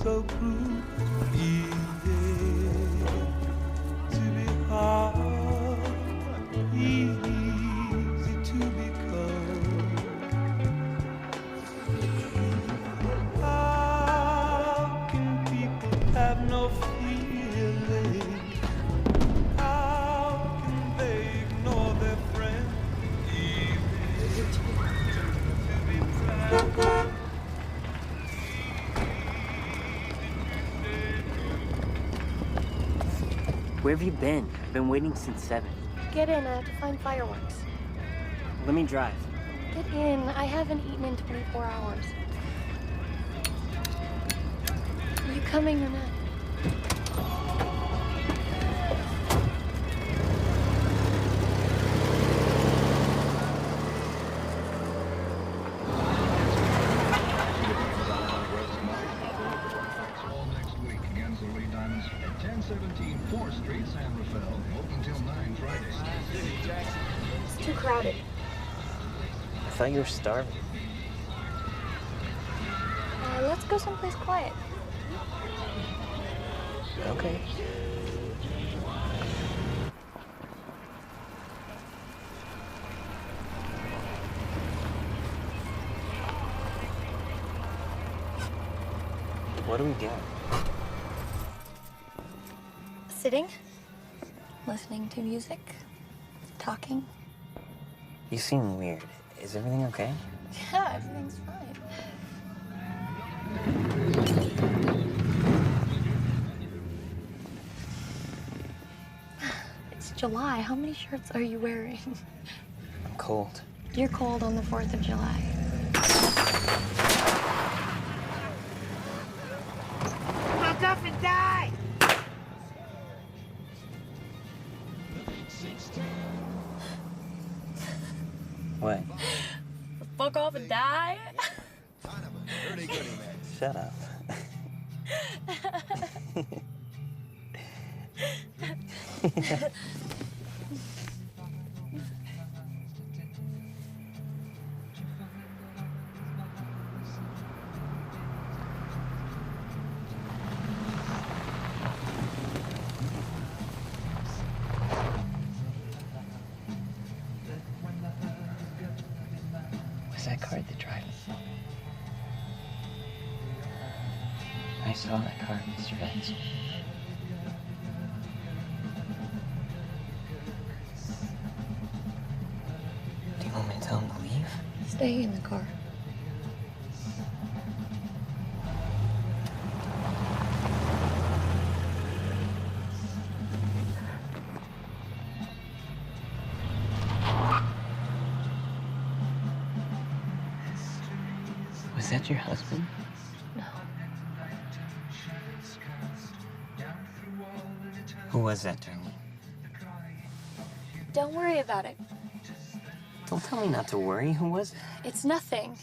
so cruel, easy to be hard, easy to be cold. How can people have no feeling? How can they ignore their friends? Easy to be proud. Where have you been? I've been waiting since 7. Get in, I have to find fireworks. Let me drive. Get in, I haven't eaten in 24 hours. Are you coming or not? At 1017 4th Street, San Rafael, open until 9 Friday. It's too crowded. I thought you were starving. Let's go someplace quiet. Okay. What do we get? Sitting, listening to music, talking. You seem weird. Is everything okay? Yeah, everything's fine. It's July. How many shirts are you wearing? I'm cold. You're cold on the 4th of July. Look up and die! What? Fuck off and die? Shut up. Was that car at the drive-in? I saw that car, Mr. Vance. Do you want me to tell him to leave? Stay in the car. Was that your husband? No. Who was that, darling? Don't worry about it. Don't tell me not to worry. Who was it? It's nothing.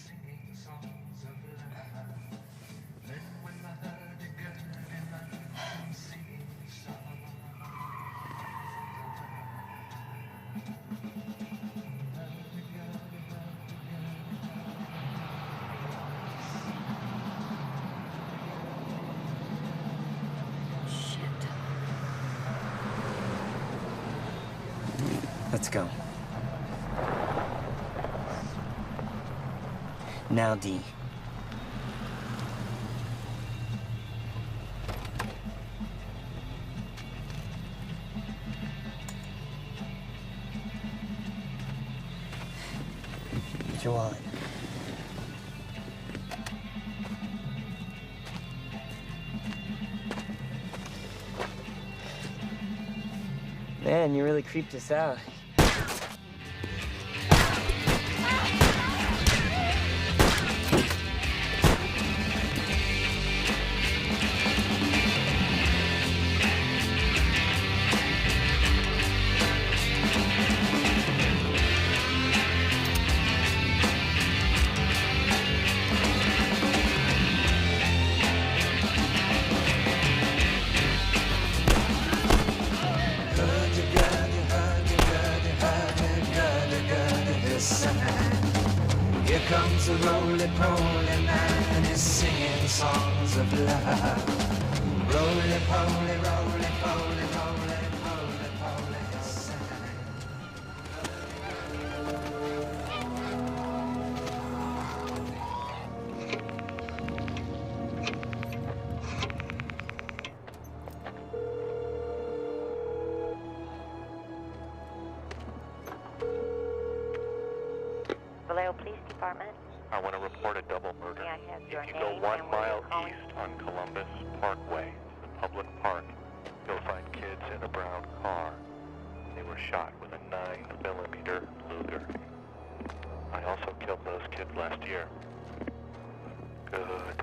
Let's go. Now, Dee. Get your wallet. Man, you really creeped us out. Heard you got songs of love. Roly-poly, roly-poly, roly-poly, poly-side. Vallejo Police Department. I want to report a double murder. May I have your If you go name 1 and where mile you're calling? east on Columbus Parkway, the public park, you'll find kids in a brown car. They were shot with a 9mm Luger. I also killed those kids last year. Goodbye.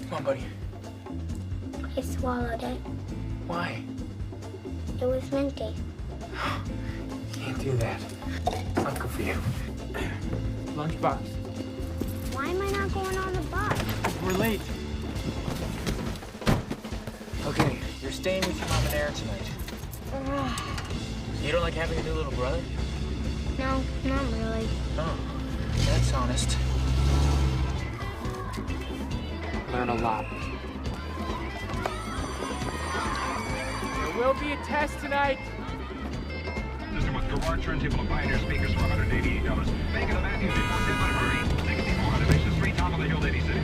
Come on, buddy. I swallowed it. Why? It was minty. Can't do that. It's not good for you. Lunchbox. Why am I not going on the bus? We're late. Okay, you're staying with your mom and Aaron tonight. You don't like having a new little brother? No, not really. Oh, that's honest. Learn a lot. There will be a test tonight. System with Garage turntable and Pioneer speakers for $188. Bacon and Matthews before 10 minute hurry. 6400 Mission Street, top of the hill, Lady City.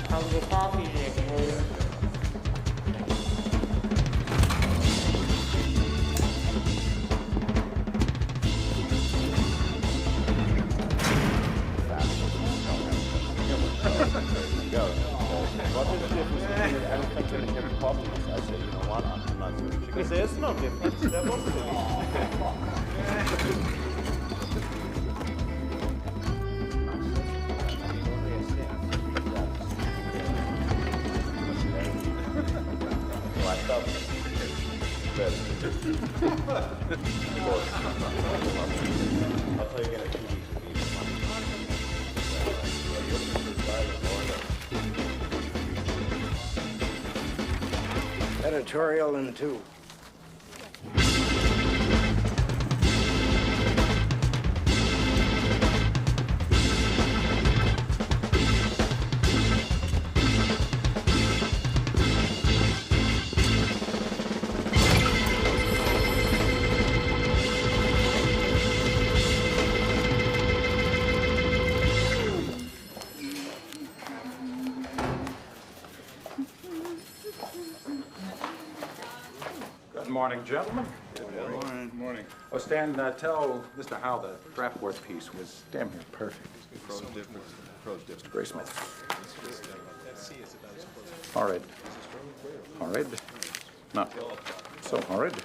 How's the coffee today? There's no difference. They're both silly. Editorial in 2. Good morning, gentlemen. Good morning. Oh, Stan, tell Mr. Howe the Draftworth piece was damn near perfect. Mr. Graysmith. Horrid. Horrid? Not so horrid.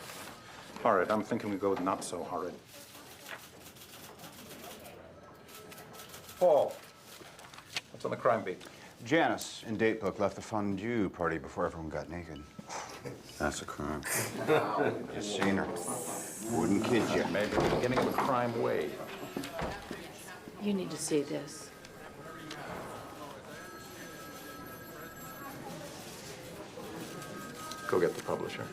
Horrid. I'm thinking we go with not so horrid. Paul, what's on the crime beat? Janice in Datebook left the fondue party before everyone got naked. That's a crime. Just seen her. Wouldn't kid you. Maybe the beginning of a crime wave. You need to see this. Go get the publisher.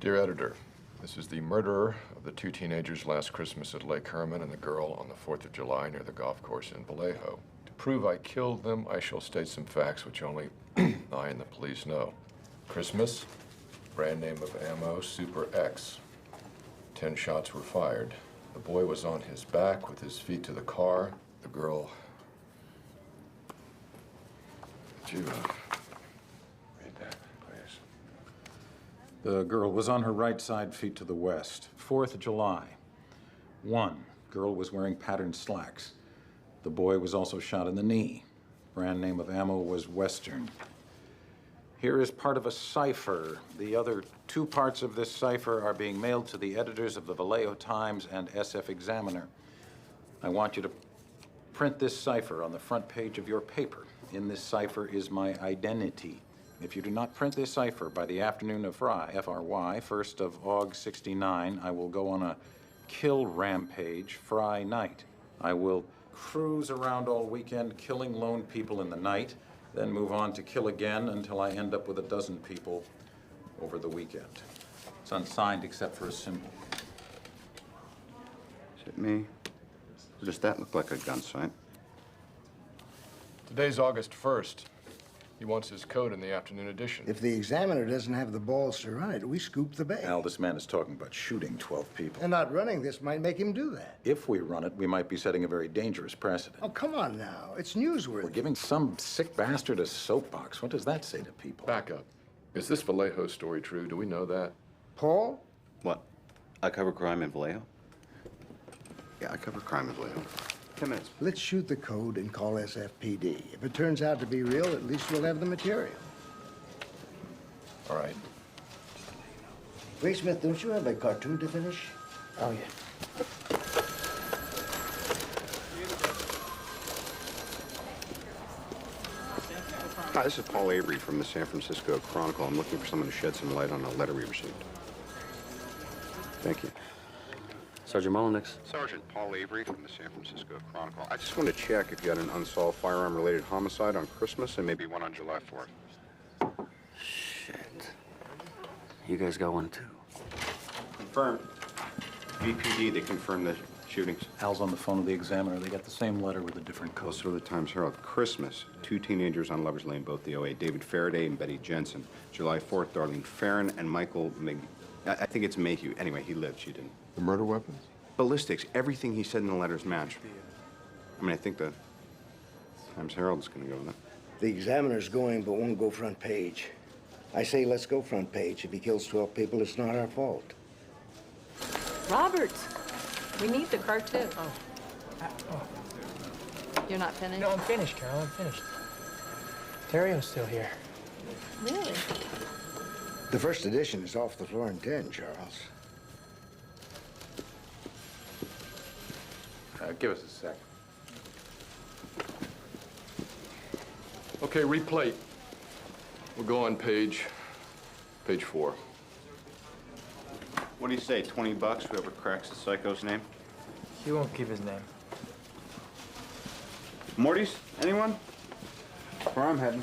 Dear editor, this is the murderer of the 2 teenagers last Christmas at Lake Herman and the girl on the 4th of July near the golf course in Vallejo. To prove I killed them, I shall state some facts which only I and the police know. Christmas, brand name of ammo, Super X. 10 shots were fired. The boy was on his back with his feet to the car. The girl... Would you read that, please? The girl was on her right side, feet to the west. 4th of July. 1. Girl was wearing patterned slacks. The boy was also shot in the knee. Brand name of ammo was Western. Here is part of a cipher. The other 2 parts of this cipher are being mailed to the editors of the Vallejo Times and SF Examiner. I want you to print this cipher on the front page of your paper. In this cipher is my identity. If you do not print this cipher by the afternoon of Fry, F-R-Y, 1st of August 69, I will go on a kill rampage Fry night. I will cruise around all weekend killing lone people in the night, then move on to kill again until I end up with 12 people over the weekend. It's unsigned except for a symbol. Is it me? Or does that look like a gun sight? Today's August 1st. He wants his code in the afternoon edition. If the Examiner doesn't have the balls to run it, we scoop the bait. Al, this man is talking about shooting 12 people. And not running this might make him do that. If we run it, we might be setting a very dangerous precedent. Oh, come on now. It's newsworthy. We're giving some sick bastard a soapbox. What does that say to people? Back up. Is this Vallejo story true? Do we know that? Paul? What? I cover crime in Vallejo? Yeah, I cover crime in Vallejo. 10 minutes. Let's shoot the code and call SFPD. If it turns out to be real, at least we'll have the material. All right. Graysmith, don't you have a cartoon to finish? Oh, yeah. Hi, this is Paul Avery from the San Francisco Chronicle. I'm looking for someone to shed some light on a letter we received. Thank you. Sergeant Mullenix. Sergeant Paul Avery from the San Francisco Chronicle. I just want to check if you had an unsolved firearm-related homicide on Christmas and maybe one on July 4th. Shit. You guys got one, too? Confirmed. VPD, they confirmed the shootings. Al's on the phone with the Examiner. They got the same letter with a different code. Also, the Times Herald. Christmas, 2 teenagers on Lover's Lane, both the OA. David Faraday and Betty Jensen. July 4th, Darlene Farron and Michael I think it's Mayhew. Anyway, he lived, she didn't. The murder weapons? Ballistics. Everything he said in the letters match. I mean, I think the Times Herald is going to go with it. The Examiner's going, but won't go front page. I say let's go front page. If he kills 12 people, it's not our fault. Robert, we need the cartoon. You're not finished? No, I'm finished, Carol. I'm finished. Terrio's still here. Really? The first edition is off the floor in 10, Charles. Give us a sec. Okay, replate. We'll go on page 4. What do you say, 20 bucks, whoever cracks the psycho's name? He won't give his name. Morty's? Anyone? Where I'm heading.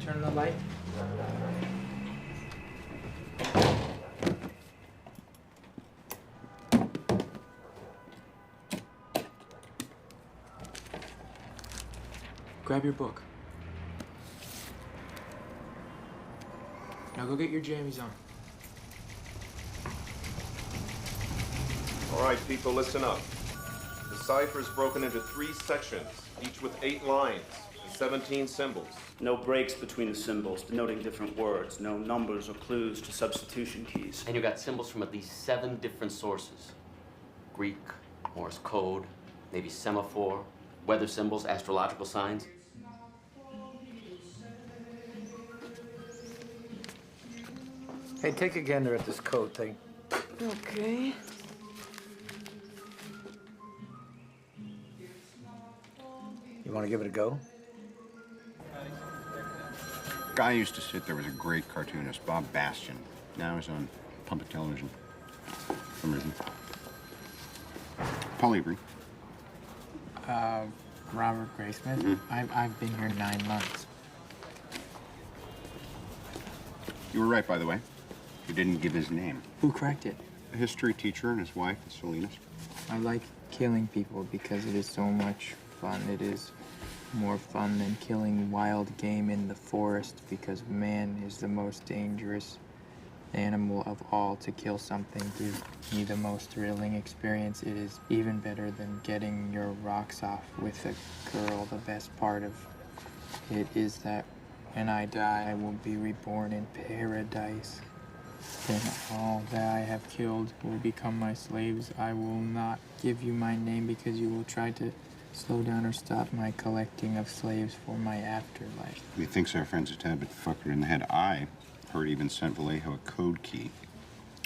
Turn the light. Grab your book. Now go get your jammies on. All right, people, listen up. The cipher is broken into 3 sections, each with 8 lines and 17 symbols. No breaks between the symbols, denoting different words. No numbers or clues to substitution keys. And you got symbols from at least 7 different sources. Greek, Morse code, maybe semaphore, weather symbols, astrological signs. Hey, take a gander at this code thing. Okay. You want to give it a go? Guy used to sit there was a great cartoonist, Bob Bastian. Now he's on public television for some reason. Paul Avery. Robert Graysmith. Mm-hmm. I've been here 9 months. You were right, by the way. You didn't give his name. Who cracked it? A history teacher and his wife, Salinas. I like killing people because it is so much fun. It is more fun than killing wild game in the forest because man is the most dangerous animal of all. To kill something gives me the most thrilling experience. It is even better than getting your rocks off with a girl. The best part of it is that when I die, I will be reborn in paradise. Then all that I have killed will become my slaves. I will not give you my name because you will try to slow down or stop my collecting of slaves for my afterlife. He thinks our friend's a tad bit fucker in the head. I heard he even sent Vallejo a code key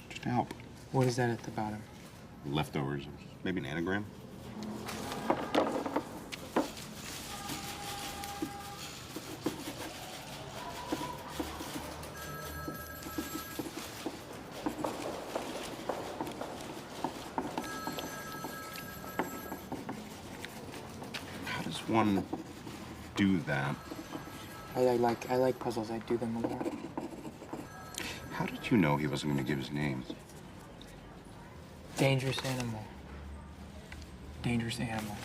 just to help. What is that at the bottom? Leftovers, maybe an anagram. How does one do that? I like puzzles. I do them a lot. How did you know he wasn't going to give his name? Dangerous animal. Dangerous animal.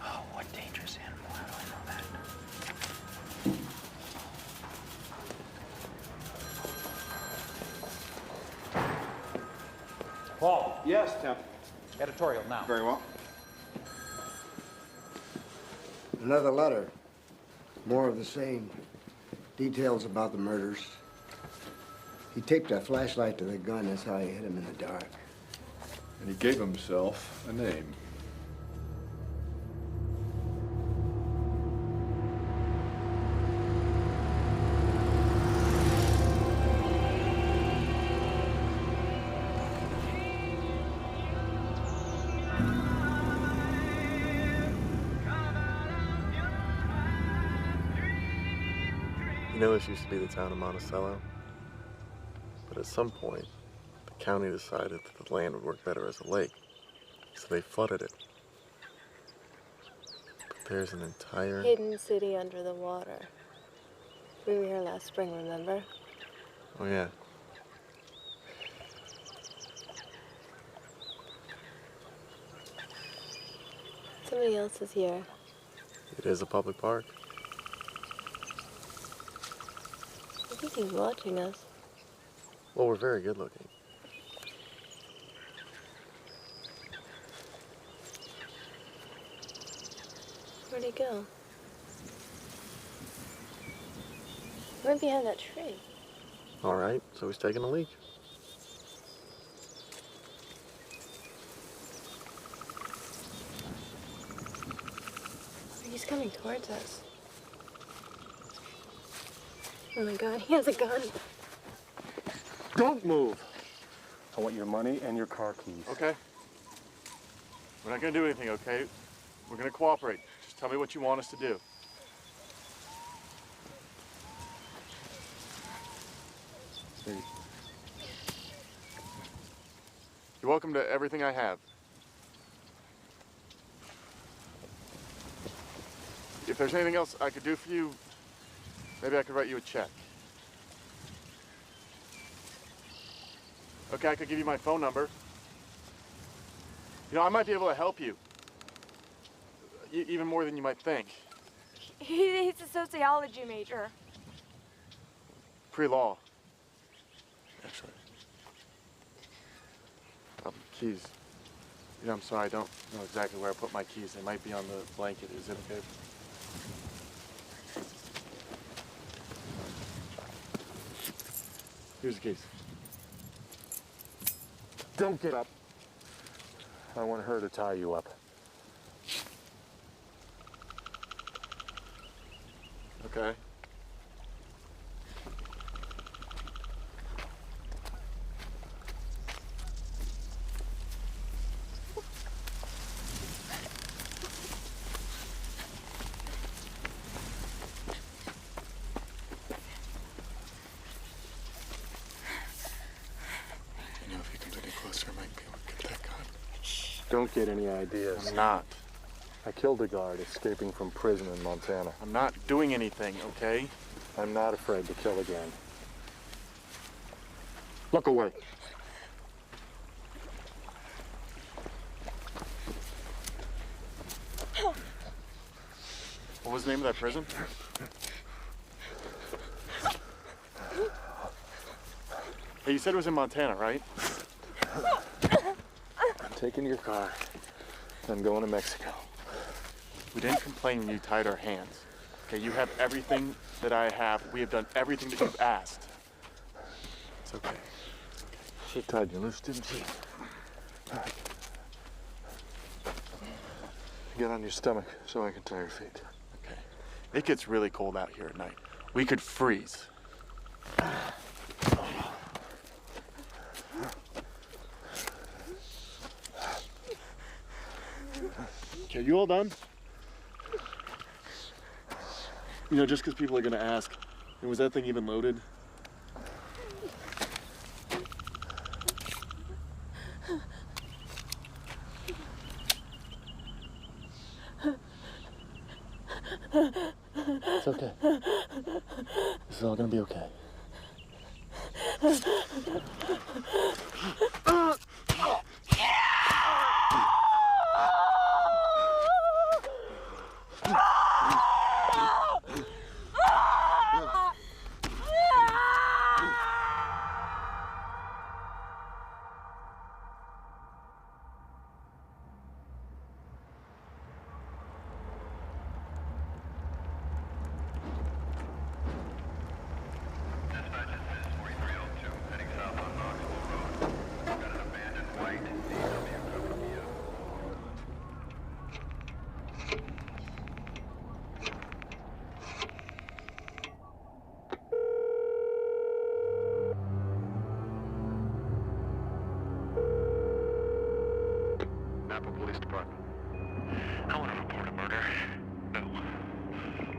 Oh, what dangerous animal? How do I know that? Paul. Yes, Tim. Editorial now. Very well. Another letter. More of the same. Details about the murders. He taped a flashlight to the gun. That's how he hit him in the dark. And he gave himself a name. You know, this used to be the town of Monticello, but at some point, the county decided that the land would work better as a lake, so they flooded it. But there's an entire... Hidden city under the water. We were here last spring, remember? Oh, yeah. Somebody else is here. It is a public park. I think he's watching us. Well, we're very good looking. Where'd he go? He went behind that tree. All right, so he's taking a leak. He's coming towards us. Oh my God, he has a gun. Don't move. I want your money and your car keys. Okay. We're not gonna do anything, okay? We're gonna cooperate. Just tell me what you want us to do. Steve. You're welcome to everything I have. If there's anything else I could do for you, maybe I could write you a check. Okay, I could give you my phone number. You know, I might be able to help you. Even more than you might think. He's a sociology major. Pre-law. Actually. Keys. You know, I'm sorry, I don't know exactly where I put my keys. They might be on the blanket. Is it okay? Here's the keys. Don't get up. I want her to tie you up. Okay. Don't get any ideas. I'm not. I killed a guard escaping from prison in Montana. I'm not doing anything, okay? I'm not afraid to kill again. Look away. What was the name of that prison? Hey, you said it was in Montana, right? I'm taking your car. I'm going to Mexico. We didn't complain when you tied our hands. Okay, you have everything that I have. We have done everything that you've asked. It's okay. She tied you loose, didn't she? Get on your stomach so I can tie your feet. Okay. It gets really cold out here at night. We could freeze. Okay, you all done? You know, just because people are going to ask, was that thing even loaded? It's okay. This is all gonna be okay. Napa Police Department. I want to report a murder. No.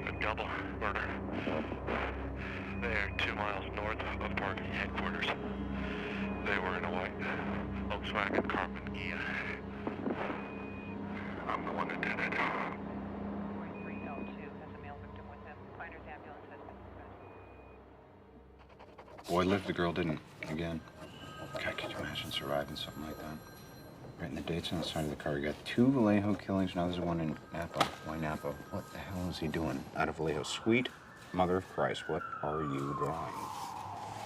A double murder. They're 2 miles north of parking headquarters. They were in a white Volkswagen Carmen Ghia. I'm the one that did it. 43L2 has a male victim with him. Finder's ambulance has been dispatched. Boy lived, the girl didn't. Again. God, could you imagine surviving something like that? Writing the dates on the side of the car. You got 2 Vallejo killings, now there's one in Napa. Why Napa? What the hell is he doing out of Vallejo? Sweet mother of Christ, what are you drawing?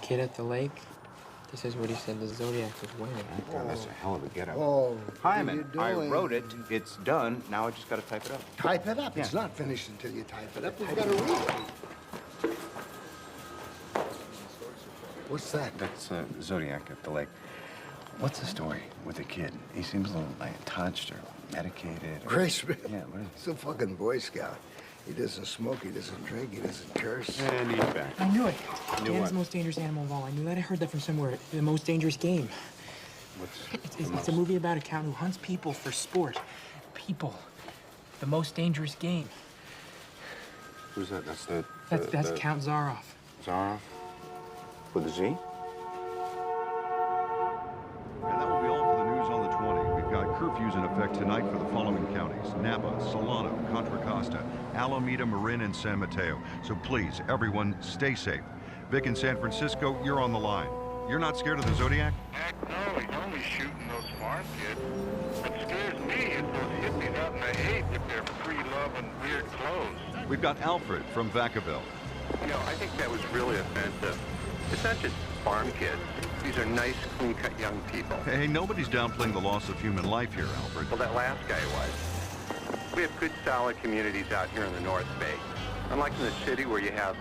Kid at the lake? This is what he said the Zodiac was wearing. God, that's a hell of a get-up. Oh, Hyman, what are you I doing? wrote it. It's done. Now I just got to type it up. Type it up. Yeah. It's not finished until you type it up. We've got to read it. What's that? That's Zodiac at the lake. What's the story with the kid? He seems a little like touched or medicated. Graysmith. Yeah, what is He's a fucking Boy Scout. He doesn't smoke, he doesn't drink, he doesn't curse. And he's back. I knew it. Knew Dan is what? the most dangerous animal of all. I knew that. I heard that from somewhere. The most dangerous game. It's a movie about a count who hunts people for sport. People. The most dangerous game. Who's that? That's That's Count Zaroff. Zaroff? With a Z? And that will be all for the news on the 20. We've got curfews in effect tonight for the following counties: Napa, Solano, Contra Costa, Alameda, Marin, and San Mateo. So please, everyone, stay safe. Vic in San Francisco, you're on the line. You're not scared of the Zodiac? Heck no, he's only shooting those farm kids. What scares me is those hippies out in the hay with their free love and weird clothes. We've got Alfred from Vacaville. You know, I think that was really offensive. It's not just farm kids. These are nice, clean-cut young people. Hey, nobody's downplaying the loss of human life here, Alfred. Well, that last guy was. We have good, solid communities out here in the North Bay. Unlike in the city where you have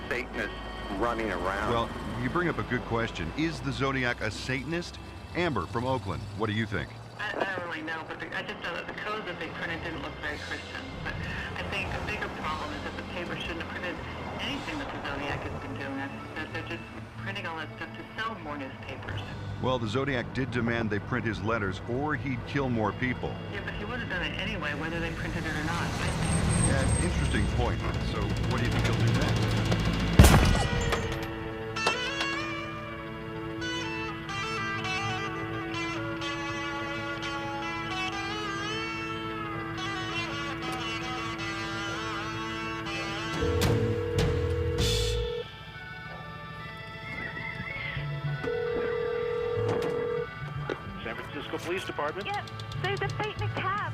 Satanists running around. Well, you bring up a good question. Is the Zodiac a Satanist? Amber from Oakland, what do you think? I don't really know, but I just know that the code that they printed didn't look very Christian. But I think a bigger problem is that the paper shouldn't have printed anything that the Zodiac has been doing. That they're just printing all that stuff to sell more newspapers. Well, the Zodiac did demand they print his letters or he'd kill more people. Yeah, but he would have done it anyway, whether they printed it or not. Yeah, interesting point. So what do you think he'll do next? Francisco Police Department. Yep, there's a fight in a cab.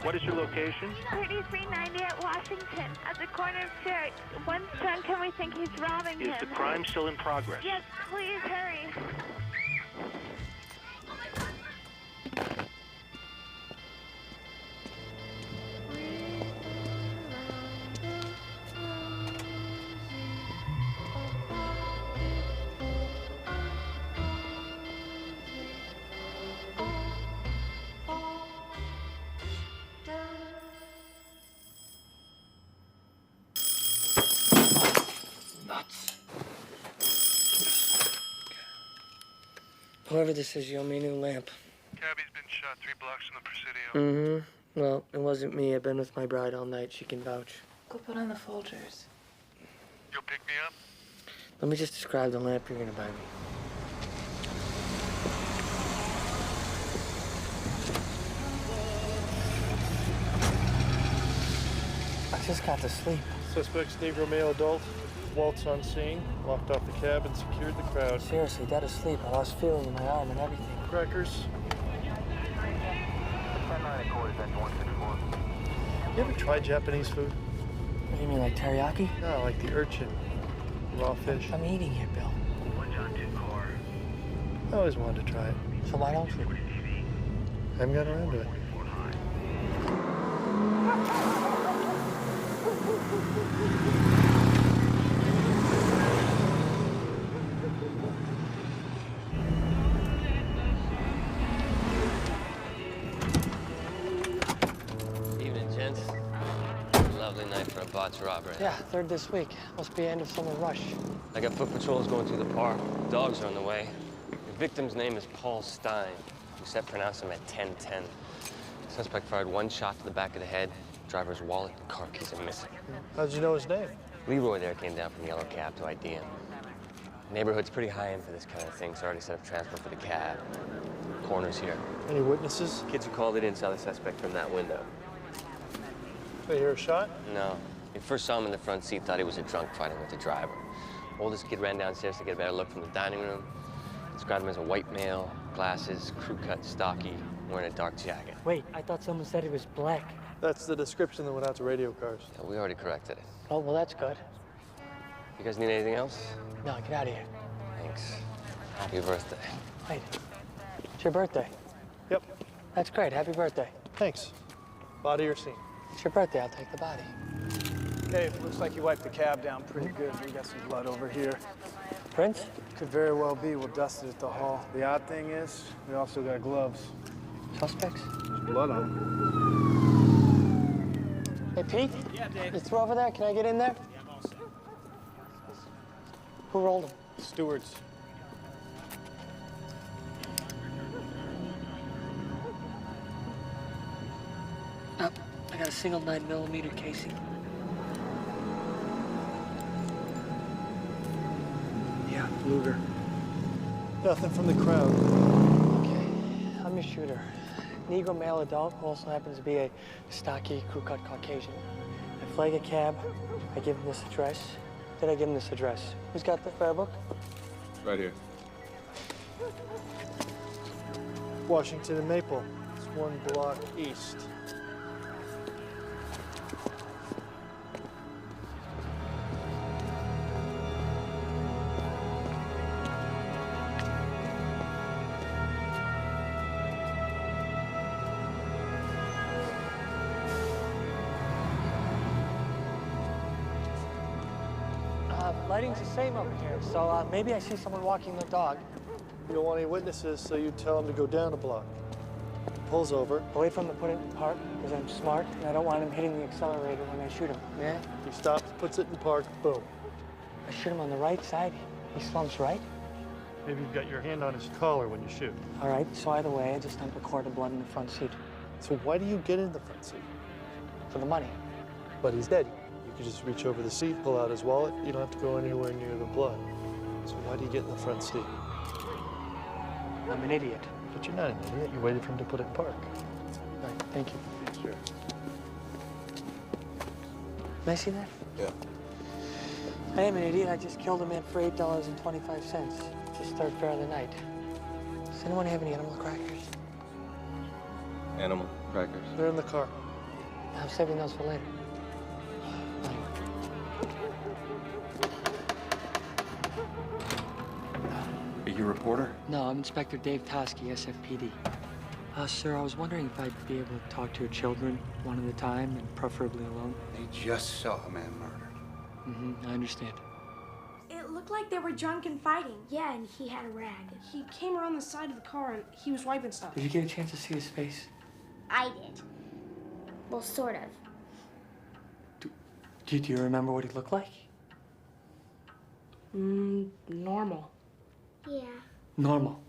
What is your location? 3390 at Washington, at the corner of Church. One's drunk and we think he's robbing him. Is the crime still in progress? Yes, please hurry. Whoever this is, you owe me a new lamp. Cabby's been shot 3 blocks from the Presidio. Mm-hmm. Well, it wasn't me. I've been with my bride all night. She can vouch. Go put on the Folgers. You'll pick me up? Let me just describe the lamp you're gonna buy me. I just got to sleep. Suspect's Negro male adult. Waltz on scene, locked off the cab and secured the crowd. Seriously, dead asleep. I lost feeling in my arm and everything. Crackers. You ever tried Japanese food? What do you mean, like teriyaki? No, like the urchin. Raw fish. I'm eating here, Bill. I always wanted to try it. So why don't you? I haven't got around to it. Evening, gents. Lovely night for a botched robbery. Yeah, third this week. Must be end of summer rush. I got foot patrols going through the park. Dogs are on the way. The victim's name is Paul Stein. We said pronounce him at 1010. Suspect fired 1 shot to the back of the head. Driver's wallet and car keys are missing. How'd you know his name? Leroy there came down from yellow cab to ID him. Neighborhood's pretty high end for this kind of thing, so I already set up transport for the cab. Coroner's here. Any witnesses? Kids who called it in saw the suspect from that window. They hear a shot? No. We first saw him in the front seat, thought he was a drunk fighting with the driver. Oldest kid ran downstairs to get a better look from the dining room. Described him as a white male, glasses, crew cut, stocky, wearing a dark jacket. Wait, I thought someone said he was black. That's the description that went out to radio cars. Yeah, we already corrected it. Oh, well, that's good. You guys need anything else? No, get out of here. Thanks. Happy birthday. Wait, it's your birthday. Yep. That's great. Happy birthday. Thanks. Body or scene? It's your birthday. I'll take the body. Hey, looks like you wiped the cab down pretty good. We got some blood over here. Prince? Could very well be. We'll dust it at the hall. The odd thing is, we also got gloves. Suspects? There's blood on them. Hey, Pete? Yeah, Dave. You through over there? Can I get in there? Yeah, I'm all set. Who rolled him? Stewards. Up. I got a single 9mm casing. Yeah, Luger. Nothing from the crowd. Okay, I'm your shooter. Negro male adult who also happens to be a stocky, crew-cut Caucasian. I flag a cab. I give him this address. Did I give him this address? Who's got the fare book? Right here. Washington and Maple. It's 1 block east. Lighting's the same over here, so maybe I see someone walking their dog. You don't want any witnesses, so you tell him to go down a block. Pulls over. Wait for him to put it in park, because I'm smart, and I don't want him hitting the accelerator when I shoot him. Yeah? He stops, puts it in park, boom. I shoot him on the right side. He slumps right. Maybe you've got your hand on his collar when you shoot. All right, so either way, I just dumped a quart of blood in the front seat. So why do you get in the front seat? For the money. But he's dead. You just reach over the seat, pull out his wallet. You don't have to go anywhere near the blood. So why do you get in the front seat? I'm an idiot. But you're not an idiot. You waited for him to put it in park. All right, thank you. Sure. Can I see that? Yeah. I am an idiot. I just killed a man for $8.25. It's his third fare of the night. Does anyone have any animal crackers? Animal crackers. They're in the car. I'm saving those for later. Are you a reporter? No, I'm Inspector Dave Toski, SFPD. Sir, I was wondering if I'd be able to talk to your children one at a time and preferably alone. They just saw a man murdered. I understand. It looked like they were drunk and fighting. Yeah, and he had a rag. He came around the side of the car and he was wiping stuff. Did you get a chance to see his face? I did. Well, sort of. Do you remember what he looked like? Normal. Yeah. Normal.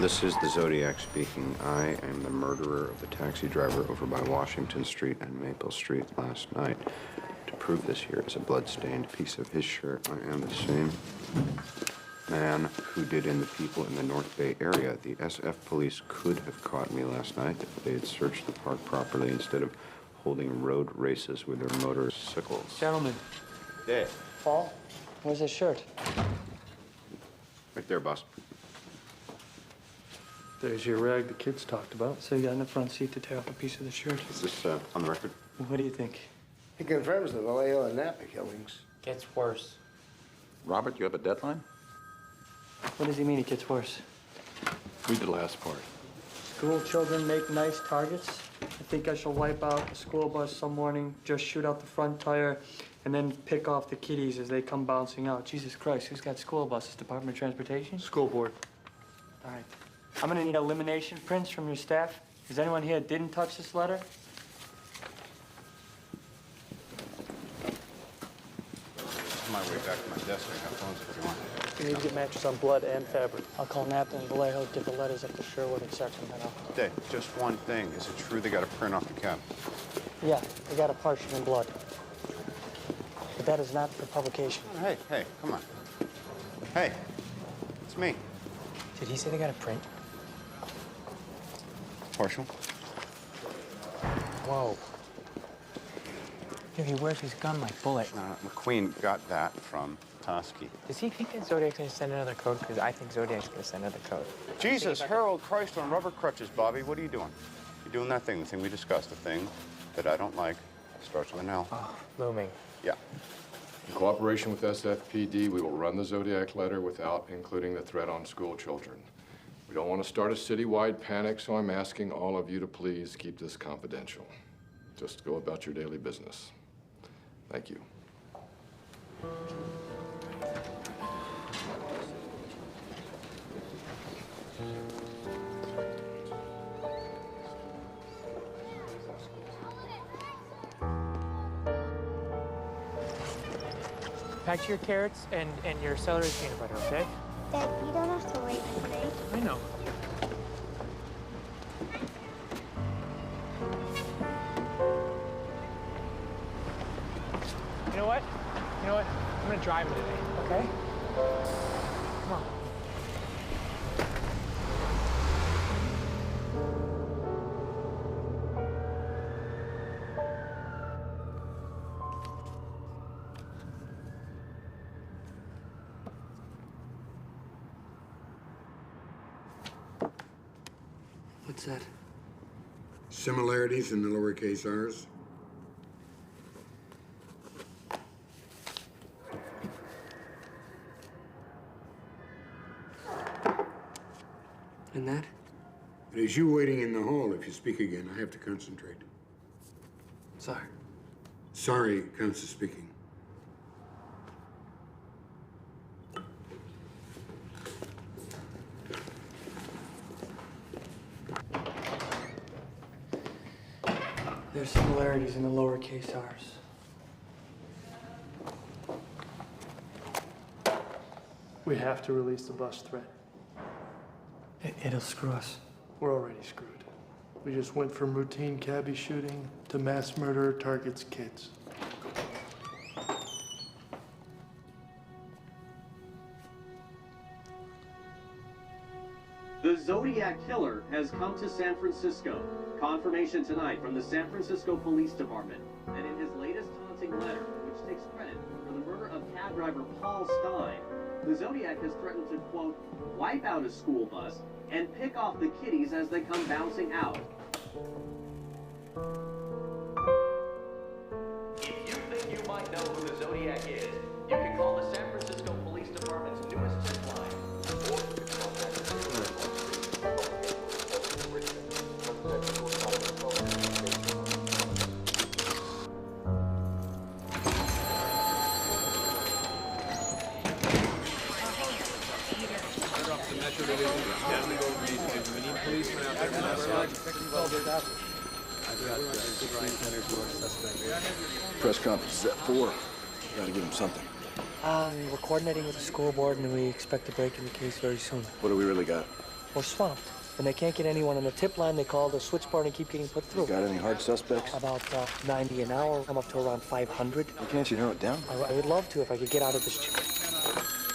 This is the Zodiac speaking. I am the murderer of the taxi driver over by Washington Street and Maple Street last night. To prove this, here is a blood-stained piece of his shirt. I am the same man who did in the people in the North Bay area. The SF police could have caught me last night if they had searched the park properly instead of holding road races with their motorcycles. Gentlemen. Dave. Paul, where's his shirt? Right there, boss. There's your rag the kids talked about. So you got in the front seat to tear off a piece of the shirt. Is this on the record? What do you think? He confirms the Vallejo and Napa killings. Gets worse. Robert, you have a deadline? What does he mean it gets worse? Read the last part. School children make nice targets. I think I shall wipe out the school bus some morning, just shoot out the front tire, and then pick off the kiddies as they come bouncing out. Jesus Christ, who's got school buses? Department of Transportation? School board. All right. I'm gonna need elimination prints from your staff. Is anyone here that didn't touch this letter? On my way back to my desk, I got phones if you want. You need to get matches on blood and fabric. I'll call Napa and Vallejo, get the letters up to Sherwood and Sacramento. Dave, just one thing. Is it true they got a print off the cab? Yeah, they got a partition in blood. But that is not for publication. Oh, hey, come on. Hey, it's me. Did he say they got a print? Partial. Whoa. Dude, he wears his gun like Bullet. McQueen got that from Toski. Does he think that Zodiac's gonna send another code? Because I think Zodiac's gonna send another code. Jesus, Harold Christ on rubber crutches, Bobby. What are you doing? You're doing that thing, the thing we discussed, the thing that I don't like. Starts with an L. Oh, looming. Yeah. In cooperation with SFPD, we will run the Zodiac letter without including the threat on school children. We don't want to start a citywide panic, so I'm asking all of you to please keep this confidential. Just go about your daily business. Thank you. Pack your carrots and your celery peanut butter, okay? Dad, you don't have to wait today. I know. You know what? I'm gonna drive it today, okay? Come on. What's that? Similarities in the lowercase r's. And that? It is you waiting in the hall. If you speak again, I have to concentrate. Sorry. Sorry comes to speaking. There's similarities in the lowercase r's. We have to release the bus threat. It'll screw us. We're already screwed. We just went from routine cabbie shooting to mass murder targets kids. Zodiac killer has come to San Francisco. Confirmation tonight from the San Francisco Police Department. And in his latest taunting letter, which takes credit for the murder of cab driver Paul Stein, the Zodiac has threatened to, quote, wipe out a school bus and pick off the kiddies as they come bouncing out. If you think you might know who the Zodiac is, you can call the San Francisco Police Department's newest tip line, or you can contact the Press conference is at 4. Gotta give him something. We're coordinating with the school board, and we expect to break in the case very soon. What do we really got? We're swamped. When they can't get anyone on the tip line, they call the switchboard and keep getting put through. Got any hard suspects? About 90 an hour. I'm up to around 500. Why can't you narrow it down? I would love to if I could get out of this.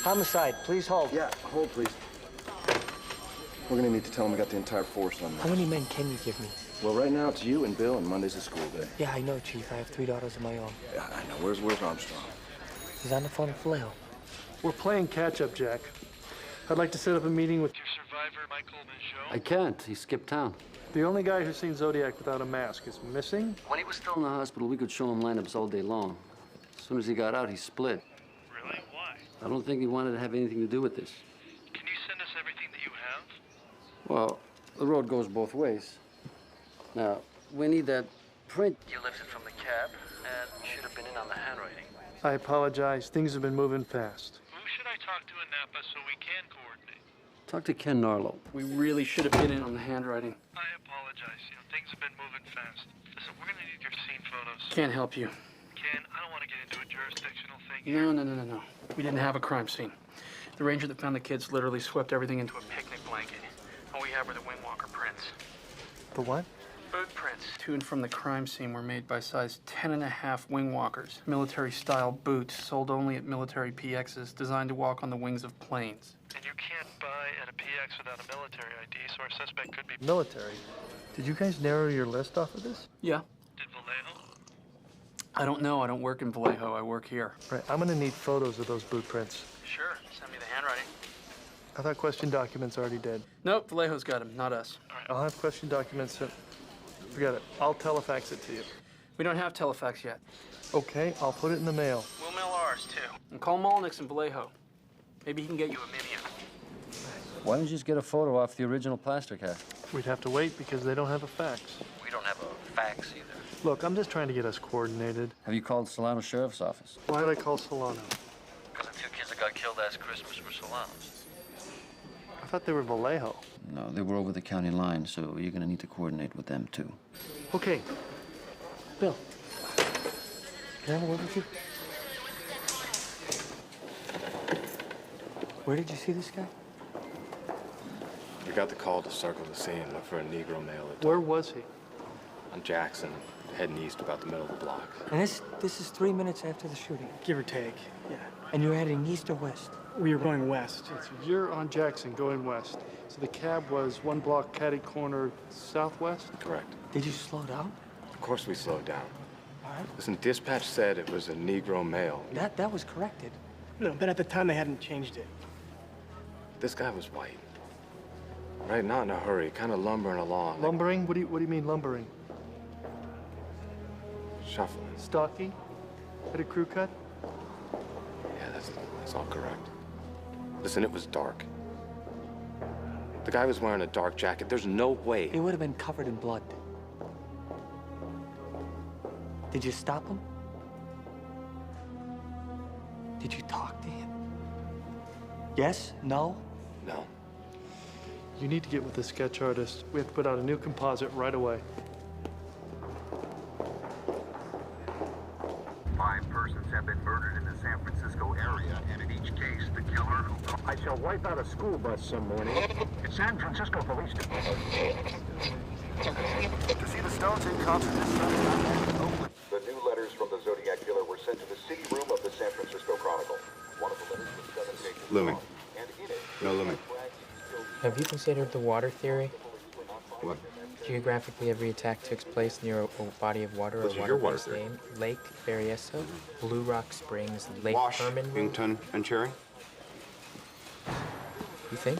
Homicide, please hold. Yeah, hold, please. We're gonna need to tell them we got the entire force on this. How many men can you give me? Well, right now it's you and Bill, and Monday's a school day. Yeah, I know, Chief. I have 3 daughters of my own. Yeah, I know. Where's Armstrong? He's on the phone with Vallejo. We're playing catch-up, Jack. I'd like to set up a meeting with your survivor, Michael Michaud. I can't. He skipped town. The only guy who's seen Zodiac without a mask is missing. When he was still in the hospital, we could show him lineups all day long. As soon as he got out, he split. Really? Why? I don't think he wanted to have anything to do with this. Can you send us everything that you have? Well, the road goes both ways. Now, we need that print you lifted from the cab, and should have been in on the handwriting. I apologize. Things have been moving fast. Who should I talk to in Napa so we can coordinate? Talk to Ken Narlow. We really should have been in on the handwriting. I apologize. Things have been moving fast. Listen, we're gonna need your scene photos. Can't help you. Ken, I don't want to get into a jurisdictional thing. No. We didn't have a crime scene. The ranger that found the kids literally swept everything into a picnic blanket. All we have were the wingwalker prints. The what? Boot prints to and from the crime scene were made by size 10.5 wingwalkers. Military-style boots sold only at military PXs designed to walk on the wings of planes. And you can't buy at a PX without a military ID, so our suspect could be... Military? Did you guys narrow your list off of this? Yeah. Did Vallejo? I don't know. I don't work in Vallejo. I work here. Right, I'm gonna need photos of those boot prints. Sure. Send me the handwriting. I thought question documents already did. Nope, Vallejo's got them, not us. I'll have question documents. Forget it. I'll telefax it to you. We don't have telefax yet. Okay, I'll put it in the mail. We'll mail ours, too. And call Molnick's in Vallejo. Maybe he can get you a Mimian. Why don't you just get a photo off the original plaster cast? We'd have to wait because they don't have a fax. We don't have a fax either. Look, I'm just trying to get us coordinated. Have you called Solano Sheriff's Office? Why did I call Solano? Because the 2 kids that got killed last Christmas were Solanos. I thought they were Vallejo. No, they were over the county line, so you're gonna need to coordinate with them, too. Okay. Bill, can I have a word with you? Where did you see this guy? We got the call to circle the scene, look for a Negro male. Where was he? On Jackson, heading east about the middle of the block. And this is 3 minutes after the shooting. Give or take, yeah. And you're heading east or west? We were going west. So you're on Jackson, going west. So the cab was 1 block catty corner southwest? Correct. Did you slow down? Of course we slowed down. All right. Listen, dispatch said it was a Negro male. That was corrected. No, but at the time they hadn't changed it. This guy was white. Right, not in a hurry, kind of lumbering along. Lumbering? What do you mean lumbering? Shuffling. Stocky? Had a crew cut? Yeah, that's all correct. Listen, it was dark. The guy was wearing a dark jacket. There's no way. He would have been covered in blood. Did you stop him? Did you talk to him? Yes? No? No. You need to get with the sketch artist. We have to put out a new composite right away. 5 persons have been murdered in the San Francisco area, and in each case, the killer who... I shall wipe out a school bus some morning. It's San Francisco Police Department. To see the Stones in concert this Sunday. The new letters from the Zodiac killer were sent to the city room of the San Francisco Chronicle. One of the letters was 7 pages Louis. long, and in it... No, Louis. Have you considered the water theory? What? Geographically, every attack takes place near a body of water What's or your water water-based theory? name. Lake Berryessa, Blue Rock Springs, Lake Herman. Washington and Cherry? You think?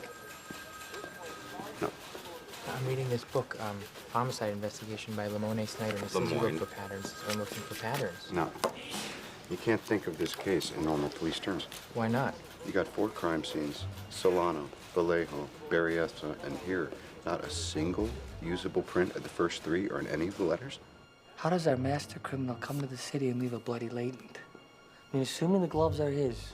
No. I'm reading this book, Homicide Investigation by Lamone Snyder, and it says you Lemoine? look for patterns, so I'm looking for patterns. No. You can't think of this case in normal police terms. Why not? You got 4 crime scenes: Solano, Vallejo, Berryessa, and here. Not a single usable print of the first 3 or in any of the letters? How does our master criminal come to the city and leave a bloody latent? I mean, assuming the gloves are his,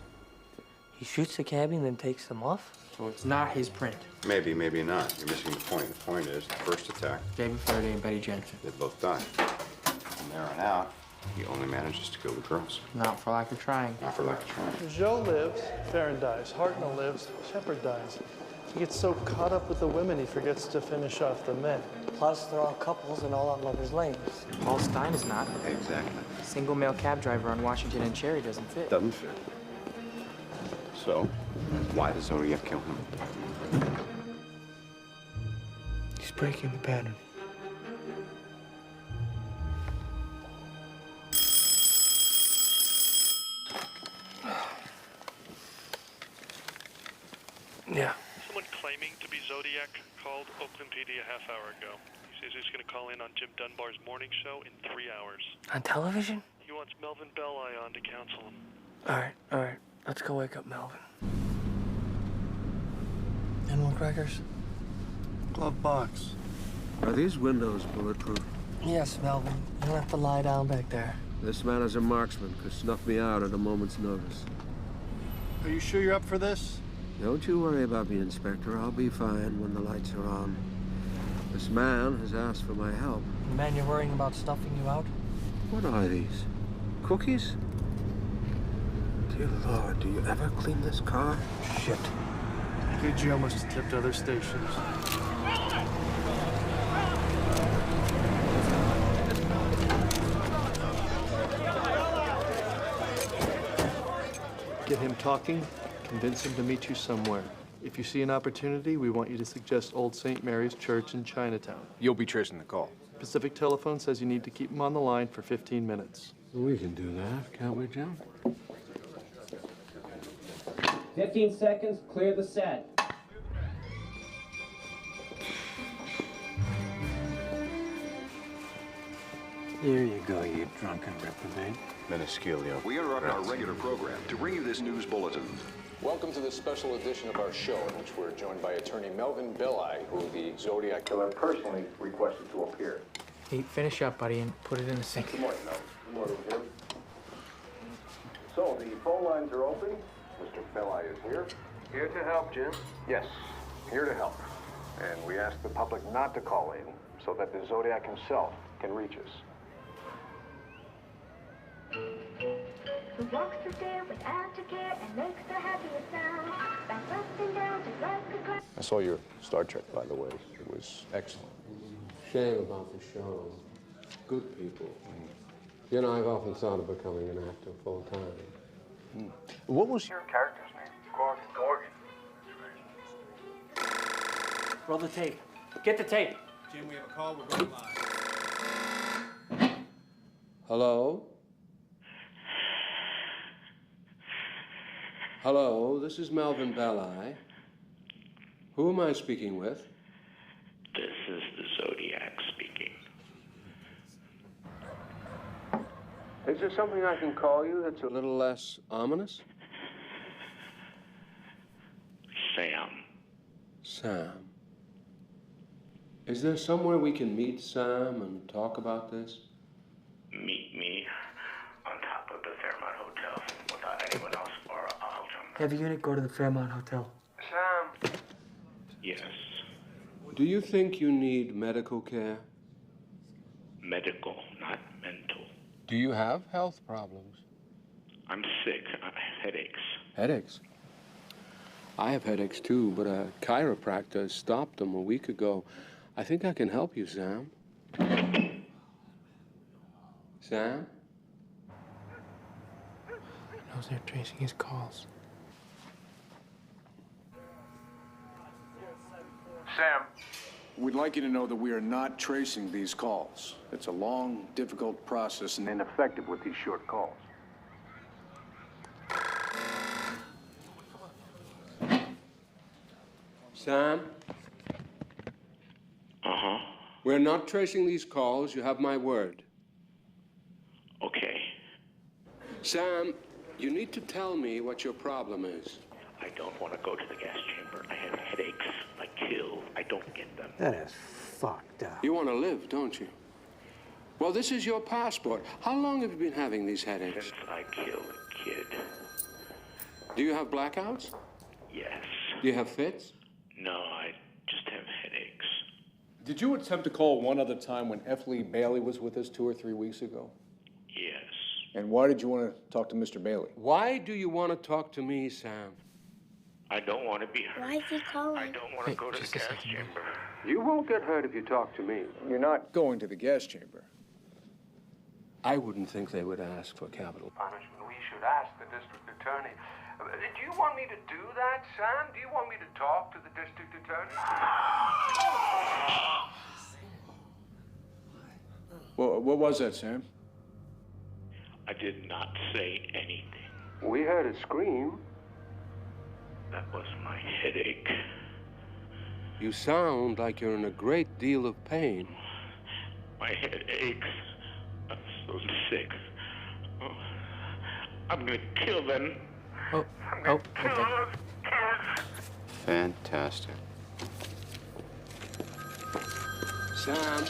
he shoots the cabbie and then takes them off? So it's not his print. Maybe, maybe not. You're missing the point. The point is, the first attack, David Faraday and Betty Jensen. they both died. From there on out, he only manages to kill the girls. Not for lack of trying. Not for lack of trying. Joe lives, Farron dies. Hartnell lives, Shepard dies. He gets so caught up with the women, he forgets to finish off the men. Plus, they're all couples and all on lovers' lanes. Paul Stein is not. Exactly. Single male cab driver on Washington and Cherry doesn't fit. Doesn't fit. So, why does Zodiac kill him? He's breaking the pattern. Yeah. Someone claiming to be Zodiac called Oakland PD a half hour ago. He says he's going to call in on Jim Dunbar's morning show in 3 hours. On television? He wants Melvin Belli on to counsel him. All right. Let's go wake up Melvin. And more crackers? Glove box. Are these windows bulletproof? Yes, Melvin. You don't have to lie down back there. This man is a marksman, could snuff me out at a moment's notice. Are you sure you're up for this? Don't you worry about me, Inspector. I'll be fine when the lights are on. This man has asked for my help. The man you're worrying about stuffing you out? What are these? Cookies? Dear Lord, do you ever clean this car? Shit. KGL must have tipped other stations. Get him talking, convince him to meet you somewhere. If you see an opportunity, we want you to suggest Old St. Mary's Church in Chinatown. You'll be tracing the call. Pacific Telephone says you need to keep him on the line for 15 minutes. We can do that, can't we, Jim? 15 seconds, clear the set. Here you go, you drunken reprobate. Minusculio. We interrupt our regular program to bring you this news bulletin. Welcome to this special edition of our show, in which we're joined by attorney Melvin Belli, who the Zodiac killer personally requested to appear. Hey, finish up, buddy, and put it in the sink. Good morning, Melvin. Good morning, Jim. So, the phone lines are open. Mr. Belli is here. Here to help, Jim. Yes, here to help. And we ask the public not to call in so that the Zodiac himself can reach us. Who walks the stair with aftercare and makes the happiest sound. Back up and down just like a crowd. I saw your Star Trek, by the way. It was excellent. Shame about the show. Good people. You know, I've often thought of becoming an actor full time. What was your character's name? Gorgon. Roll the tape. Get the tape. Jim, we have a call. We're going live. Hello? Hello, this is Melvin Belli. Who am I speaking with? This is the Zodiac speaking. Is there something I can call you that's a little less ominous? Sam. Sam. Is there somewhere we can meet Sam and talk about this? Meet me on top of the Fairmont Hotel without anyone else or I'll jump. Have a unit go to the Fairmont Hotel. Sam. Yes. Do you think you need medical care? Medical, not mental. Do you have health problems? I'm sick. I have headaches. Headaches? I have headaches too, but a chiropractor stopped them a week ago. I think I can help you, Sam. Sam? He knows they're tracing his calls. We'd like you to know that we are not tracing these calls. It's a long, difficult process and ineffective with these short calls. Sam? Uh-huh. We're not tracing these calls. You have my word. Okay. Sam, you need to tell me what your problem is. I don't want to go to the gas chamber. I have headaches. I kill. I don't get them. That is fucked up. You want to live, don't you? Well, this is your passport. How long have you been having these headaches? Since I killed a kid. Do you have blackouts? Yes. Do you have fits? No, I just have headaches. Did you attempt to call one other time when F. Lee Bailey was with us 2 or 3 weeks ago? Yes. And why did you want to talk to Mr. Bailey? Why do you want to talk to me, Sam? I don't want to be hurt. Why is he calling? I don't want to go to the gas chamber. You won't get hurt if you talk to me. You're not going to the gas chamber. I wouldn't think they would ask for capital punishment. We should ask the district attorney. Do you want me to do that, Sam? Do you want me to talk to the district attorney? Well, what was that, Sam? I did not say anything. We heard a scream. That was my headache. You sound like you're in a great deal of pain. My head aches. I'm so sick. Oh, I'm gonna kill them. Okay. Fantastic. Sam,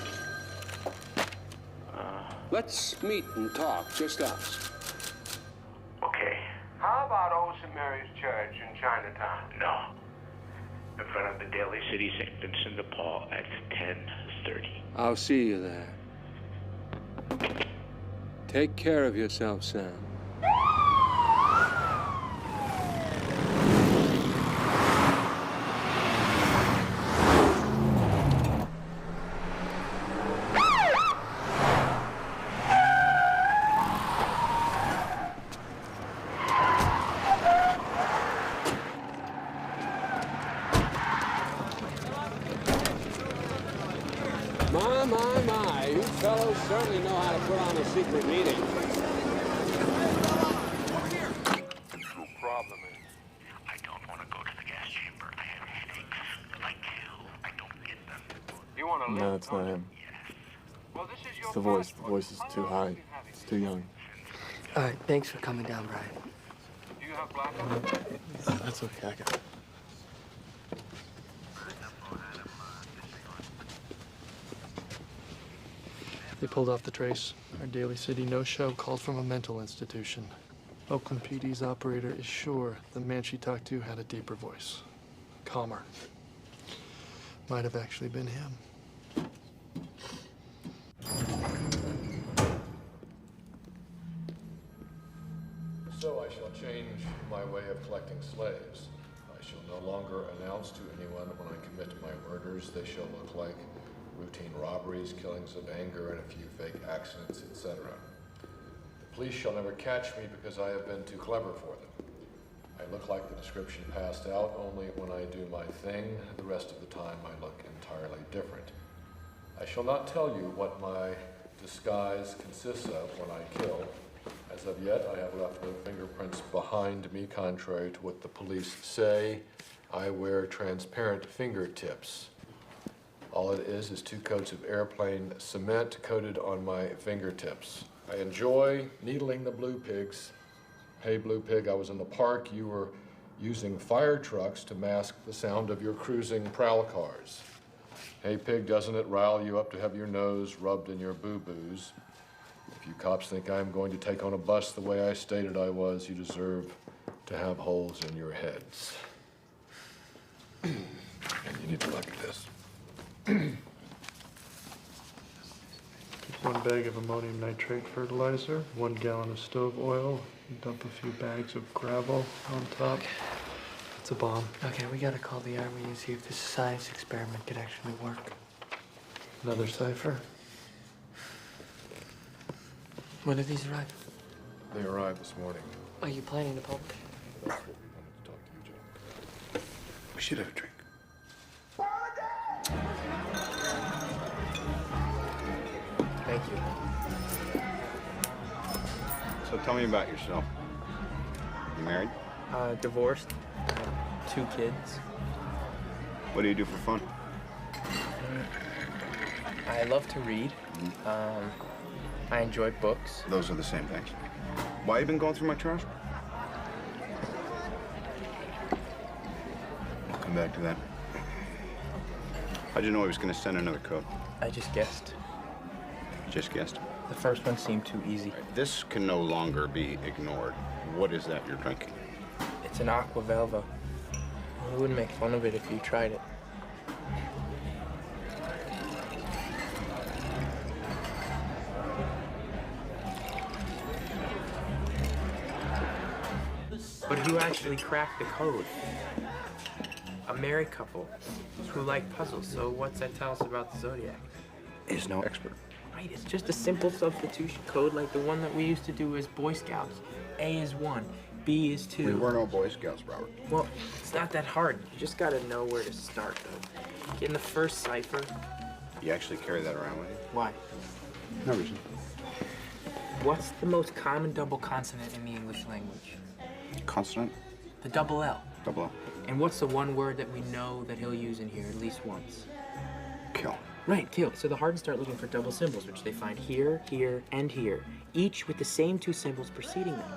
let's meet and talk, just us. Okay. How about Old St. Mary's Church in Chinatown? No. In front of the Daly City St. Vincent de Paul at 10:30. I'll see you there. Take care of yourself, Sam. My, you fellows certainly know how to put on a secret meeting. The true problem is, I don't want to go to the gas chamber. I have headaches. If I kill, I don't get them. You want to live? No, it's not him. Well, this is your It's the voice. The voice is too high. It's too young. All right, thanks for coming down, Brian. Do you have blackout? That's okay, I got it. They pulled off the trace. Our Daly City no-show called from a mental institution. Oakland PD's operator is sure the man she talked to had a deeper voice. Calmer. Might have actually been him. So I shall change my way of collecting slaves. I shall no longer announce to anyone when I commit my murders. They shall look like routine robberies, killings of anger, and a few fake accidents, etc. The police shall never catch me because I have been too clever for them. I look like the description passed out only when I do my thing. The rest of the time I look entirely different. I shall not tell you what my disguise consists of when I kill. As of yet, I have left no fingerprints behind me, contrary to what the police say. I wear transparent fingertips. All it is 2 coats of airplane cement coated on my fingertips. I enjoy needling the blue pigs. Hey, blue pig, I was in the park. You were using fire trucks to mask the sound of your cruising prowl cars. Hey, pig, doesn't it rile you up to have your nose rubbed in your boo-boos? If you cops think I'm going to take on a bus the way I stated I was, you deserve to have holes in your heads. And you need to look at this. Keep 1 bag of ammonium nitrate fertilizer, 1 gallon of stove oil, and dump a few bags of gravel on top. It's a bomb. Okay, we gotta call the army and see if this science experiment could actually work. Another cipher? When did these arrive? They arrived this morning. Are you planning to publish? We should have a drink. Thank you. So tell me about yourself. You married? Divorced. 2 kids. What do you do for fun? I love to read. I enjoy books. Those are the same things. Why you been going through my trash? I'll come back to that. How'd you know he was going to send another code? I just guessed. Just guessed? The first one seemed too easy. This can no longer be ignored. What is that you're drinking? It's an Aqua Velva. We wouldn't make fun of it if you tried it. But who actually cracked the code? A married couple who like puzzles. So what's that tell us about the Zodiac? Is no expert. Right, it's just a simple substitution code like the one that we used to do as Boy Scouts. A is 1, B is 2. We were no Boy Scouts, Robert. Well, it's not that hard. You just gotta know where to start, though. Get in the first cipher. You actually carry that around with you? Why? No reason. What's the most common double consonant in the English language? Consonant? The double L. Double L. And what's the one word that we know that he'll use in here at least once? Kill. Right, kill. So the Hardens start looking for double symbols, which they find here, here, and here, each with the same 2 symbols preceding them.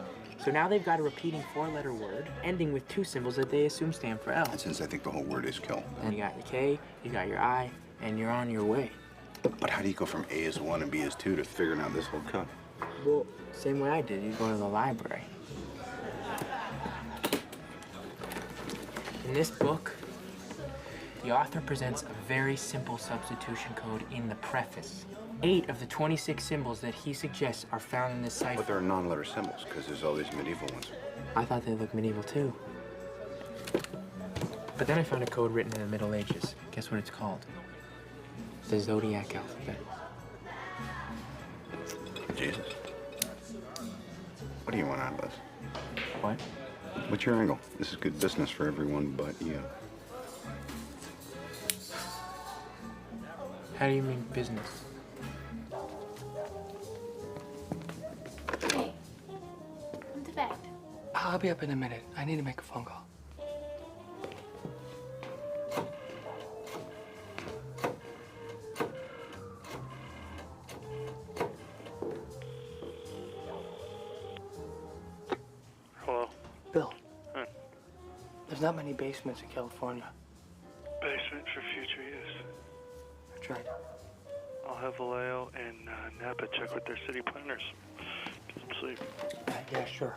So now they've got a repeating 4-letter word, ending with 2 symbols that they assume stand for L. And since I think the whole word is kill. And you got your K, you got your I, and you're on your way. But how do you go from A is 1 and B is 2 to figuring out this whole code? Well, same way I did. You go to the library. In this book, the author presents a very simple substitution code in the preface. 8 of the 26 symbols that he suggests are found in this cipher. But they're non-letter symbols, because there's all these medieval ones. I thought they looked medieval, too. But then I found a code written in the Middle Ages. Guess what it's called? The Zodiac alphabet. Jesus. What do you want out of this? What? What's your angle? This is good business for everyone but you. How do you mean business? Hey, come to bed. I'll be up in a minute. I need to make a phone call. Hello? Bill. Huh. There's not many basements in California. Basement for future use. That's right. I'll have Vallejo and Napa check with their city planners. Get some sleep. Yeah, sure.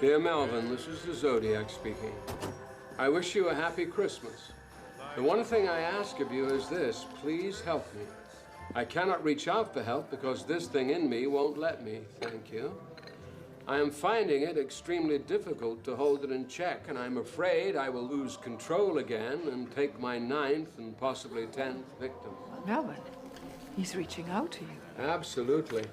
Dear Melvin, this is the Zodiac speaking. I wish you a happy Christmas. The one thing I ask of you is this: please help me. I cannot reach out for help because this thing in me won't let me, thank you. I am finding it extremely difficult to hold it in check, and I'm afraid I will lose control again and take my 9th and possibly 10th victim. Melvin, he's reaching out to you. Absolutely.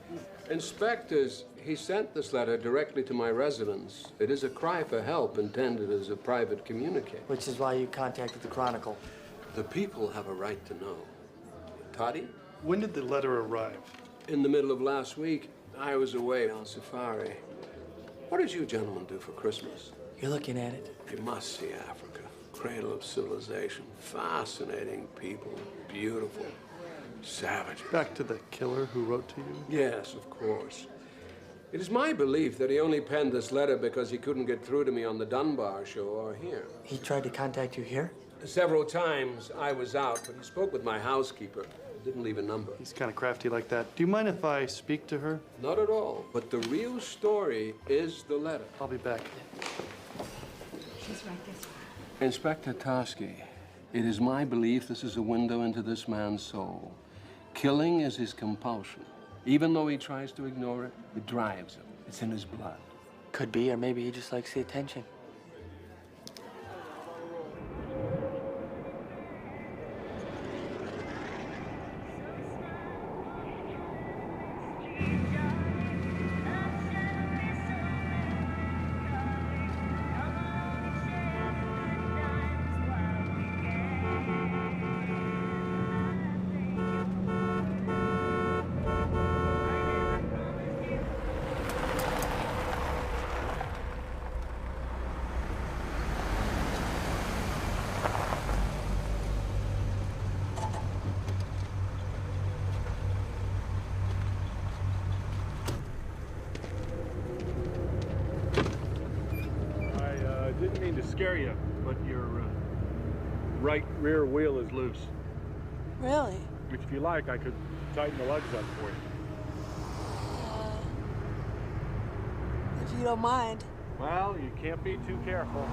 Inspectors, he sent this letter directly to my residence. It is a cry for help intended as a private communique. Which is why you contacted the Chronicle. The people have a right to know. Toddy? When did the letter arrive? In the middle of last week. I was away on safari. What did you gentlemen do for Christmas? You're looking at it. You must see Africa. Cradle of civilization. Fascinating people. Beautiful. Savage. Back to the killer who wrote to you? Yes, of course. It is my belief that he only penned this letter because he couldn't get through to me on the Dunbar show or here. He tried to contact you here? Several times I was out, but he spoke with my housekeeper. Didn't leave a number. He's kind of crafty like that. Do you mind if I speak to her? Not at all. But the real story is the letter. I'll be back. She's right this way. Inspector Toski, it is my belief this is a window into this man's soul. Killing is his compulsion. Even though he tries to ignore it, it drives him. It's in his blood. Could be, or maybe he just likes the attention. scare you, but your right rear wheel is loose. Really? Which, if you like, I could tighten the lugs up for you. If you don't mind. Well, you can't be too careful.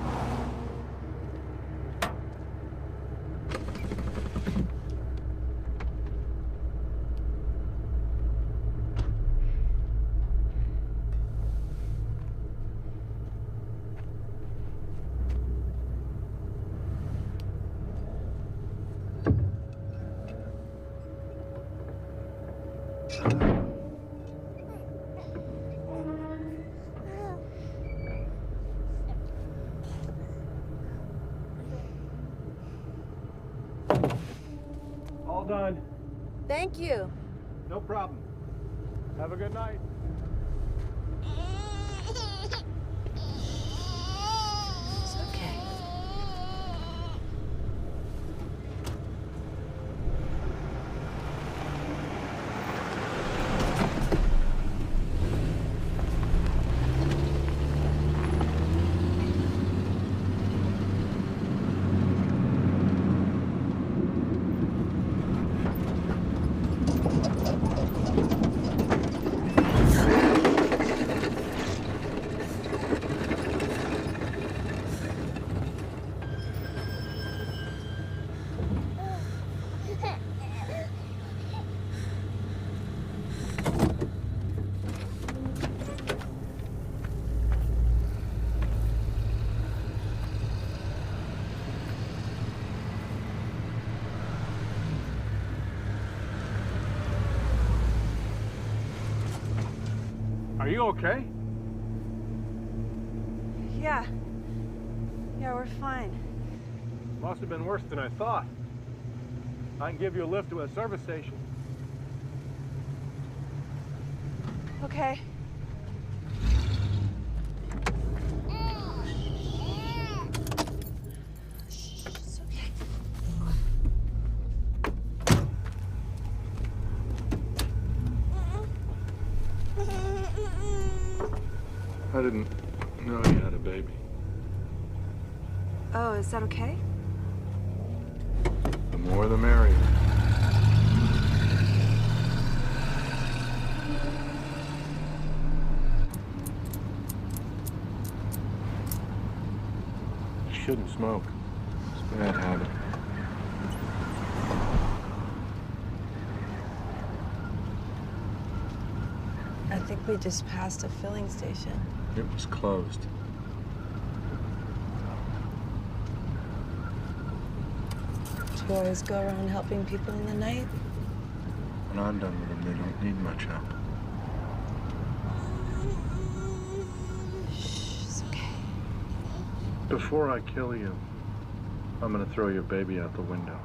All done. Thank you. No problem. Have a good night. It's okay. Are you okay? Yeah. Yeah, we're fine. Must have been worse than I thought. I can give you a lift to a service station. Okay. It's okay. I didn't know you had a baby. Oh, is that okay? The more the merrier. You shouldn't smoke. It's a bad habit. I think we just passed a filling station. It was closed. Do you always go around helping people in the night? When I'm done with them, they don't need much help. Shh, it's okay. Before I kill you, I'm gonna throw your baby out the window.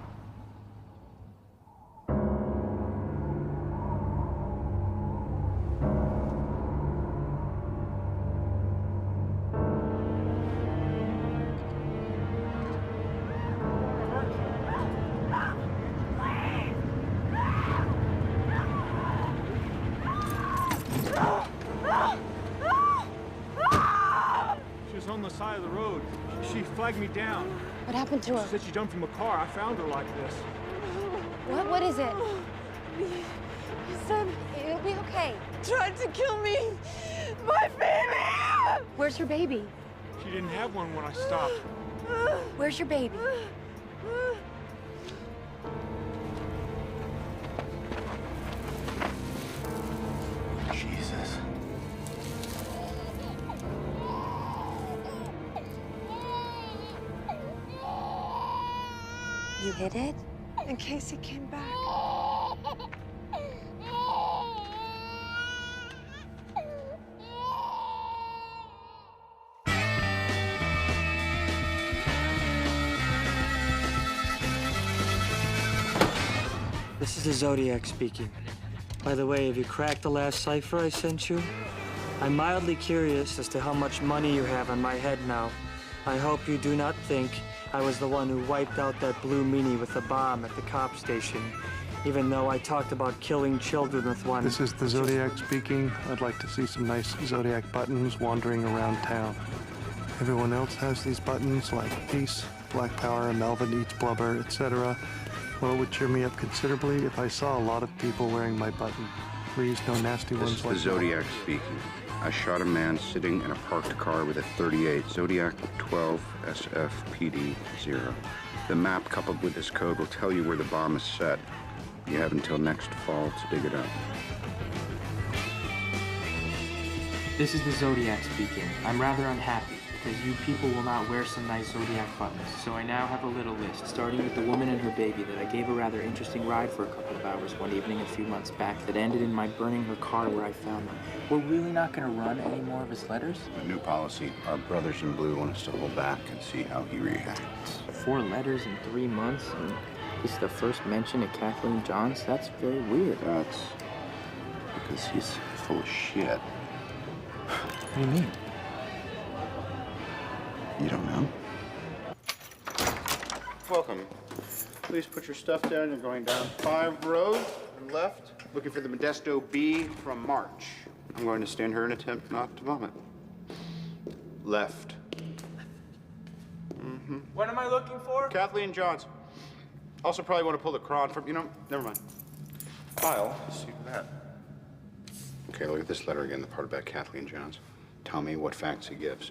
She was on the side of the road. She flagged me down. What happened to her? She said she jumped from a car. I found her like this. What is it? Son, It'll be okay. tried to kill me. My baby! Where's your baby? She didn't have one when I stopped. Where's your baby? Jesus. You hit it? In case he came back. This is the Zodiac speaking. By the way, have you cracked the last cipher I sent you? I'm mildly curious as to how much money you have on my head now. I hope you do not think I was the one who wiped out that blue meanie with a bomb at the cop station, even though I talked about killing children with one. This is the Zodiac speaking. I'd like to see some nice Zodiac buttons wandering around town. everyone else has these buttons like peace, black power, Melvin eats blubber, etc. Well, it would cheer me up considerably if I saw a lot of people wearing my button. Please, no nasty ones This like is the Zodiac speaking. I shot a man sitting in a parked car with a .38, Zodiac 12 SFPD 0. The map coupled with this code will tell you where the bomb is set. You have until next fall to dig it up. This is the Zodiac speaking. I'm rather unhappy because you people will not wear some nice Zodiac buttons. So I now have a little list, starting with the woman and her baby that I gave a rather interesting ride for a couple of hours one evening a few months back that ended in my burning her car where I found them. We're really not going to run any more of his letters? A new policy. Our brothers in blue want us to hold back and see how he reacts. 4 letters in 3 months? And this is the first mention of Kathleen Johns? That's very weird. That's because he's full of shit. What do you mean? You don't know? Welcome. Please put your stuff down. You're going down 5 rows and left. Looking for the Modesto B from March. I'm going to stand here and attempt not to vomit. Left. Mm-hmm. What am I looking for? Kathleen Johns. Also probably want to pull the cron from, never mind. I'll see to that. Okay, look at this letter again, the part about Kathleen Johns. Tell me what facts he gives.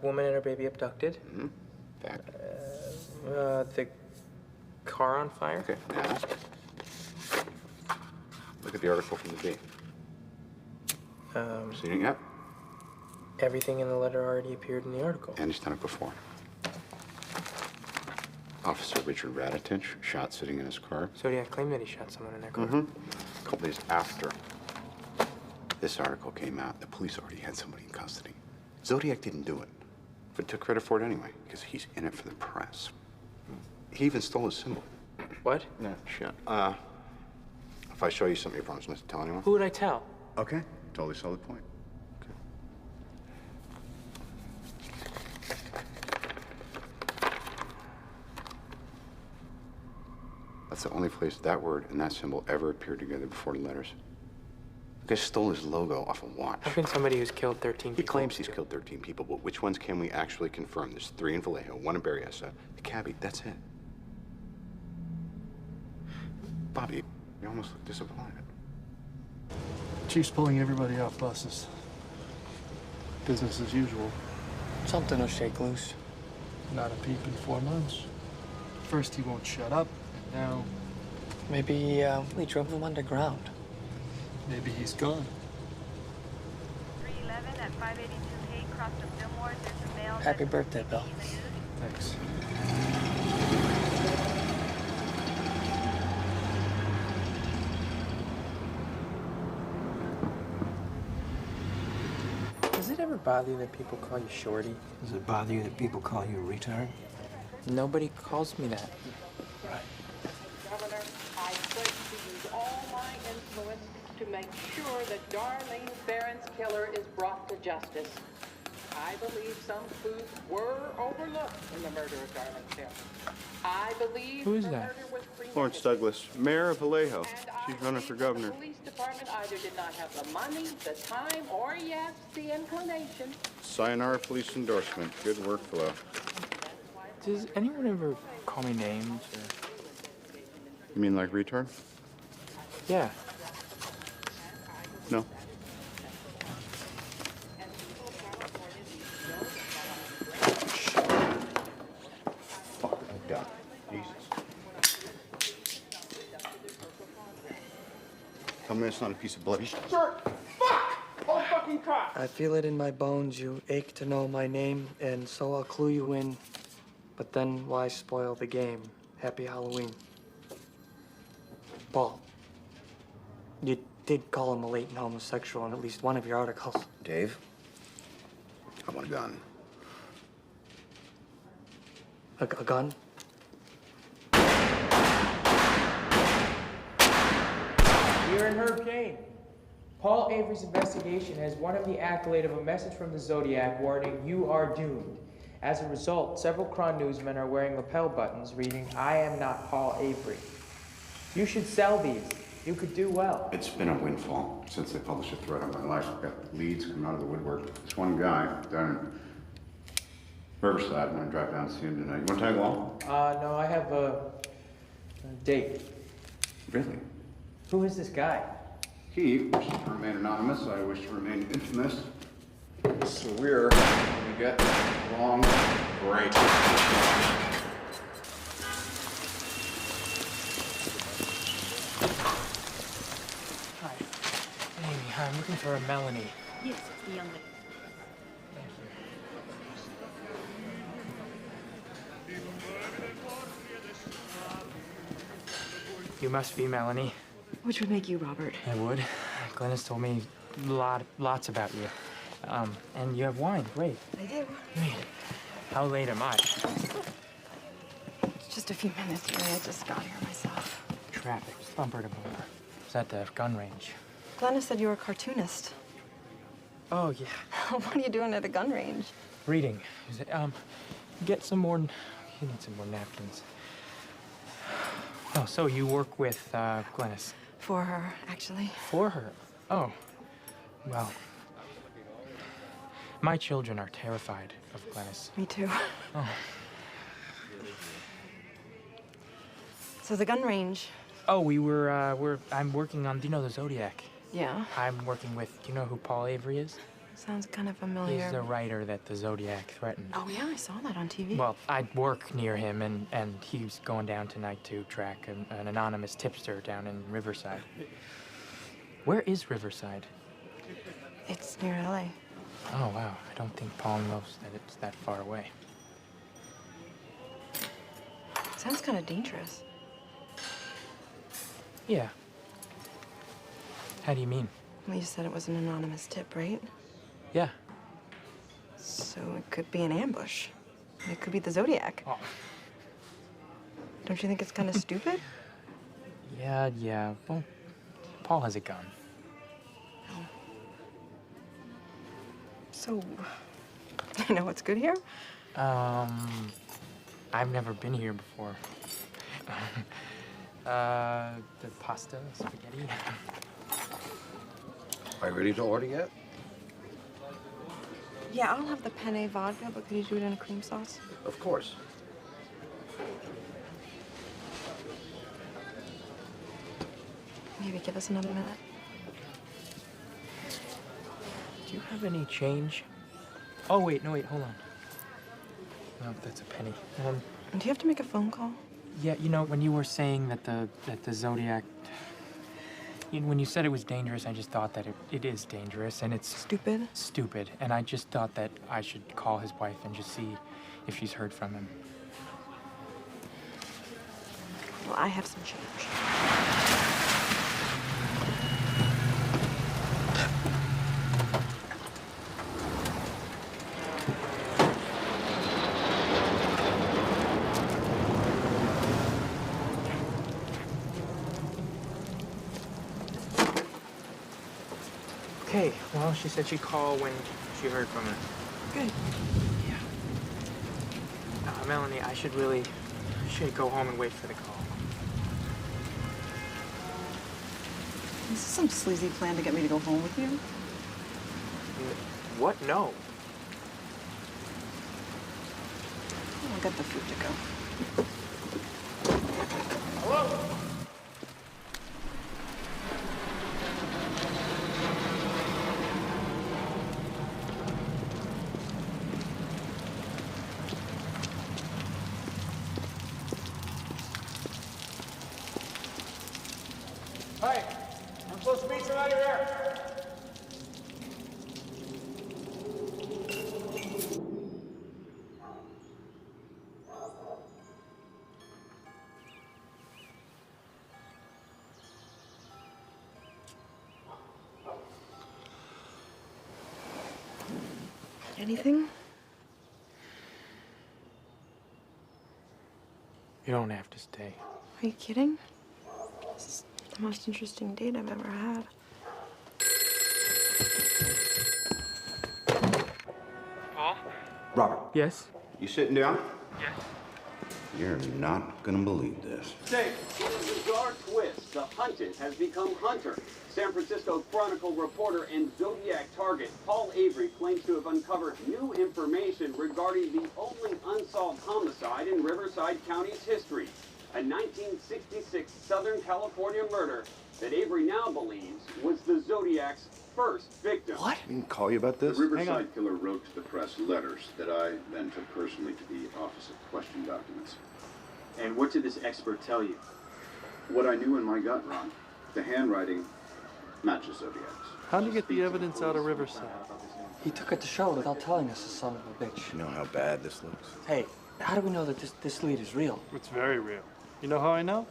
Woman and her baby abducted. Mm-hmm. Fact. The car on fire. Okay, now, look at the article from the B. Seen it yet? Everything in the letter already appeared in the article. And he's done it before. Officer Richard Raditich, shot sitting in his car. Zodiac claimed that he shot someone in their car. Mm-hmm. A couple days after this article came out, the police already had somebody in custody. Zodiac didn't do it, but took credit for it anyway, because he's in it for the press. He even stole his symbol. What? No, shit. If I show you something, you promise not to tell anyone? Who would I tell? Okay, totally solid point. Okay. That's the only place that word and that symbol ever appeared together before the letters. The guy stole his logo off a watch. How can somebody who's killed 13 people... He claims he's killed 13 people, but which ones can we actually confirm? There's 3 in Vallejo, 1 in Berryessa, the cabbie, that's it. Bobby, you almost look disappointed. Chief's pulling everybody off buses. Business as usual. Something will shake loose. Not a peep in 4 months. First he won't shut up, and now... Maybe we drove them underground. Maybe he's gone. 311 at 582 Hay, cross of Fillmore. There's a male... Happy birthday, Bill. Thanks. Does it ever bother you that people call you Shorty? Does it bother you that people call you a retard? Nobody calls me that. Governor, I pledge to use all my influence to make sure that Darlene Barron's killer is brought to justice. I believe some clues were overlooked in the murder of Darlene Barron. I believe Who is her that? murder was premeditated. Florence Douglas, mayor of Vallejo. She's running for governor. The police department either did not have the money, the time, or yes, the inclination. Sayonara police endorsement. Good work, Flo. Does anyone ever call me names or... You mean like retard? Yeah. No. Fuck, I'm done. Jesus. Tell me it's not a piece of bloody shit. Sir, fuck! Oh, fucking crap! I feel it in my bones. You ache to know my name, and so I'll clue you in. But then why spoil the game? Happy Halloween. Paul, you did call him a latent homosexual in at least one of your articles. Dave, I want a gun. A gun? You're in Herb Jane. Paul Avery's investigation has won him the accolade of a message from the Zodiac warning, "You are doomed." As a result, several Cron newsmen are wearing lapel buttons reading, "I am not Paul Avery." You should sell these. You could do well. It's been a windfall since they published a thread on my life. I've got leads coming out of the woodwork. This one guy down in Riverside. I'm gonna drive down and see him tonight. You wanna tag along? No, I have a date. Really? Who is this guy? He wishes to remain anonymous. I wish to remain infamous. So we're gonna get along great. Hi. Amy, I'm looking for a Melanie. Yes, it's the young lady. You must be Melanie. Which would make you Robert. I would. Glenn has told me lots about you. And you have wine. Great. I do. Wait, how late am I? It's just a few minutes, really. I just got here myself. Traffic, bumper to bumper. It's at the gun range. Glenna said you were a cartoonist. Oh, yeah. What are you doing at a gun range? Reading. Get some more. You need some more napkins. Oh, so you work with Glennis? For her, actually. For her? Oh. Well, my children are terrified of Glennis. Me too. Oh. So the gun range. Oh, I'm working on, do you know the Zodiac? Yeah. I'm working with, do you know who Paul Avery is? Sounds kind of familiar. He's the writer that the Zodiac threatened. Oh, yeah, I saw that on TV. Well, I work near him, and he's going down tonight to track an anonymous tipster down in Riverside. Where is Riverside? It's near LA. Oh, wow. I don't think Paul knows that it's that far away. Sounds kind of dangerous. Yeah. How do you mean? Well, you said it was an anonymous tip, right? Yeah. So it could be an ambush. It could be the Zodiac. Oh. Don't you think it's kind of stupid? Yeah. Well, Paul has a gun. Oh. So, you know what's good here? I've never been here before. The pasta, spaghetti. Are you ready to order yet? Yeah, I'll have the penne vodka, but could you do it in a cream sauce? Of course. Maybe give us another minute. Do you have any change? Oh, wait, hold on. No, that's a penny. Do you have to make a phone call? Yeah, you know, when you were saying that the Zodiac, when you said it was dangerous, I just thought that it is dangerous, and it's... Stupid? Stupid, and I just thought that I should call his wife and just see if she's heard from him. Well, I have some change. Okay, well, she said she'd call when she heard from her. Good. Yeah. Melanie, I should go home and wait for the call. Is this some sleazy plan to get me to go home with you? What? No. I'll get the food to go. Hello? Hey, I'm supposed to meet somebody here. Anything? You don't have to stay. Are you kidding? This is the most interesting date I've ever had. Robert. Yes? You sitting down? Yes. You're not gonna believe this. Dave, in a bizarre twist, the hunted has become hunter. San Francisco Chronicle reporter and Zodiac target Paul Avery claims to have uncovered new information regarding the only unsolved homicide in Riverside County's history, a 1966 Southern California murder that Avery now believes was the Zodiac's first victim. What? I didn't call you about this. The Riverside killer wrote to the press letters that I then took personally to the Office of Question documents. And what did this expert tell you? What I knew in my gut, Ron. The handwriting matches Zodiac's. How'd you get the evidence out of Riverside? He took it to show without telling us, the son of a bitch. You know how bad this looks? Hey, how do we know that this lead is real? It's very real. You know how I know?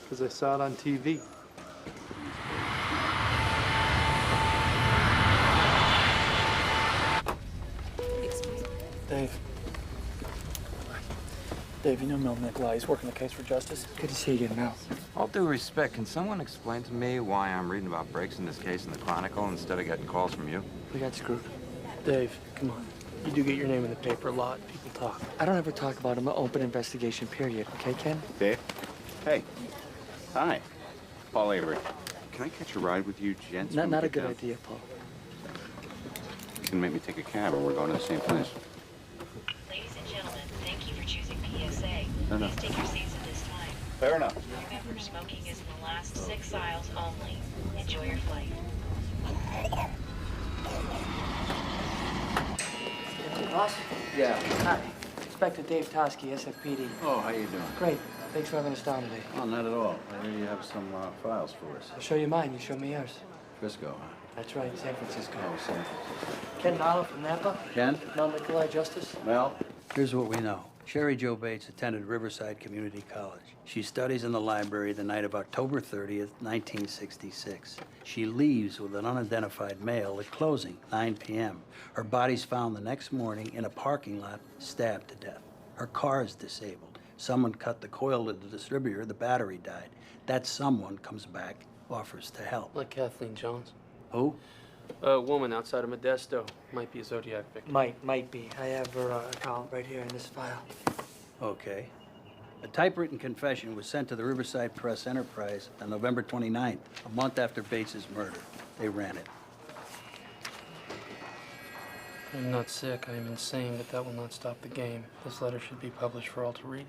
Because I saw it on TV. Dave. Dave, you know Mel Nikolai. He's working the case for justice. Good to see you again, Mel. All due respect, can someone explain to me why I'm reading about breaks in this case in the Chronicle instead of getting calls from you? We got screwed. Dave, come on. You do get your name in the paper a lot. People talk. I don't ever talk about an open investigation, period. Okay, Ken? Dave? Hey. Hi. Paul Avery. Can I catch a ride with you, gents? Not a good idea, Paul. You can make me take a cab and we're going to the same place. Ladies and gentlemen, thank you for choosing PSA. No. Please take your seats at this time. Fair enough. Remember, smoking is in the last 6 aisles only. Enjoy your flight. Boss? Yeah. Hi. Inspector Dave Tosky, SFPD. Oh, how you doing? Great. Thanks for having us down today. Oh, not at all. I hear you have some files for us. I'll show you mine. You show me yours. Frisco, huh? That's right, San Francisco. Oh, San Francisco. Ken Nala from Napa. Ken? Mel Nikolai Justice. Mel? Here's what we know. Sherry Jo Bates attended Riverside Community College. She studies in the library the night of October 30th, 1966. She leaves with an unidentified male at closing, 9 p.m. Her body's found the next morning in a parking lot, stabbed to death. Her car is disabled. Someone cut the coil of the distributor, the battery died. That someone comes back, offers to help. Like Kathleen Jones. Who? A woman outside of Modesto. Might be a Zodiac victim. Might be. I have her account right here in this file. Okay. A typewritten confession was sent to the Riverside Press Enterprise on November 29th, a month after Bates's murder. They ran it. I'm not sick, I am insane, but that will not stop the game. This letter should be published for all to read.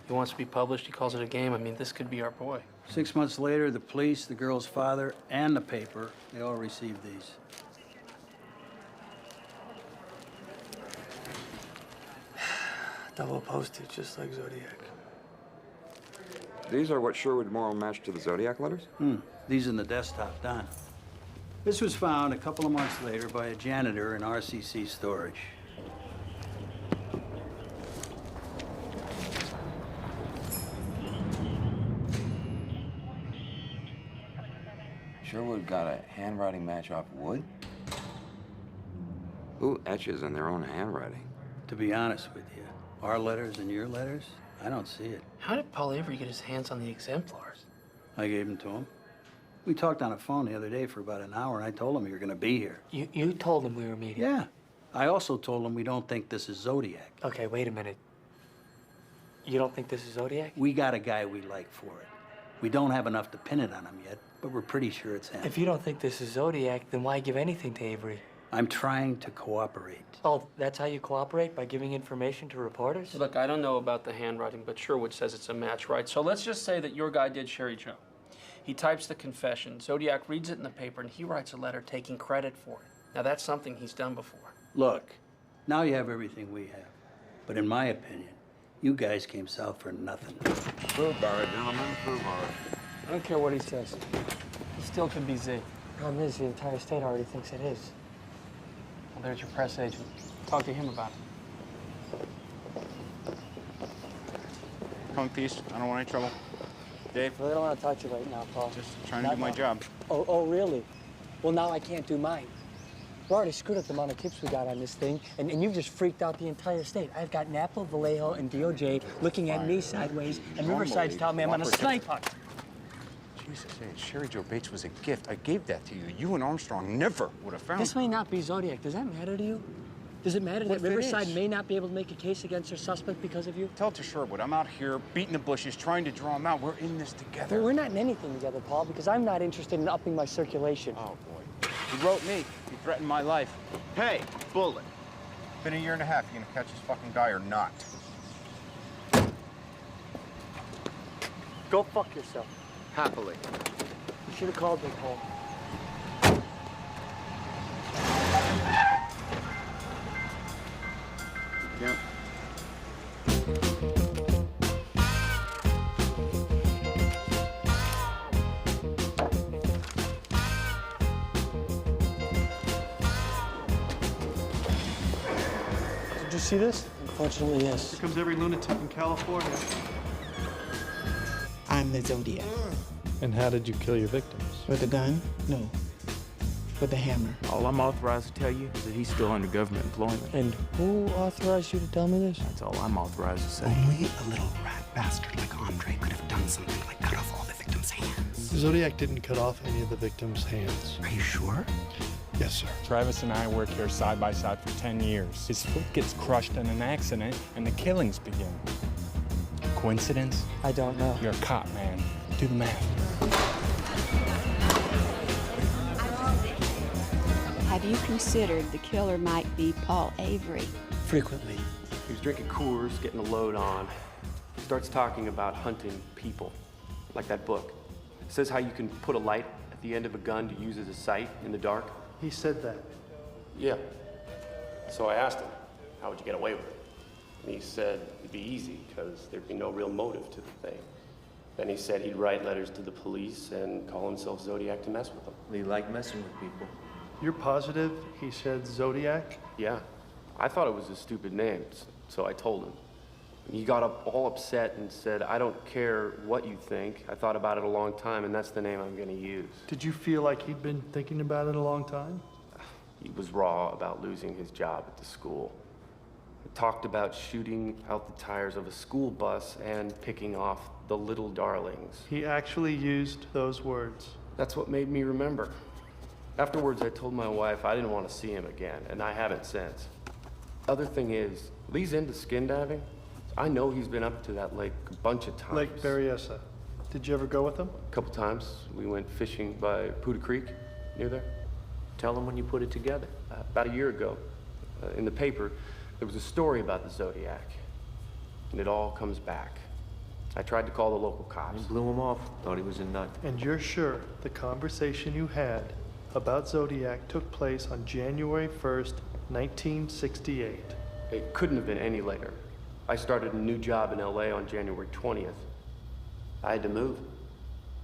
He wants to be published, he calls it a game. I mean, this could be our boy. 6 months later, the police, the girl's father, and the paper, they all received these. Double postage, just like Zodiac. These are what sure would moral match to the Zodiac letters? These in the desktop, Don. This was found a couple of months later by a janitor in RCC storage. Sherwood got a handwriting match off wood? Who etches in their own handwriting? To be honest with you, our letters and your letters, I don't see it. How did Paul Avery get his hands on the exemplars? I gave them to him. We talked on the phone the other day for about an hour, and I told him you were going to be here. You told him we were meeting? Yeah. I also told him we don't think this is Zodiac. Okay, wait a minute. You don't think this is Zodiac? We got a guy we like for it. We don't have enough to pin it on him yet, but we're pretty sure it's him. If you don't think this is Zodiac, then why give anything to Avery? I'm trying to cooperate. Oh, that's how you cooperate? By giving information to reporters? Look, I don't know about the handwriting, but Sherwood says it's a match, right? So let's just say that your guy did Sherry Jo. He types the confession, Zodiac reads it in the paper, and he writes a letter taking credit for it. Now, that's something he's done before. Look, now you have everything we have. But in my opinion, you guys came south for nothing. Prove bar, gentlemen, prove bar. I don't care what he says. He still could be Z. Problem is, the entire state already thinks it is. Well, there's your press agent. Talk to him about it. Come in peace. I don't want any trouble. Dave? I really don't want to talk to you right now, Paul. Just trying to do my job. Oh, really? Well, now I can't do mine. We already screwed up the amount of tips we got on this thing, and you've just freaked out the entire state. I've got Napa, Vallejo, and DOJ looking at me sideways, and Riverside's telling me I'm on a snipe hunt. Jesus, hey, Sherry Jo Bates was a gift. I gave that to you. You and Armstrong never would have found This may not be Zodiac. Does that matter to you? Does it matter What that if it Riverside is? may not be able to make a case against their suspect because of you? Tell it to Sherwood. I'm out here beating the bushes, trying to draw him out. We're in this together. Well, we're not in anything together, Paul, because I'm not interested in upping my circulation. Oh, boy. He wrote me. He threatened my life. Hey, Bullet. Been a year and a half. You gonna catch this fucking guy or not? Go fuck yourself. Happily. You should have called me, Paul. Yep. Did you see this? Unfortunately, yes. Here comes every lunatic in California. I'm the Zodiac. And how did you kill your victims? With a gun? No. With a hammer. All I'm authorized to tell you is that he's still under government employment. And who authorized you to tell me this? That's all I'm authorized to say. Only a little rat bastard like Andre could have done something like cut off all the victims' hands. Zodiac didn't cut off any of the victims' hands. Are you sure? Yes, sir. Travis and I work here side by side for 10 years. His foot gets crushed in an accident, and the killings begin. Coincidence? I don't know. You're a cop, man. Do the math. Have you considered the killer might be Paul Avery? Frequently. He was drinking Coors, getting a load on. He starts talking about hunting people, like that book. It says how you can put a light at the end of a gun to use as a sight in the dark. He said that. Yeah. So I asked him, how would you get away with it? And he said it'd be easy, because there'd be no real motive to the thing. Then he said he'd write letters to the police and call himself Zodiac to mess with them. He liked messing with people. You're positive he said Zodiac? Yeah. I thought it was a stupid name, so I told him. He got up all upset and said, I don't care what you think. I thought about it a long time, and that's the name I'm gonna use. Did you feel like he'd been thinking about it a long time? He was raw about losing his job at the school. He talked about shooting out the tires of a school bus and picking off the little darlings. He actually used those words. That's what made me remember. Afterwards, I told my wife I didn't want to see him again, and I haven't since. Other thing is, Lee's into skin diving. I know he's been up to that lake a bunch of times. Lake Berryessa. Did you ever go with him? A couple times. We went fishing by Poudre Creek, near there. Tell him when you put it together. About a year ago, in the paper, there was a story about the Zodiac. And it all comes back. I tried to call the local cops. He blew him off. Thought he was a nut. And you're sure the conversation you had about Zodiac took place on January 1st, 1968? It couldn't have been any later. I started a new job in LA on January 20th. I had to move.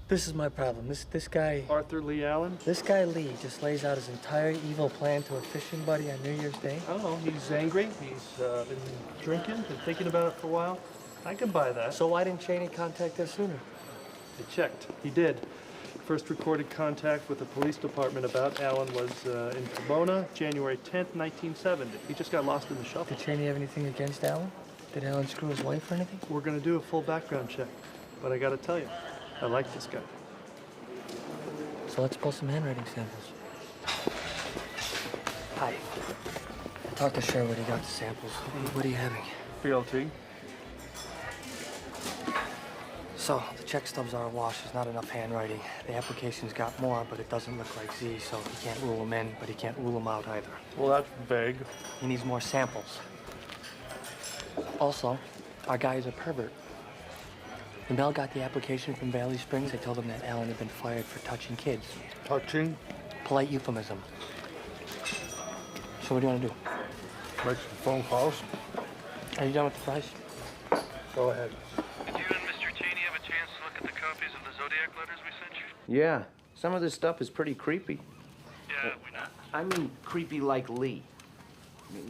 This is my problem. This guy... Arthur Lee Allen? This guy Lee just lays out his entire evil plan to a fishing buddy on New Year's Day. I don't know. He's angry. He's been drinking, been thinking about it for a while. I can buy that. So why didn't Cheney contact us sooner? I checked. He did. First recorded contact with the police department about Allen was in Pomona, January 10th, 1970. He just got lost in the shuffle. Did Cheney have anything against Allen? Did Allen screw his wife or anything? We're gonna do a full background check. But I gotta tell you, I like this guy. So let's pull some handwriting samples. Hi. I talked to Sherwood. He got the samples. What are you having? BLT. So, the check stubs are awash. There's not enough handwriting. The application's got more, but it doesn't look like Z, so he can't rule them in, but he can't rule them out either. Well, that's vague. He needs more samples. Also, our guy is a pervert. When Mel got the application from Valley Springs, they told him that Allen had been fired for touching kids. Touching? Polite euphemism. So what do you want to do? Make some phone calls. Are you done with the price? Go ahead. Did you and Mr. Cheney have a chance to look at the copies of the Zodiac letters we sent you? Yeah, some of this stuff is pretty creepy. Yeah, we know. I mean, creepy like Lee.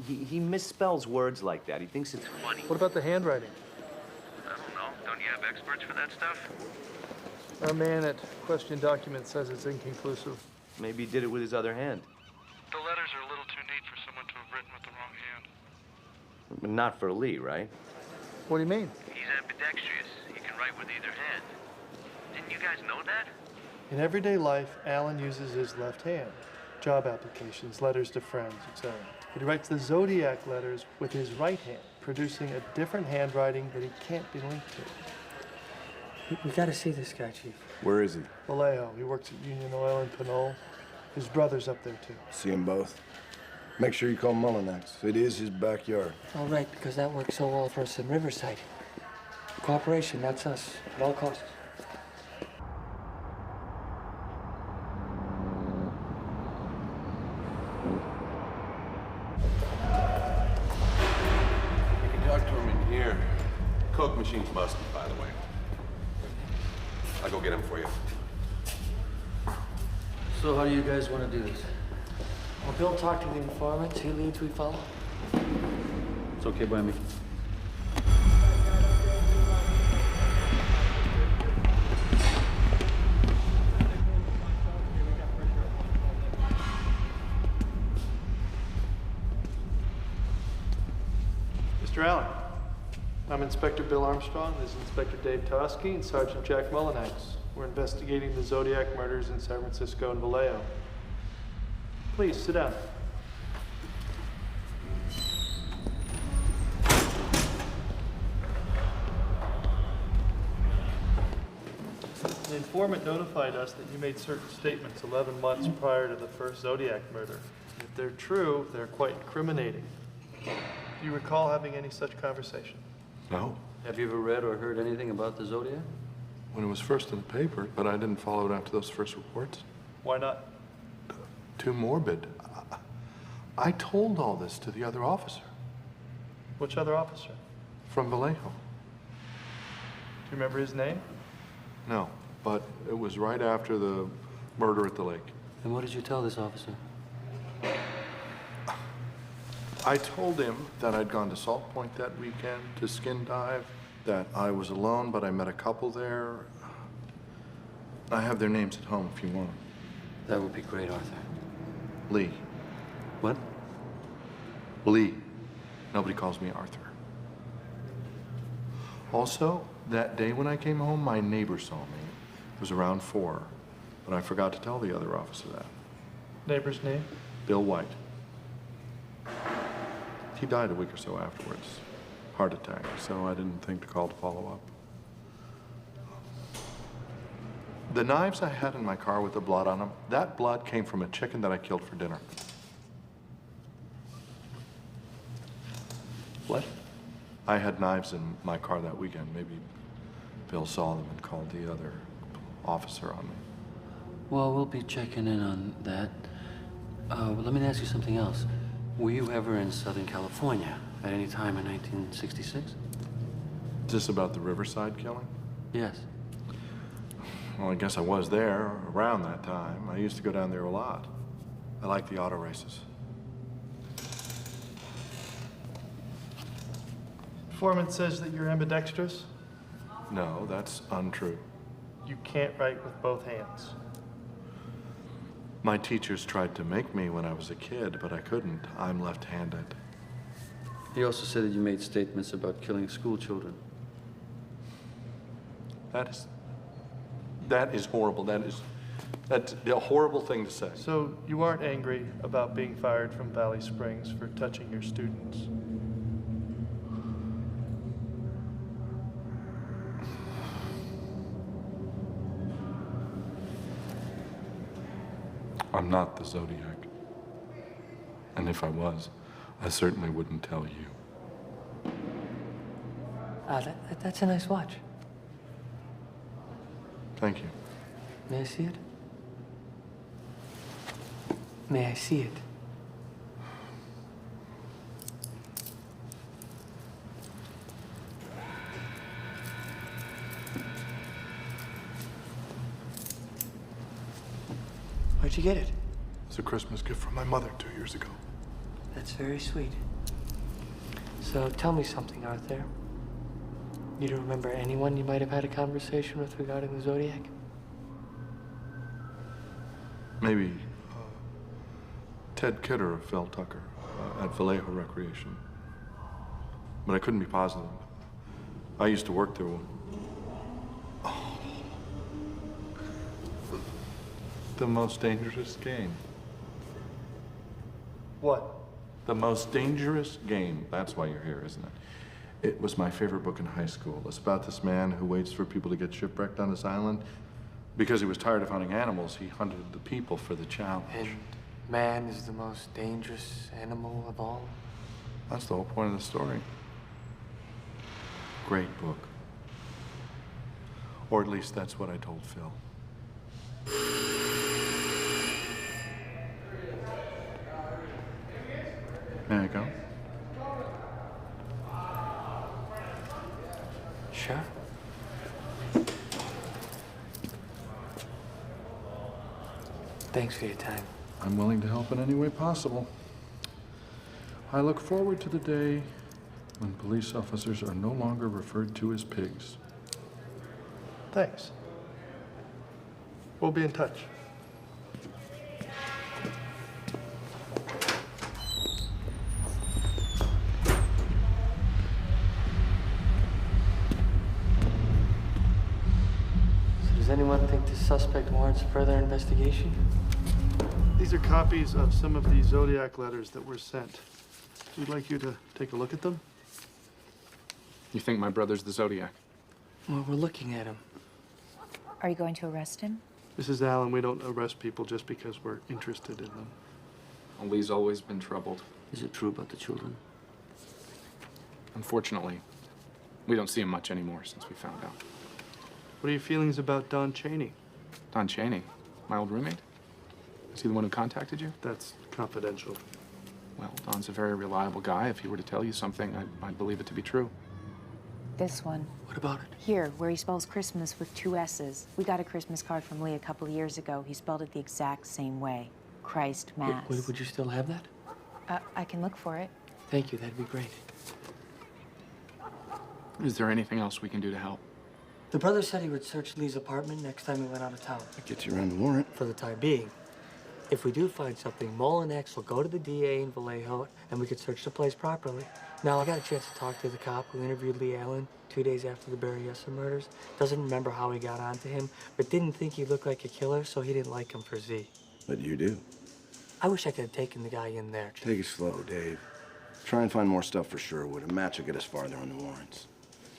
He misspells words like that. He thinks it's funny. What about the handwriting? I don't know. Don't you have experts for that stuff? Our man at Question Document says it's inconclusive. Maybe he did it with his other hand. The letters are a little too neat for someone to have written with the wrong hand. But not for Lee, right? What do you mean? He's ambidextrous. He can write with either hand. Didn't you guys know that? In everyday life, Allen uses his left hand. Job applications, letters to friends, etc. He writes the Zodiac letters with his right hand, producing a different handwriting that he can't be linked to. We gotta see this guy, Chief. Where is he? Vallejo. He works at Union Oil in Pinole. His brother's up there, too. See them both. Make sure you call Mullinax. It is his backyard. All right, because that works so well for us in Riverside. Cooperation, that's us, at all costs. You can talk to him in here. Coke machine's busted, by the way. I'll go get him for you. So how do you guys want to do this? Well, Bill talked to the informant. He leads, we follow. It's okay by me. Mr. Allen, I'm Inspector Bill Armstrong. This is Inspector Dave Tosky and Sergeant Jack Mullinax. We're investigating the Zodiac murders in San Francisco and Vallejo. Please, sit down. The informant notified us that you made certain statements 11 months prior to the first Zodiac murder. If they're true, they're quite incriminating. Do you recall having any such conversation? No. Have you ever read or heard anything about the Zodiac? When it was first in the paper, but I didn't follow it after those first reports. Why not? Too morbid. I told all this to the other officer. Which other officer? From Vallejo. Do you remember his name? No, but it was right after the murder at the lake. And what did you tell this officer? I told him that I'd gone to Salt Point that weekend to skin dive, that I was alone, but I met a couple there. I have their names at home if you want them. That would be great, Arthur. Lee. What? Lee. Nobody calls me Arthur. Also, that day when I came home, my neighbor saw me. It was around 4, but I forgot to tell the other officer that. Neighbor's name? Bill White. He died a week or so afterwards. Heart attack, so I didn't think to call to follow up. The knives I had in my car with the blood on them, that blood came from a chicken that I killed for dinner. What? I had knives in my car that weekend. Maybe Bill saw them and called the other officer on me. Well, we'll be checking in on that. Let me ask you something else. Were you ever in Southern California at any time in 1966? Is this about the Riverside killing? Yes. Well, I guess I was there around that time. I used to go down there a lot. I like the auto races. Informant says that you're ambidextrous. No, that's untrue. You can't write with both hands. My teachers tried to make me when I was a kid, but I couldn't. I'm left-handed. He also said that you made statements about killing school children. That is horrible. That's a horrible thing to say. So you aren't angry about being fired from Valley Springs for touching your students? I'm not the Zodiac. And if I was, I certainly wouldn't tell you. That's a nice watch. Thank you. May I see it? May I see it? Where'd you get it? It's a Christmas gift from my mother 2 years ago. That's very sweet. So tell me something, Arthur. You don't remember anyone you might have had a conversation with regarding the Zodiac? Maybe Ted Kidder of Phil Tucker at Vallejo Recreation. But I couldn't be positive. I used to work there. The most dangerous game. What? The Most Dangerous Game. That's why you're here, isn't it? It was my favorite book in high school. It's about this man who waits for people to get shipwrecked on his island. Because he was tired of hunting animals, he hunted the people for the challenge. And man is the most dangerous animal of all? That's the whole point of the story. Great book. Or at least that's what I told Phil. May I go? Sure. Thanks for your time. I'm willing to help in any way possible. I look forward to the day when police officers are no longer referred to as pigs. Thanks. We'll be in touch. So does anyone think this suspect warrants further investigation? These are copies of some of the Zodiac letters that were sent. We'd like you to take a look at them. You think my brother's the Zodiac? Well, we're looking at him. Are you going to arrest him? Mrs. Allen, we don't arrest people just because we're interested in them. Well, Lee's always been troubled. Is it true about the children? Unfortunately, we don't see him much anymore since we found out. What are your feelings about Don Chaney? Don Chaney? My old roommate? Is he the one who contacted you? That's confidential. Well, Don's a very reliable guy. If he were to tell you something, I'd believe it to be true. This one. What about it? Here, where he spells Christmas with 2 S's. We got a Christmas card from Lee a couple years ago. He spelled it the exact same way. Christ Mass. Would you still have that? I can look for it. Thank you, that'd be great. Is there anything else we can do to help? The brother said he would search Lee's apartment next time he went out of town. That gets you around the warrant. For the time being. If we do find something, Mole and X will go to the DA in Vallejo, and we could search the place properly. Now, I got a chance to talk to the cop who interviewed Lee Allen 2 days after the Berryessa murders. Doesn't remember how he got onto him, but didn't think he looked like a killer, so he didn't like him for Z. But you do. I wish I could have taken the guy in there. Take it slow, Dave. Try and find more stuff for Sherwood. A match will get us farther on the warrants.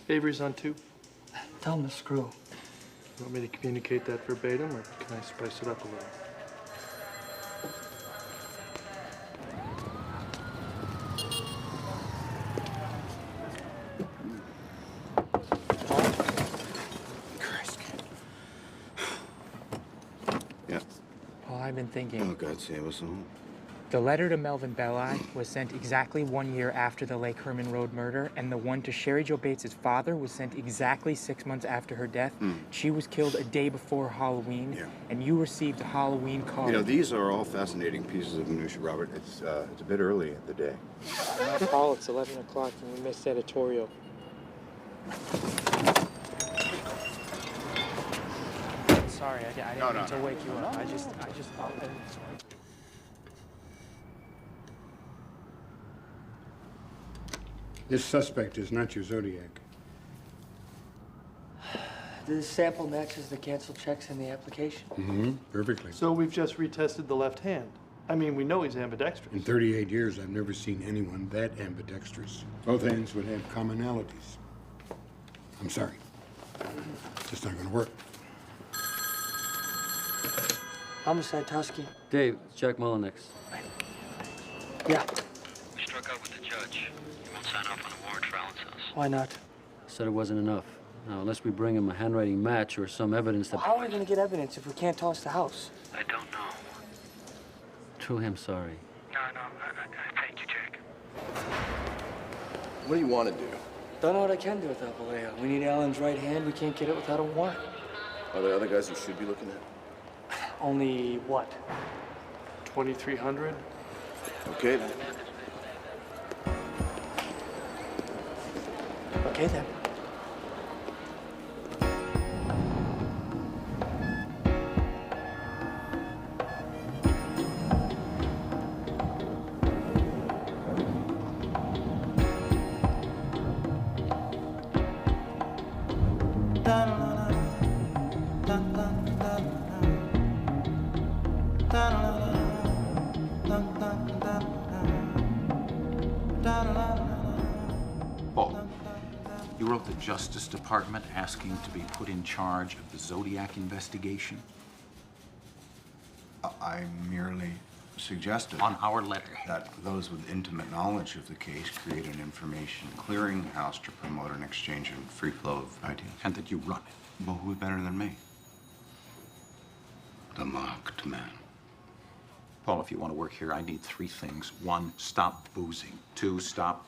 Avery's on 2. Tell him to screw. You want me to communicate that verbatim, or can I spice it up a little? Yeah. Well, I've been thinking. Oh, God save us all. The letter to Melvin Belli was sent exactly 1 year after the Lake Herman Road murder, and the one to Sherry Jo Bates' father was sent exactly 6 months after her death. She was killed a day before Halloween, and you received a Halloween card. You know, these are all fascinating pieces of minutia, Robert. It's a bit early in the day. Paul, it's 11 o'clock and we missed editorial. Sorry, I didn't mean to wake you up. I just thought that... This suspect is not your Zodiac. This sample matches the canceled checks in the application. Mm-hmm. Perfectly. So we've just retested the left hand. I mean, we know he's ambidextrous. In 38 years, I've never seen anyone that ambidextrous. Both hands would have commonalities. I'm sorry. It's just not going to work. Homicide, Tusky. Dave, it's Jack Mullenix. Yeah. We struck out with the judge. He won't sign off on a warrant for Allen's house. Why not? Said it wasn't enough. Now, unless we bring him a handwriting match or some evidence that... How are we going to get evidence if we can't toss the house? I don't know. Truly, I'm sorry. No, thank you, Jack. What do you want to do? Don't know what I can do without Vallejo. We need Allen's right hand. We can't get it without a warrant. Are there other guys who should be looking at? Only what? 2,300? Okay, then. Okay, then. Paul, you wrote the Justice Department asking to be put in charge of the Zodiac investigation? I merely suggested on our letter that those with intimate knowledge of the case create an information clearinghouse to promote an exchange and free flow of ideas. And that you run it. Well, who better than me? The marked man. Paul, if you want to work here, I need 3 things. 1, stop boozing. 2, stop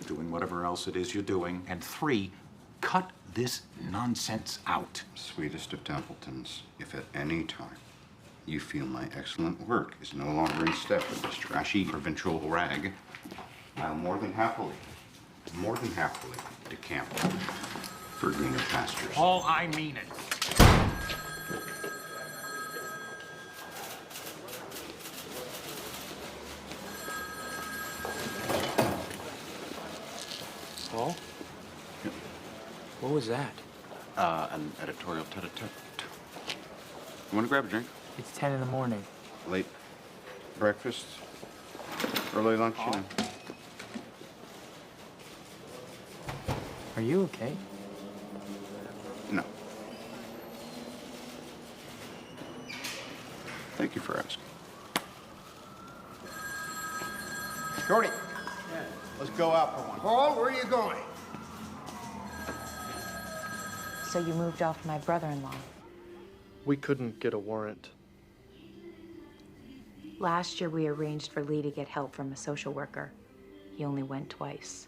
doing whatever else it is you're doing. And 3, cut this nonsense out. Sweetest of Templetons, if at any time you feel my excellent work is no longer in step with this trashy provincial rag, I'll more than happily decamp for greener pastures. Paul, I mean it. Paul? Yep. What was that? An editorial tete-a-tete. You want to grab a drink? It's 10 in the morning. Late breakfast, early lunch, you know. Are you okay? No. Thank you for asking. Shorty. Yeah. Let's go out for one. Paul, where are you going? So you moved off my brother-in-law. We couldn't get a warrant. Last year, we arranged for Lee to get help from a social worker. He only went twice.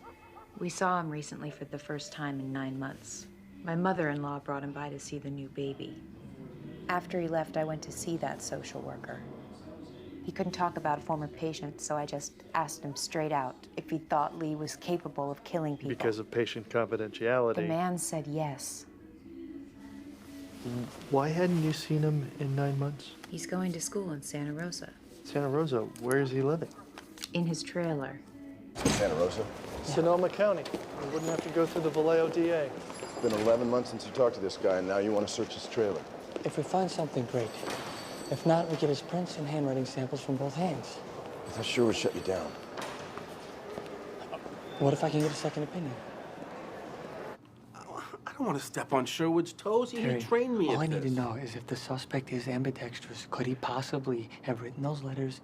We saw him recently for the first time in 9 months. My mother-in-law brought him by to see the new baby. After he left, I went to see that social worker. He couldn't talk about a former patient, so I just asked him straight out if he thought Lee was capable of killing people. Because of patient confidentiality. The man said yes. Why hadn't you seen him in 9 months? He's going to school in Santa Rosa. Santa Rosa, where is he living? In his trailer. Santa Rosa? Sonoma County. You wouldn't have to go through the Vallejo DA. It's been 11 months since you talked to this guy, and now you want to search his trailer. If we find something, great. If not, we get his prints and handwriting samples from both hands. That sure would shut you down. What if I can get a second opinion? I don't want to step on Sherwood's toes. He Terry, trained me all I at need to this. know is if the suspect is ambidextrous, could he possibly have written those letters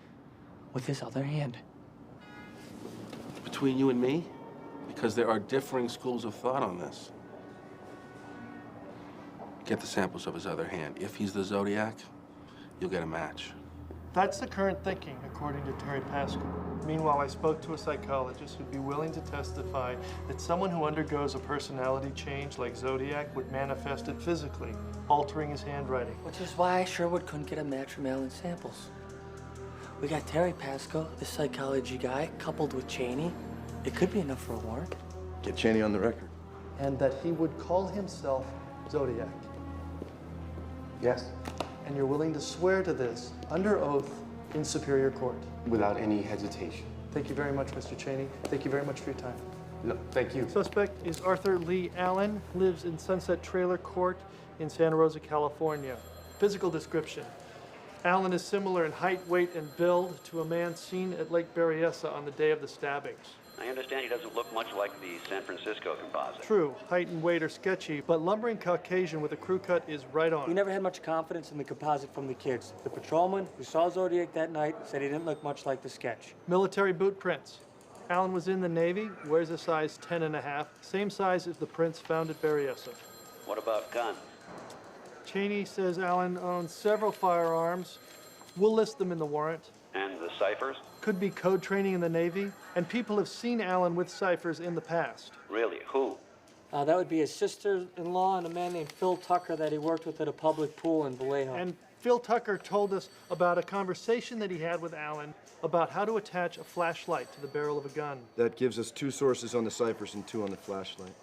with his other hand? Between you and me, because there are differing schools of thought on this. Get the samples of his other hand. If he's the Zodiac, you'll get a match. That's the current thinking, according to Terry Pascal. Meanwhile, I spoke to a psychologist who'd be willing to testify that someone who undergoes a personality change like Zodiac would manifest it physically, altering his handwriting. Which is why Sherwood couldn't get a match from Allen's samples. We got Terry Pascal, the psychology guy, coupled with Cheney. It could be enough for a warrant. Get Cheney on the record. And that he would call himself Zodiac. Yes. And you're willing to swear to this under oath in Superior Court. Without any hesitation. Thank you very much, Mr. Cheney. Thank you very much for your time. No, thank you. Suspect is Arthur Lee Allen, lives in Sunset Trailer Court in Santa Rosa, California. Physical description. Allen is similar in height, weight, and build to a man seen at Lake Berryessa on the day of the stabbings. I understand he doesn't look much like the San Francisco composite. True, height and weight are sketchy, but lumbering Caucasian with a crew cut is right on. We never had much confidence in the composite from the kids. The patrolman who saw Zodiac that night said he didn't look much like the sketch. Military boot prints. Allen was in the Navy, wears a size 10.5, same size as the prints found at Berryessa. What about guns? Cheney says Allen owns several firearms. We'll list them in the warrant. And the ciphers? Could be code training in the Navy, and people have seen Allen with ciphers in the past. Really? Who? That would be his sister-in-law and a man named Phil Tucker that he worked with at a public pool in Vallejo. And Phil Tucker told us about a conversation that he had with Allen about how to attach a flashlight to the barrel of a gun. That gives us 2 sources on the ciphers and 2 on the flashlight.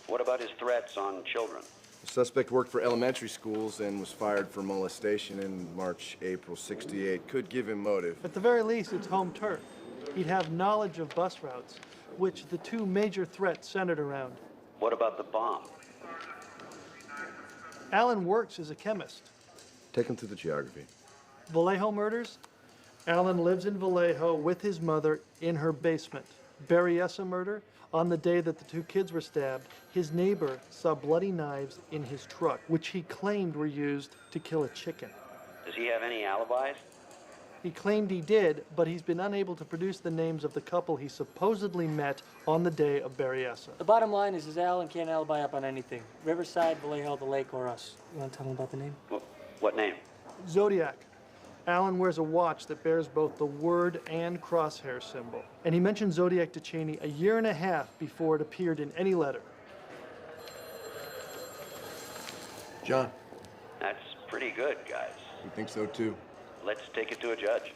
What about his threats on children? The suspect worked for elementary schools and was fired for molestation in March, April '68. Could give him motive. At the very least, it's home turf. He'd have knowledge of bus routes, which the 2 major threats centered around. What about the bomb? Allen works as a chemist. Take him through the geography. Vallejo murders? Allen lives in Vallejo with his mother in her basement. Berryessa murder, on the day that the two kids were stabbed, his neighbor saw bloody knives in his truck, which he claimed were used to kill a chicken. Does he have any alibis? He claimed he did, but he's been unable to produce the names of the couple he supposedly met on the day of Berryessa. The bottom line is Alan can't alibi up on anything. Riverside, Vallejo, the lake, or us. You want to tell him about the name? What name? Zodiac. Alan wears a watch that bears both the word and crosshair symbol. And he mentioned Zodiac to Cheney a year and a half before it appeared in any letter. John. That's pretty good, guys. We think so, too. Let's take it to a judge.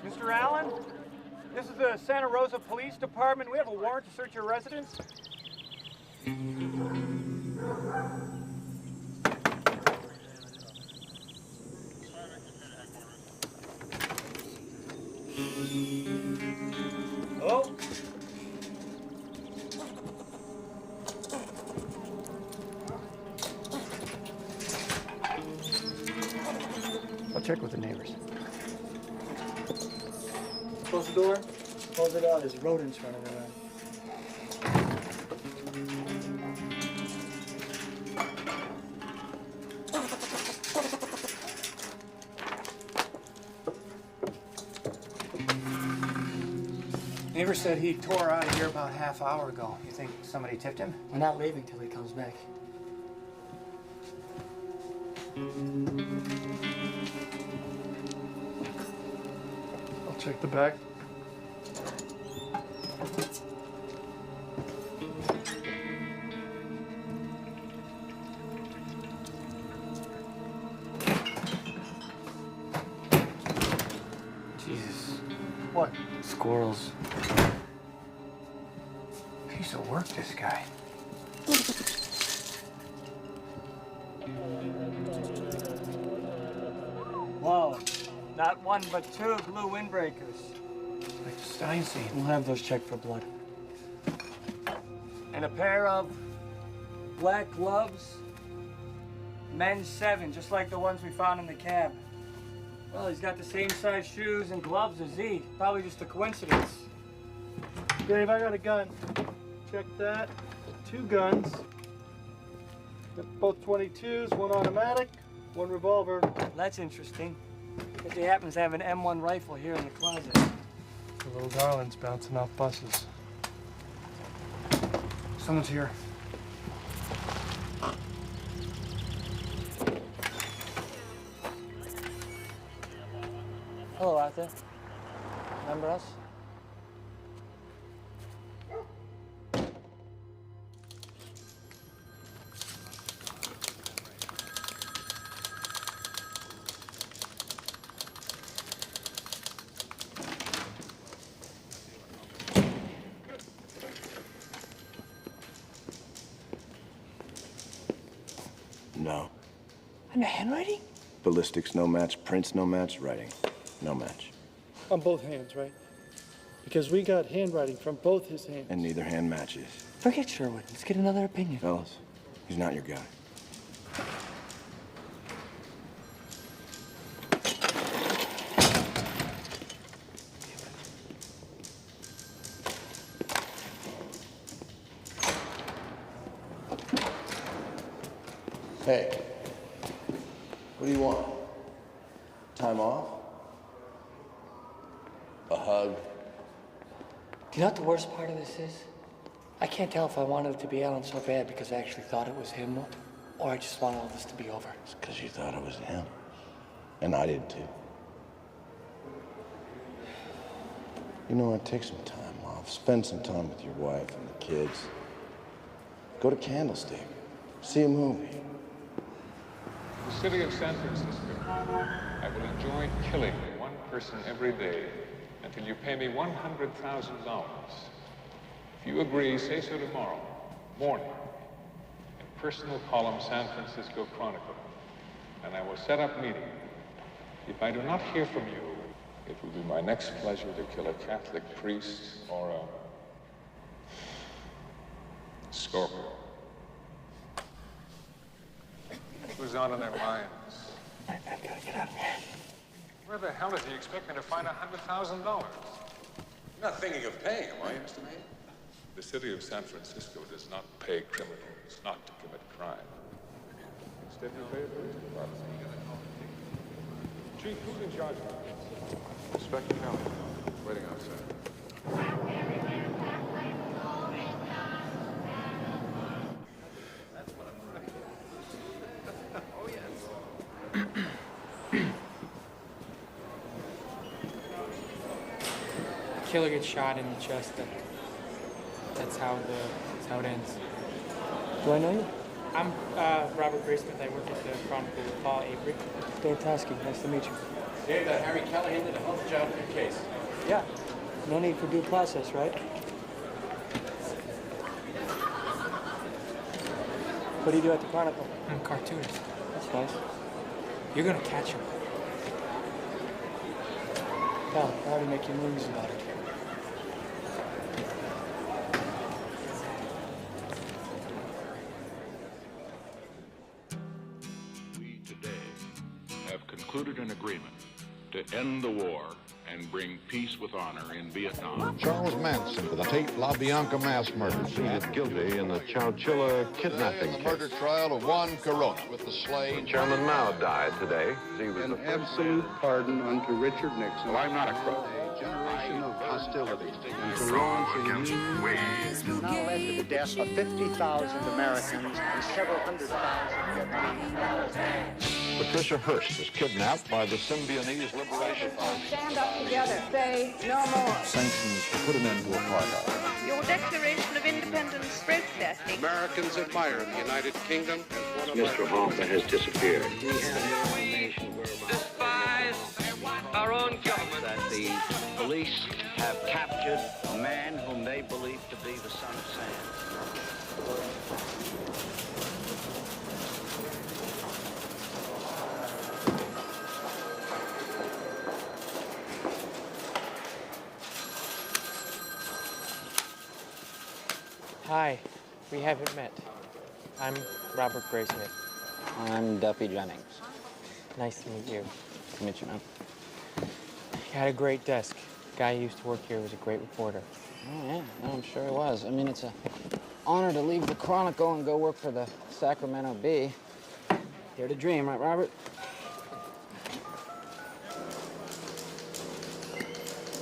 Mr. Allen, this is the Santa Rosa Police Department. We have a warrant to search your residence. Oh. I'll check with the neighbors. Close the door. Close it out. There's rodents running around. Neighbor said he tore out of here about half hour ago. You think somebody tipped him? We're not leaving till he comes back. I'll check the back. Jesus. What? Squirrels. Piece of work, this guy. Whoa. Not one, but two blue windbreakers. Like the Stein scene. We'll have those checked for blood. And a pair of black gloves. Men's 7, just like the ones we found in the cab. Well, he's got the same size shoes and gloves as Z. Probably just a coincidence. Dave, I got a gun. Check that. 2 guns. Both 22s, 1 automatic, 1 revolver. That's interesting. If he happens to have an M1 rifle here in the closet. The little darling's bouncing off buses. Someone's here. Hello, Arthur. Remember us? No. And the handwriting? Ballistics, no match. Prints, no match. Writing, no match. On both hands, right? Because we got handwriting from both his hands. And neither hand matches. Forget Sherwood. Let's get another opinion. Fellas, he's not your guy. Hey, what do you want? Time off? A hug? Do you know what the worst part of this is? I can't tell if I wanted it to be Alan so bad because I actually thought it was him, or I just want all this to be over. It's because you thought it was him. And I did too. You know what? Take some time off. Spend some time with your wife and the kids. Go to Candlestick. See a movie. The city of San Francisco. I will enjoy killing one person every day until you pay me $100,000. If you agree, say so tomorrow morning in personal column San Francisco Chronicle, and I will set up meeting. If I do not hear from you, it will be my next pleasure to kill a Catholic priest or a scorpion. Who's on in their minds? I've got to get out of here. Where the hell does he expect me to find $100,000? You're not thinking of paying him, are you, Mr. Mayor? The city of San Francisco does not pay criminals not to commit crime. Instead, we pay the police department. Chief, who's in charge? Inspector Kelly, waiting outside. Killer gets shot in the chest. That's how it ends. Do I know you? I'm Robert Graysmith. I work at the Chronicle with Paul Avery. Fantastic. Nice to meet you. Dave, Harry Callahan did a hell of a job in your case. Yeah. No need for due process, right? What do you do at the Chronicle? I'm a cartoonist. That's nice. You're gonna catch him. Pal, I already make your movies about it. We today have concluded an agreement to end the war and bring peace with honor in Vietnam. Charles Manson for the Tate LaBianca mass murder. Pleaded guilty in the Chowchilla kidnapping case. Murder trial of Juan Corona with the slave. Chairman Mao died today. He was An absolute pardon unto Richard Nixon. Well, I'm not a crook. A generation of hostility. And to launch a new has now led to the death of 50,000 Americans and several hundred thousand Vietnamese. Patricia Hearst was kidnapped by the Symbionese Liberation Army. Stand up together. Say no more. Sanctions to put an end to apartheid. Your Declaration of Independence protesting. Americans admire the United Kingdom as one of Mr. Hoffman has disappeared. We have information whereabouts our own government that the police have captured a man whom they believe to be the son of Sam. Hi, we haven't met. I'm Robert Graysmith. I'm Duffy Jennings. Nice to meet you. Nice to meet you, man. You had a great desk. The guy who used to work here was a great reporter. Oh, yeah. No, I'm sure it was. I mean, it's an honor to leave the Chronicle and go work for the Sacramento Bee. Dare to dream, right, Robert?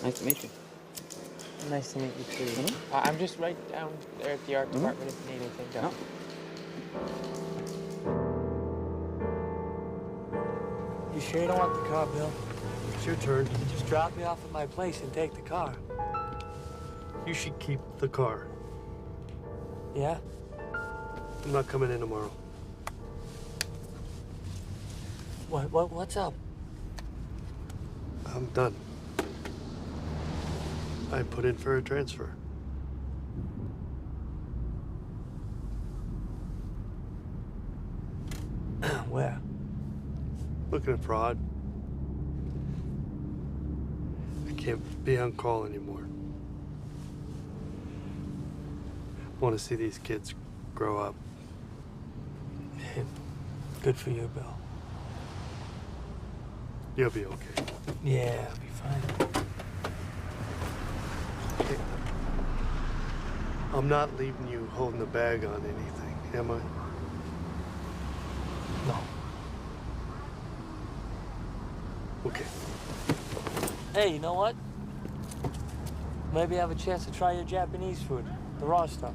Nice to meet you. Nice to meet you, too. I'm just right down there at the art department if you need anything done. You sure you don't want the car, Bill? It's your turn. Just drop me off at my place and take the car. You should keep the car. Yeah? I'm not coming in tomorrow. What's up? I'm done. I put in for a transfer. Where? Looking at fraud. I can't be on call anymore. Want to see these kids grow up. Good for you, Bill. You'll be okay. Yeah, I'll be fine. I'm not leaving you holding the bag on anything, am I? No. Okay. Hey, you know what? Maybe I have a chance to try your Japanese food, the raw stuff.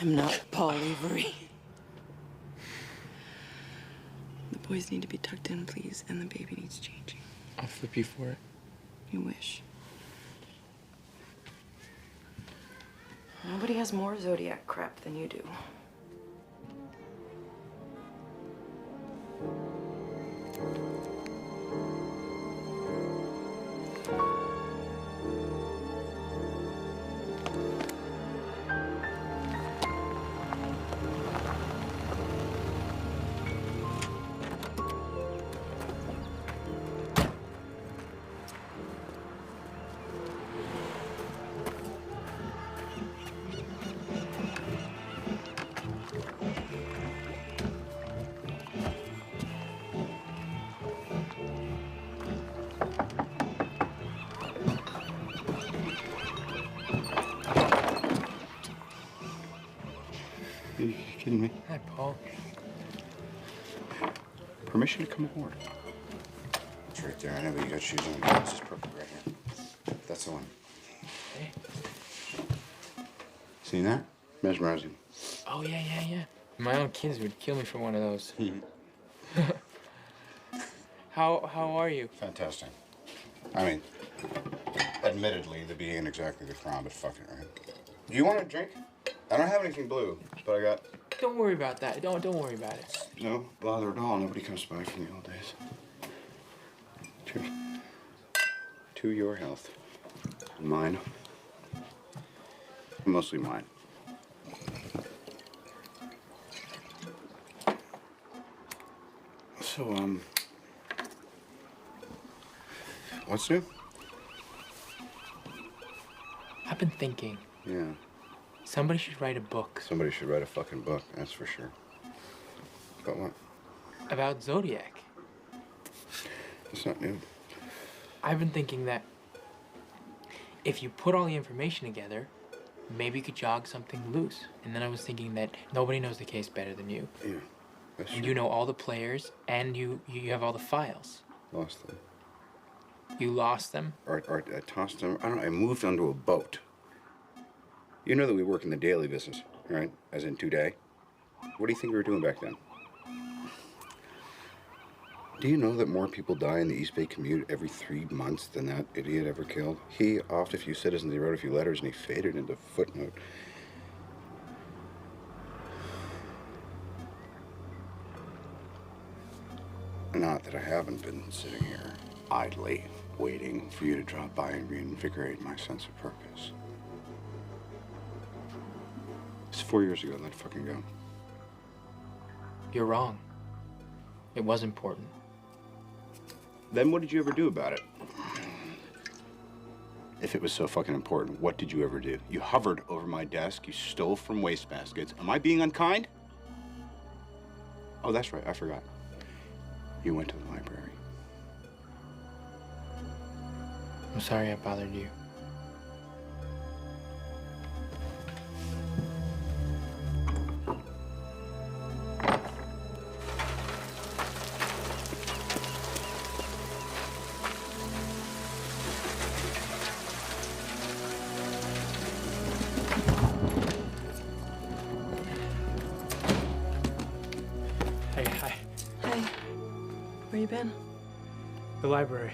I'm not Paul Avery. The boys need to be tucked in, please, and the baby needs changing. I'll flip you for it. You wish. Nobody has more Zodiac crap than you do. Are you kidding me? Hi, Paul. Permission to come aboard. It's right there. I know, but you got shoes on. This is perfect right here. That's the one. Hey. Seen that? Mesmerizing. Oh, yeah. My own kids would kill me for one of those. How are you? Fantastic. I mean, admittedly, the bee ain't exactly the crown, but fuck it, right? Do you want a drink? I don't have anything blue, but I got... Don't worry about that. Don't worry about it. No bother at all. Nobody comes by from the old days. Cheers. To your health. Mine. Mostly mine. So, what's new? I've been thinking. Yeah. Somebody should write a book. Somebody should write a fucking book, that's for sure. About what? About Zodiac. It's not new. I've been thinking that if you put all the information together, maybe you could jog something loose. And then I was thinking that nobody knows the case better than you. Yeah, that's And true. you know all the players, and you have all the files. Lost them. You lost them? Or I tossed them. I don't know, I moved onto a boat. You know that we work in the daily business, right? As in today. What do you think we were doing back then? Do you know that more people die in the East Bay commute every 3 months than that idiot ever killed? He offed a few citizens, he wrote a few letters, and he faded into footnote. Not that I haven't been sitting here idly waiting for you to drop by and reinvigorate my sense of purpose. It's 4 years ago, let it fucking go. You're wrong. It was important. Then what did you ever do about it? If it was so fucking important, what did you ever do? You hovered over my desk, you stole from wastebaskets. Am I being unkind? Oh, that's right, I forgot. You went to the library. I'm sorry I bothered you. Hi. Hey, where you been? The library.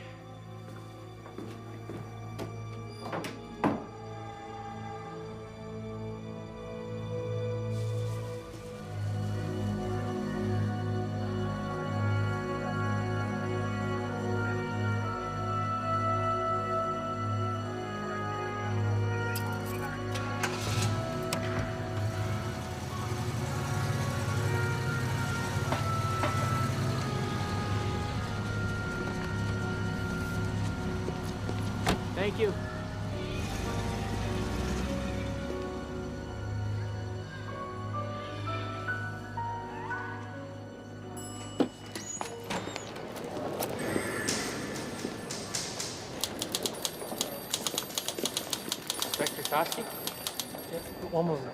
Thank you. Inspector Koski? Yeah, one moment.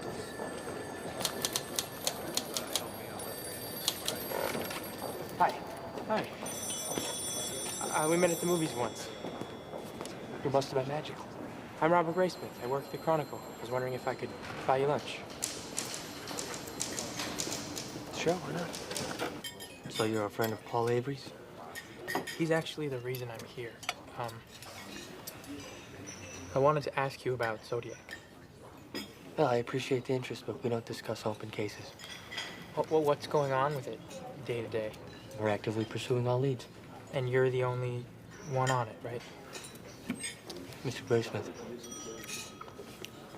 Hi. Hi. We met at the movies once. You must have been magical. I'm Robert Graysmith. I work at the Chronicle. I was wondering if I could buy you lunch. Sure, why not? So you're a friend of Paul Avery's? He's actually the reason I'm here. I wanted to ask you about Zodiac. Well, I appreciate the interest, but we don't discuss open cases. Well, what's going on with it day to day? We're actively pursuing all leads. And you're the only one on it, right? Mr. Graysmith,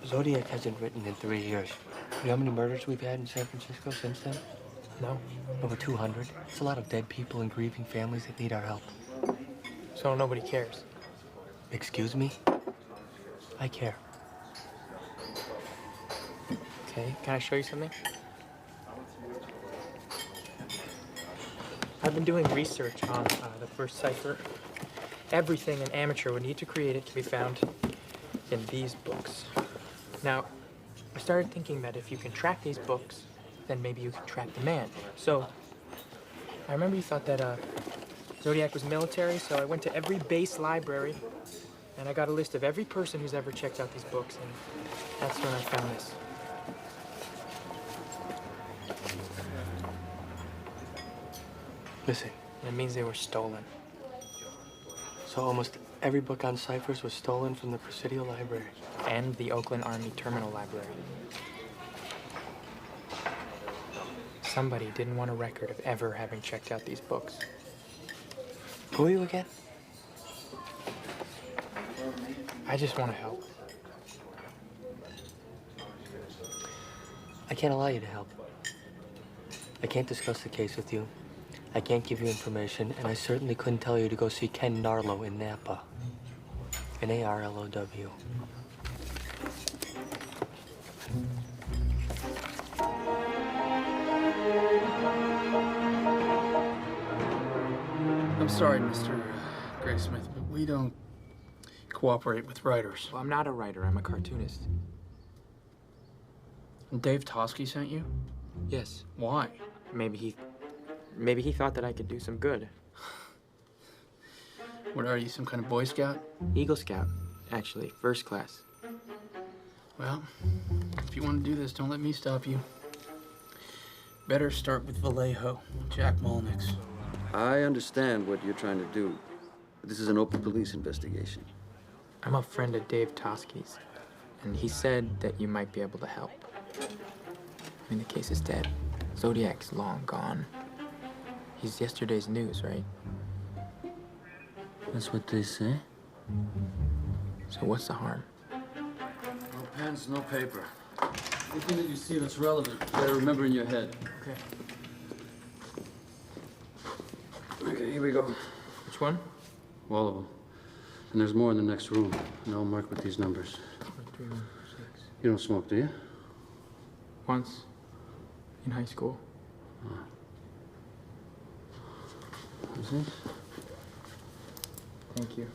Zodiac hasn't written in 3 years. You know how many murders we've had in San Francisco since then? No. Over 200. It's a lot of dead people and grieving families that need our help. So nobody cares? Excuse me? I care. Okay, can I show you something? I've been doing research on the first cipher. Everything an amateur would need to create it can be found in these books. Now, I started thinking that if you can track these books, then maybe you can track the man. So, I remember you thought that Zodiac was military, so I went to every base library, and I got a list of every person who's ever checked out these books, and that's when I found this. Listen. And it means they were stolen. So almost every book on ciphers was stolen from the Presidio Library. And the Oakland Army Terminal Library. Somebody didn't want a record of ever having checked out these books. Who are you again? I just want to help. I can't allow you to help. I can't discuss the case with you. I can't give you information, and I certainly couldn't tell you to go see Ken Narlow in Napa. Narlow. I'm sorry, Mr. Graysmith, but we don't cooperate with writers. Well, I'm not a writer. I'm a cartoonist. And Dave Tosky sent you? Yes. Why? Maybe he thought that I could do some good. What are you, some kind of Boy Scout? Eagle Scout, actually, first class. Well, if you want to do this, don't let me stop you. Better start with Vallejo, Jack Molnick's. I understand what you're trying to do. But this is an open police investigation. I'm a friend of Dave Tosky's, and he said that you might be able to help. I mean, the case is dead. Zodiac's long gone. He's yesterday's news, right? That's what they say. So what's the harm? No pens, no paper. Anything that you see that's relevant, you gotta remember in your head. Okay. Okay, here we go. Which one? All of them. And there's more in the next room. And I'll mark with these numbers. 3, 6. You don't smoke, do you? Once. In high school. Is it? Thank you.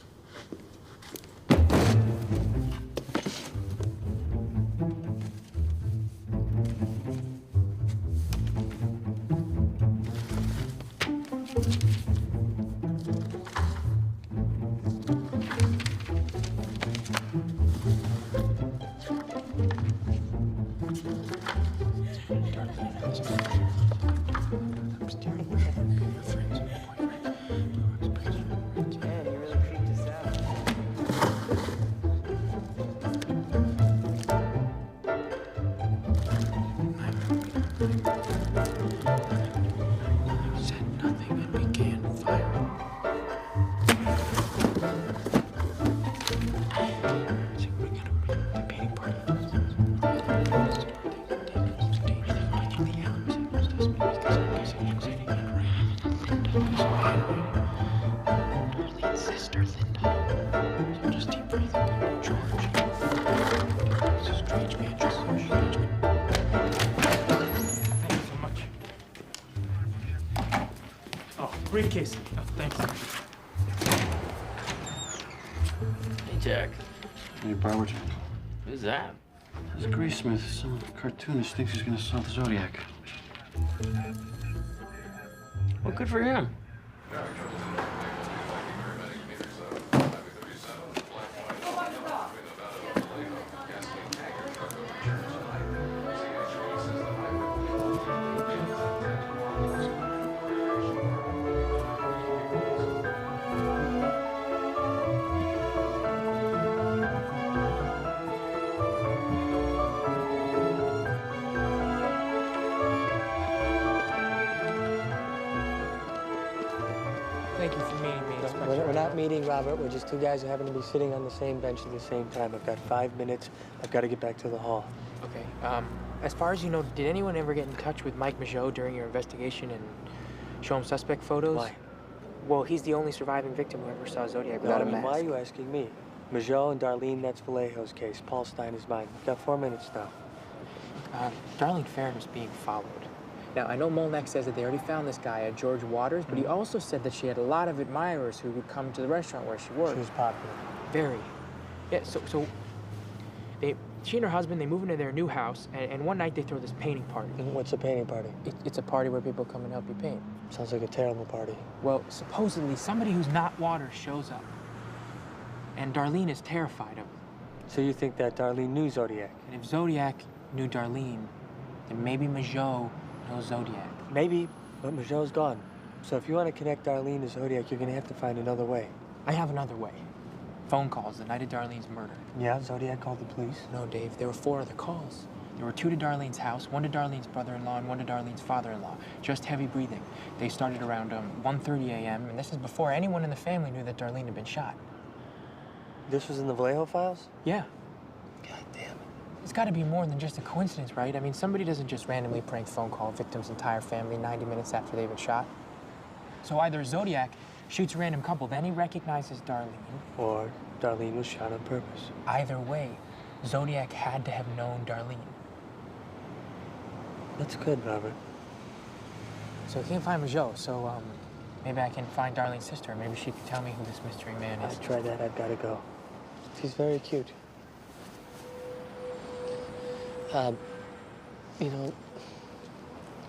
Briefcase. Oh, thanks. Hey, Jack. Hey, Robert. Who's that? It's Graysmith. Some cartoonist thinks he's gonna solve the Zodiac. Well, good for him. Thank you for meeting me, Inspector. We're not meeting, Robert. We're just two guys who happen to be sitting on the same bench at the same time. I've got 5 minutes. I've got to get back to the hall. Okay, as far as you know, did anyone ever get in touch with Mike Majot during your investigation and show him suspect photos? Why? Well, he's the only surviving victim who ever saw Zodiac without a mask. Why are you asking me? Majot and Darlene, that's Vallejo's case. Paul Stein is mine. We've got 4 minutes now. Darlene Farron was being followed. Now, I know Molnek says that they already found this guy, George Waters, but he also said that she had a lot of admirers who would come to the restaurant where she worked. She was popular. Very. Yeah, so she and her husband, they move into their new house, and one night they throw this painting party. What's a painting party? It's a party where people come and help you paint. Sounds like a terrible party. Well, supposedly somebody who's not Waters shows up, and Darlene is terrified of him. So you think that Darlene knew Zodiac? And if Zodiac knew Darlene, then maybe Majot knows Zodiac. Maybe, but Majot's gone. So if you want to connect Darlene to Zodiac, you're going to have to find another way. I have another way. Phone calls the night of Darlene's murder. Yeah, Zodiac called the police? No, Dave, there were 4 other calls. There were 2 to Darlene's house, 1 to Darlene's brother-in-law, and 1 to Darlene's father-in-law. Just heavy breathing. They started around 1:30 a.m., and this is before anyone in the family knew that Darlene had been shot. This was in the Vallejo files? Yeah. God damn it. It's got to be more than just a coincidence, right? I mean, somebody doesn't just randomly prank phone call a victim's entire family 90 minutes after they've been shot. So either Zodiac shoots a random couple, then he recognizes Darlene. Or Darlene was shot on purpose. Either way, Zodiac had to have known Darlene. That's good, Robert. So he can't find Majot, so maybe I can find Darlene's sister. Maybe she can tell me who this mystery man is. I tried that. I've got to go. She's very cute. You know,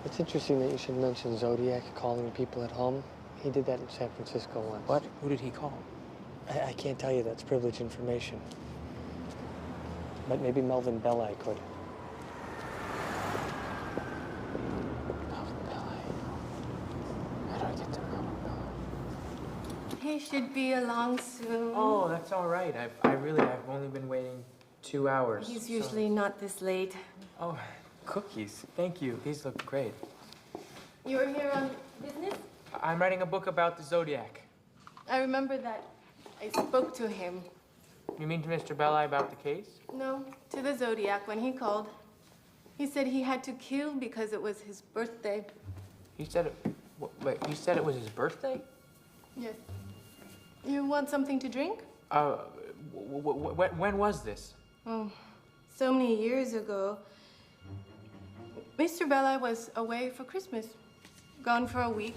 it's interesting that you should mention Zodiac calling people at home. He did that in San Francisco once. What? Who did he call? I can't tell you. That's privileged information. But maybe Melvin Belli could. Melvin Belli. How do I get to Melvin Belli? He should be along soon. Oh, that's all right. I've only been waiting 2 hours. He's usually not this late. Oh, cookies. Thank you. These look great. You're here on business? I'm writing a book about the Zodiac. I remember that I spoke to him. You mean to Mr. Belli about the case? No, to the Zodiac when he called. He said he had to kill because it was his birthday. He said it... Wait, you said it was his birthday? Yes. You want something to drink? When was this? Oh, so many years ago. Mr. Belli was away for Christmas, gone for a week.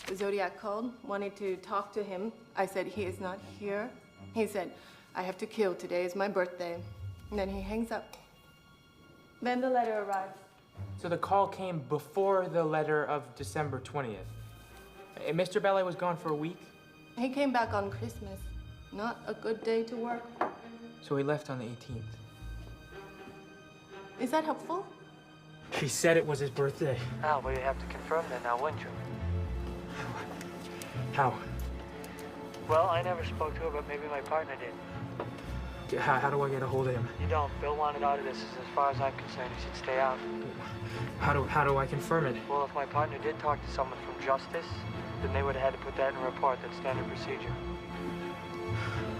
The Zodiac called, wanted to talk to him. I said, he is not here. He said, I have to kill. Today is my birthday. And then he hangs up. Then the letter arrives. So the call came before the letter of December 20th. And Mr. Belli was gone for a week? He came back on Christmas. Not a good day to work. So he left on the 18th. Is that helpful? He said it was his birthday. Al, well, you have to confirm that now, wouldn't you? How? Well, I never spoke to her, but maybe my partner did. How do I get a hold of him? You don't. Bill wanted out of this. As far as I'm concerned, he should stay out. How do I confirm it? Well, if my partner did talk to someone from Justice, then they would have had to put that in a report. That's standard procedure.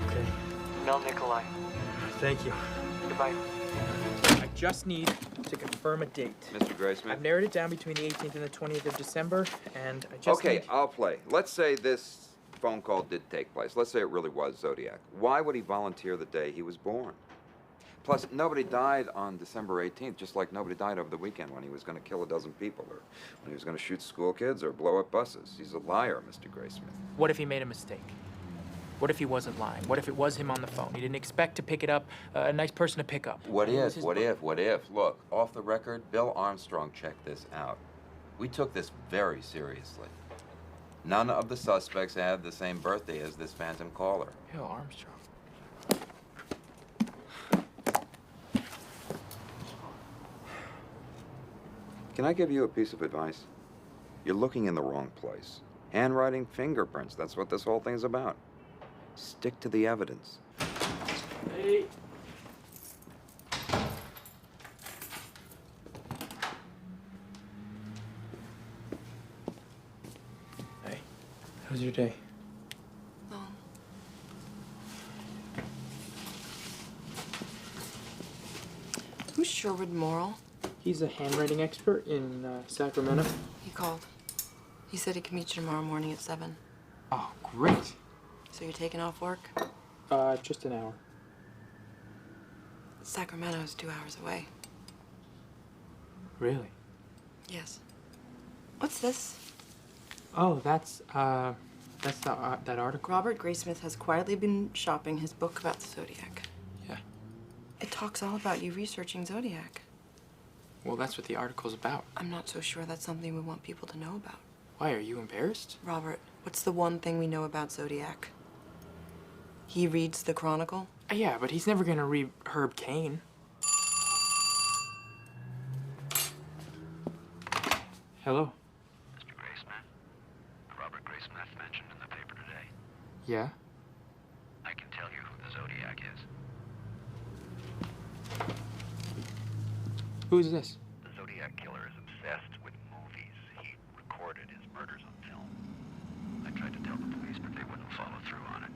Okay. Mel Nikolai. Thank you. Goodbye. I just need to confirm a date. Mr. Graysmith? I've narrowed it down between the 18th and the 20th of December, and I just Okay, need... I'll play. Let's say this phone call did take place. Let's say it really was Zodiac. Why would he volunteer the day he was born? Plus, nobody died on December 18th, just like nobody died over the weekend when he was going to kill a dozen people, or when he was going to shoot school kids or blow up buses. He's a liar, Mr. Graysmith. What if he made a mistake? What if he wasn't lying? What if it was him on the phone? He didn't expect to pick it up, a nice person to pick up. What if? Look, off the record, Bill Armstrong checked this out. We took this very seriously. None of the suspects had the same birthday as this phantom caller. Bill Armstrong. Can I give you a piece of advice? You're looking in the wrong place. Handwriting, fingerprints, that's what this whole thing's about. Stick to the evidence. Hey. Hey, how was your day? Sherwood Morrill? He's a handwriting expert in Sacramento. He called. He said he can meet you tomorrow morning at 7. Oh, great. So you're taking off work? Just an hour. Sacramento's 2 hours away. Really? Yes. What's this? Oh, that's that article. Robert Graysmith has quietly been shopping his book about the Zodiac. Yeah. It talks all about you researching Zodiac. Well, that's what the article's about. I'm not so sure that's something we want people to know about. Why, are you embarrassed? Robert, what's the one thing we know about Zodiac? He reads the Chronicle? Yeah, but he's never gonna read Herb Cain. Hello? Mr. Graysmith? Robert Graysmith mentioned in the paper today. Yeah? I can tell you who the Zodiac is. Who's this? The Zodiac killer is obsessed with movies. He recorded his murders on film. I tried to tell the police, but they wouldn't follow through on it.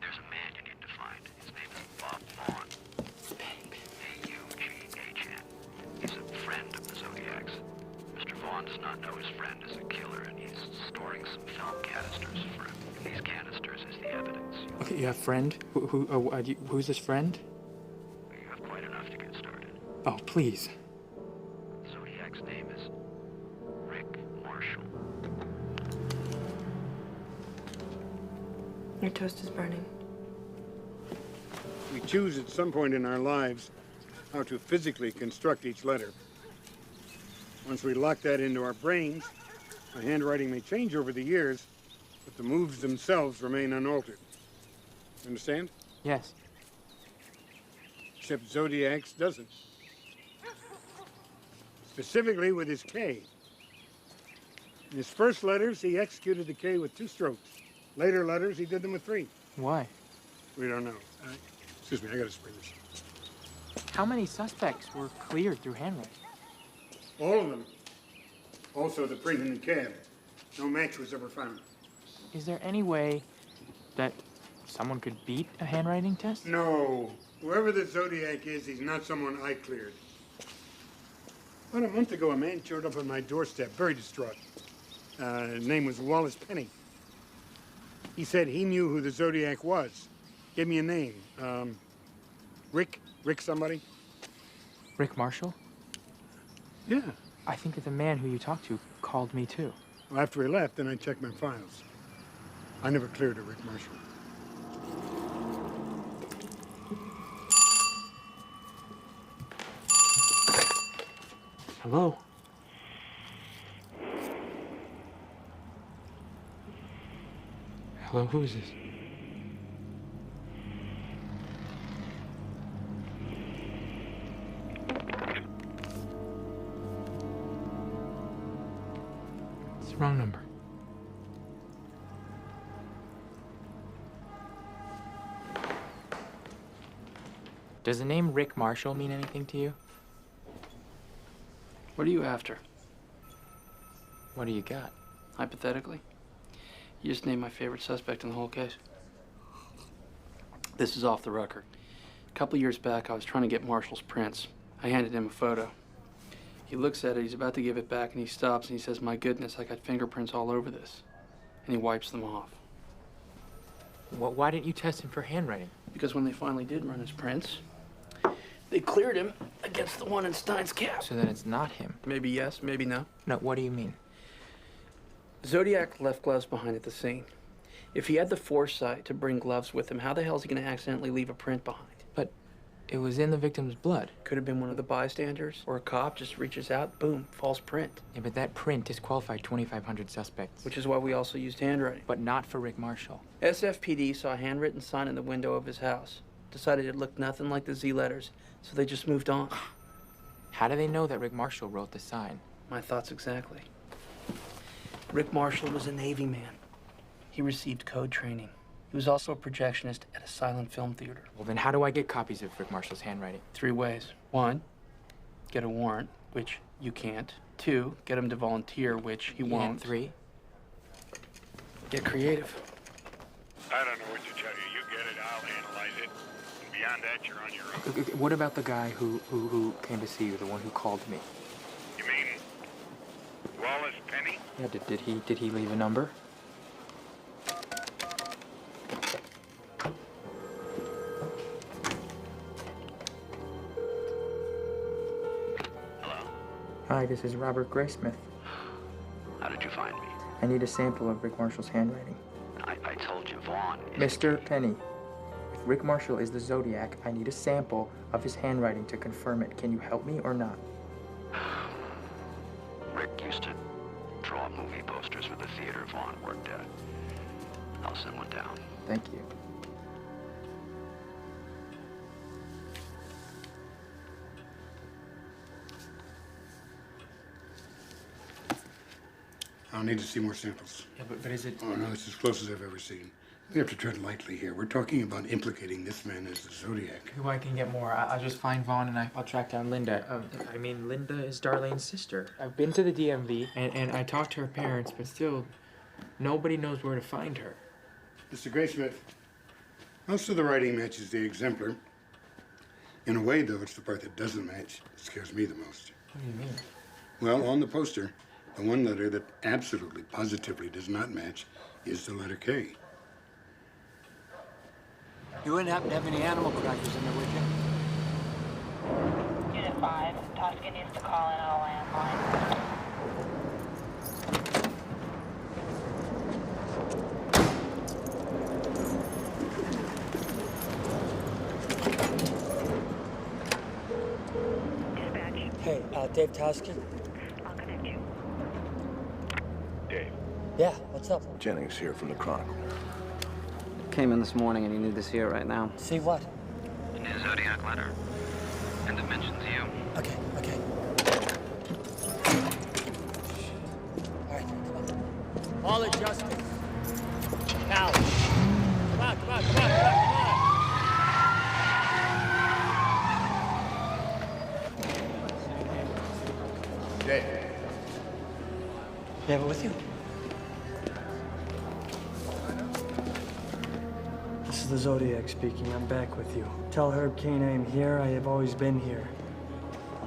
There's a man you need to find. His name is Bob Vaughn. A-U-G-H-N. He's a friend of the Zodiac's. Mr. Vaughn does not know his friend is a killer, and he's storing some film canisters for him. In these canisters is the evidence. Okay, you have a friend? Who's this friend? You have quite enough to get started. Oh, please. Zodiac's name is Rick Marshall. Your toast is burning. We choose at some point in our lives how to physically construct each letter. Once we lock that into our brains, our handwriting may change over the years, but the moves themselves remain unaltered. Understand? Yes. Except Zodiac's doesn't. Specifically with his K. In his first letters, he executed the K with 2 strokes. Later letters, he did them with 3. Why? We don't know. Excuse me, I gotta spray this. How many suspects were cleared through handwriting? All of them. Also the print in the cab. No match was ever found. Is there any way that someone could beat a handwriting test? No. Whoever the Zodiac is, he's not someone I cleared. About a month ago, a man showed up on my doorstep, very distraught. His name was Wallace Penny. He said he knew who the Zodiac was. Gave me a name. Rick somebody? Rick Marshall? Yeah. I think that the man who you talked to called me too. Well, after he left, then I checked my files. I never cleared a Rick Marshall. Hello? Hello, who is this? It's the wrong number. Does the name Rick Marshall mean anything to you? What are you after? What do you got? Hypothetically? You just named my favorite suspect in the whole case. This is off the record. A couple years back, I was trying to get Marshall's prints. I handed him a photo. He looks at it, he's about to give it back, and he stops and he says, "My goodness, I got fingerprints all over this." And he wipes them off. Why didn't you test him for handwriting? Because when they finally did run his prints, they cleared him against the one in Stein's cap. So then it's not him. Maybe yes, maybe no. No, what do you mean? Zodiac left gloves behind at the scene. If he had the foresight to bring gloves with him, how the hell is he going to accidentally leave a print behind? But it was in the victim's blood. Could have been one of the bystanders, or a cop just reaches out, boom, false print. Yeah, but that print disqualified 2,500 suspects. Which is why we also used handwriting. But not for Rick Marshall. SFPD saw a handwritten sign in the window of his house. Decided it looked nothing like the Z letters, so they just moved on. How do they know that Rick Marshall wrote the sign? My thoughts exactly. Rick Marshall was a Navy man. He received code training. He was also a projectionist at a silent film theater. Well, then how do I get copies of Rick Marshall's handwriting? 3 ways. 1, get a warrant, which you can't. 2, get him to volunteer, which he won't. And 3? Get creative. I don't know what to tell you. You get it, I'll analyze it. And Beyond that, you're on your own. What about the guy who came to see you, the one who called me? You mean Wallace Penny? Yeah, did he leave a number? Hi, this is Robert Graysmith. How did you find me? I need a sample of Rick Marshall's handwriting. I told you, Vaughn. Mr. Penny, if Rick Marshall is the Zodiac, I need a sample of his handwriting to confirm it. Can you help me or not? Rick used to draw movie posters for the theater Vaughn worked at. I'll send one down. Thank you. I'll need to see more samples. Yeah, but is it... Oh, no, it's as close as I've ever seen. We have to tread lightly here. We're talking about implicating this man as the Zodiac. Who I can get more? I'll just find Vaughn and I'll track down Linda. I mean, Linda is Darlene's sister. I've been to the DMV and I talked to her parents, but still, nobody knows where to find her. Mr. Graysmith, most of the writing matches the exemplar. In a way, though, it's the part that doesn't match that scares me the most. What do you mean? Well, on the poster, the one letter that absolutely, positively does not match is the letter K. You wouldn't happen to have any animal crackers in there, would you? Unit 5, Tosca needs to call in on a landline. Hey, Dave Tosca? I'll connect you. Dave. Yeah, what's up? Jennings here from the Chronicle. Came in this morning and he needed to see it right now. See what? The new Zodiac letter. And it mentions you. Okay. All right, come on. All adjusted. Now. Come on. Dave. You have it with you? This is the Zodiac speaking. I'm back with you. Tell Herb Cain I am here. I have always been here.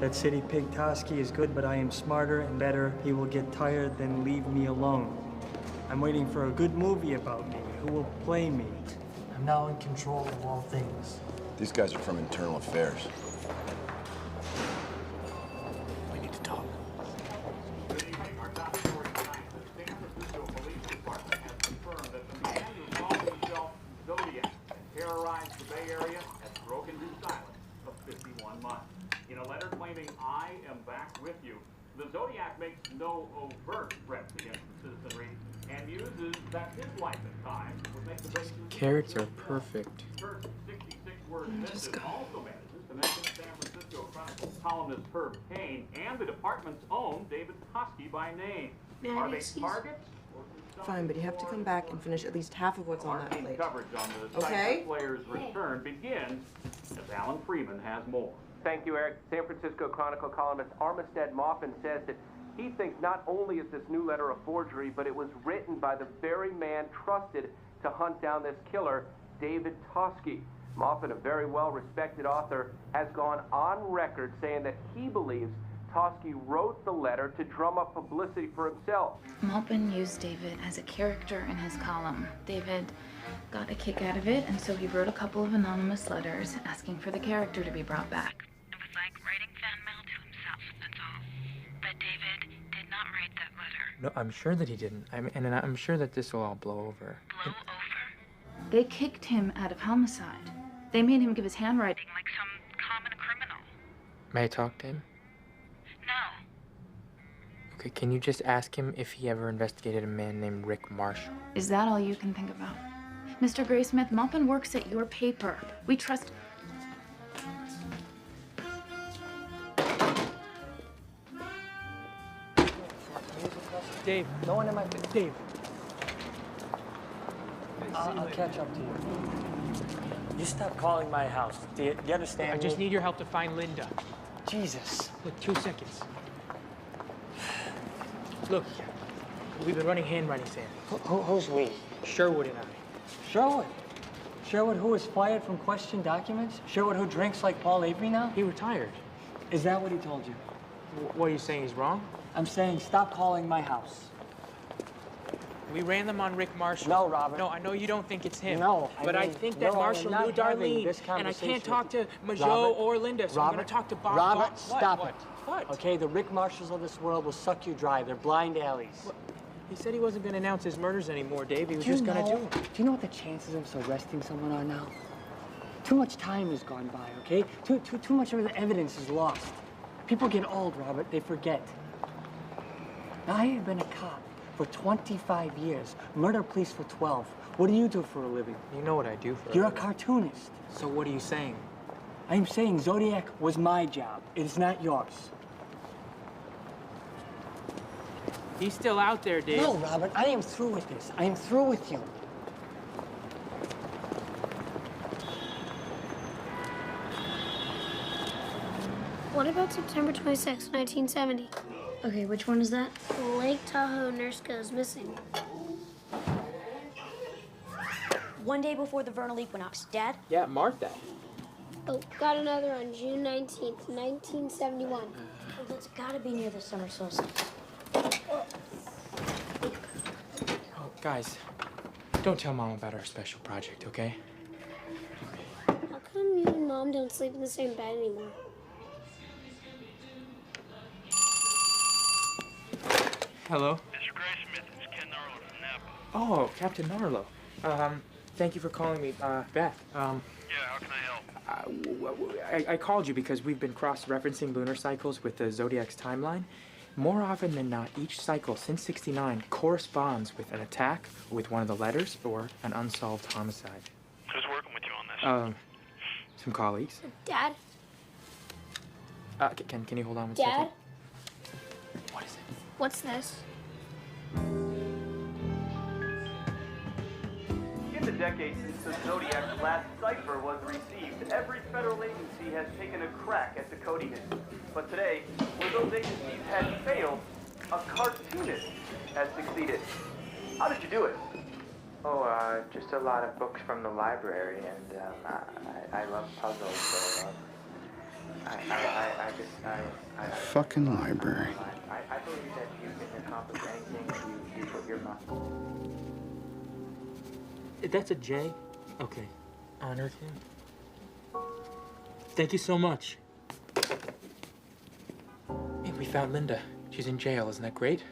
That city pig Toski is good, but I am smarter and better. He will get tired, then leave me alone. I'm waiting for a good movie about me. Who will play me? I'm now in control of all things. These guys are from Internal Affairs. We need to talk. Zodiac terrorized the Bay Area has broken his silence of 51 months. In a letter claiming, "I am back with you," the Zodiac makes no overt threats against the citizenry and muses that his life at times would make the basis. Carrots are perfect. First 66-word message also manages to mention San Francisco Chronicle columnist Herb Cain and the department's own David Toski by name. Are they targets? Fine, but you have to come back and finish at least half of what's on that plate. Coverage on the Okay? player's return begins as Alan Freeman has more. Thank you, Eric. San Francisco Chronicle columnist Armistead Maupin says that he thinks not only is this new letter a forgery, but it was written by the very man trusted to hunt down this killer, David Toski. Maupin, a very well-respected author, has gone on record saying that he believes Toski wrote the letter to drum up publicity for himself. Maupin used David as a character in his column. David got a kick out of it, and so he wrote a couple of anonymous letters asking for the character to be brought back. It was like writing fan mail to himself, that's all. But David did not write that letter. No, I'm sure that he didn't. And I'm sure that this will all blow over. Blow over? They kicked him out of homicide. They made him give his handwriting Like some common criminal. May I talk to him? No. Okay, can you just ask him if he ever investigated a man named Rick Marshall? Is that all you can think about? Mr. Graysmith, Maupin works at your paper. We trust... Dave, no one in my face. Dave. I'll catch up to you. You stop calling my house. Do you understand I just me? need your help to find Linda. Jesus. Look, 2 seconds. Look, we've been running handwriting samples. Who's we? Sherwood and I. Sherwood? Sherwood, who was fired from question documents? Sherwood, who drinks like Paul Avery now? He retired. Is that what he told you? What are you saying? He's wrong? I'm saying stop calling my house. We ran them on Rick Marshall. No, Robert. No, I know you don't think it's him. No, but I mean, think that no, Marshall I'm knew not having Darlene, this and I can't conversation talk to with Majo Robert, or Linda, so I'm going to talk to Bob. Robert, What? stop What? it. What? Okay, the Rick Marshalls of this world will suck you dry. They're blind alleys. What? He said he wasn't going to announce his murders anymore, Dave. He was just going to do them. Do you know what the chances of us arresting someone are now? Too much time has gone by, okay? Too much of the evidence is lost. People get old, Robert. They forget. Now, I have been a cop for 25 years. Murder police for 12. What do you do for a living? You know what I do for a You're a living. cartoonist. So what are you saying? I'm saying Zodiac was my job. It is not yours. He's still out there, Dave. No, Robert, I am through with this. I am through with you. What about September 26, 1970? Okay, which one is that? Lake Tahoe nurse goes missing. One day before the vernal equinox. Dad? Yeah, mark that. Oh, got another on June 19th, 1971. Well, that's gotta be near the summer solstice. Oh, guys, don't tell Mom about our special project, okay? How come you and Mom don't sleep in the same bed anymore? Hello? Mr. Graysmith, it's Ken Narlow from Napa. Oh, Captain Narlow. Thank you for calling me back. Yeah, how can I help? I called you because we've been cross-referencing lunar cycles with the Zodiac's timeline. More often than not, each cycle since '69 corresponds with an attack with one of the letters or an unsolved homicide. Who's working with you on this? Some colleagues. Dad? Can you hold on one Dad? second? What is it? What's this? In the decades since the Zodiac's last cipher was received, every federal agency has taken a crack at decoding it. But today, where those agencies had failed, a cartoonist has succeeded. How did you do it? Oh, just a lot of books from the library, and I love puzzles, so I Fucking library. I believe that you can accomplish anything you put your mind. That's a J? Okay. Honored him. Thank you so much. Hey, we found Linda. She's in jail. Isn't that great?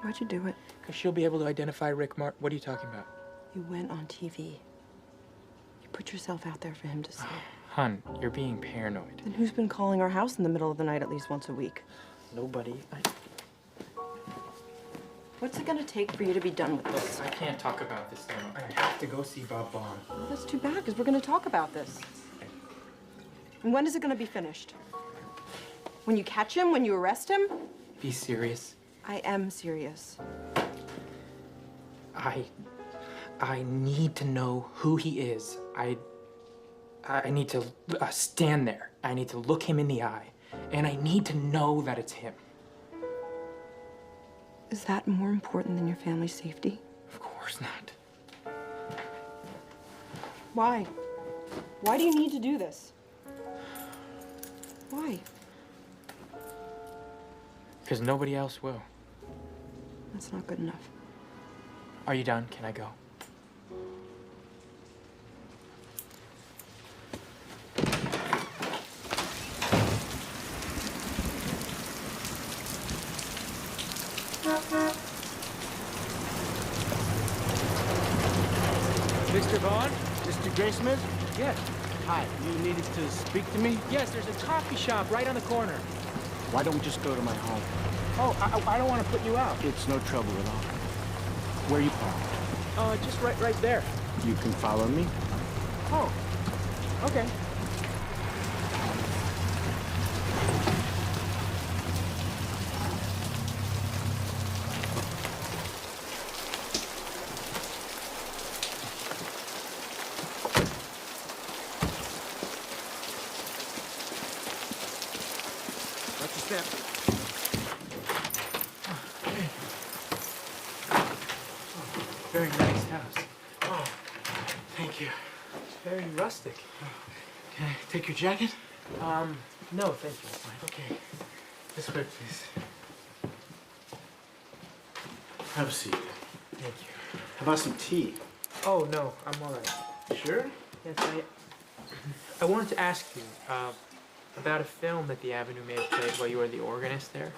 Why'd you do it? Because she'll be able to identify Rick What are you talking about? You went on TV. You put yourself out there for him to see. Hun, you're being paranoid. Then who's been calling our house in the middle of the night at least once a week? Nobody. What's it gonna take for you to be done with Look, this? I can't talk about this now. I have to go see Bob Vaughn. Well, that's too bad, because we're gonna talk about this. And when is it gonna be finished? When you catch him? When you arrest him? Be serious. I am serious. I need to know who he is. I need to stand there. I need to look him in the eye. And I need to know that it's him. Is that more important than your family's safety? Of course not. Why? Why do you need to do this? Why? Because nobody else will. That's not good enough. Are you done? Can I go? Mr. Vaughn? Mr. Graysmith? Yes. Hi, you needed to speak to me? Yes, there's a coffee shop right on the corner. Why don't we just go to my home? Oh, I don't want to put you out. It's no trouble at all. Where are you parked? Just right there. You can follow me. Oh, okay. Watch your step. Very nice house. Oh, thank you. very rustic. Can I take your jacket? No, thank you. It's fine. Okay. This way, please. Have a seat. Thank you. How about some tea? Oh, no, I'm all right. Sure? Yes, I wanted to ask you about a film that the Avenue may have played while you were the organist there.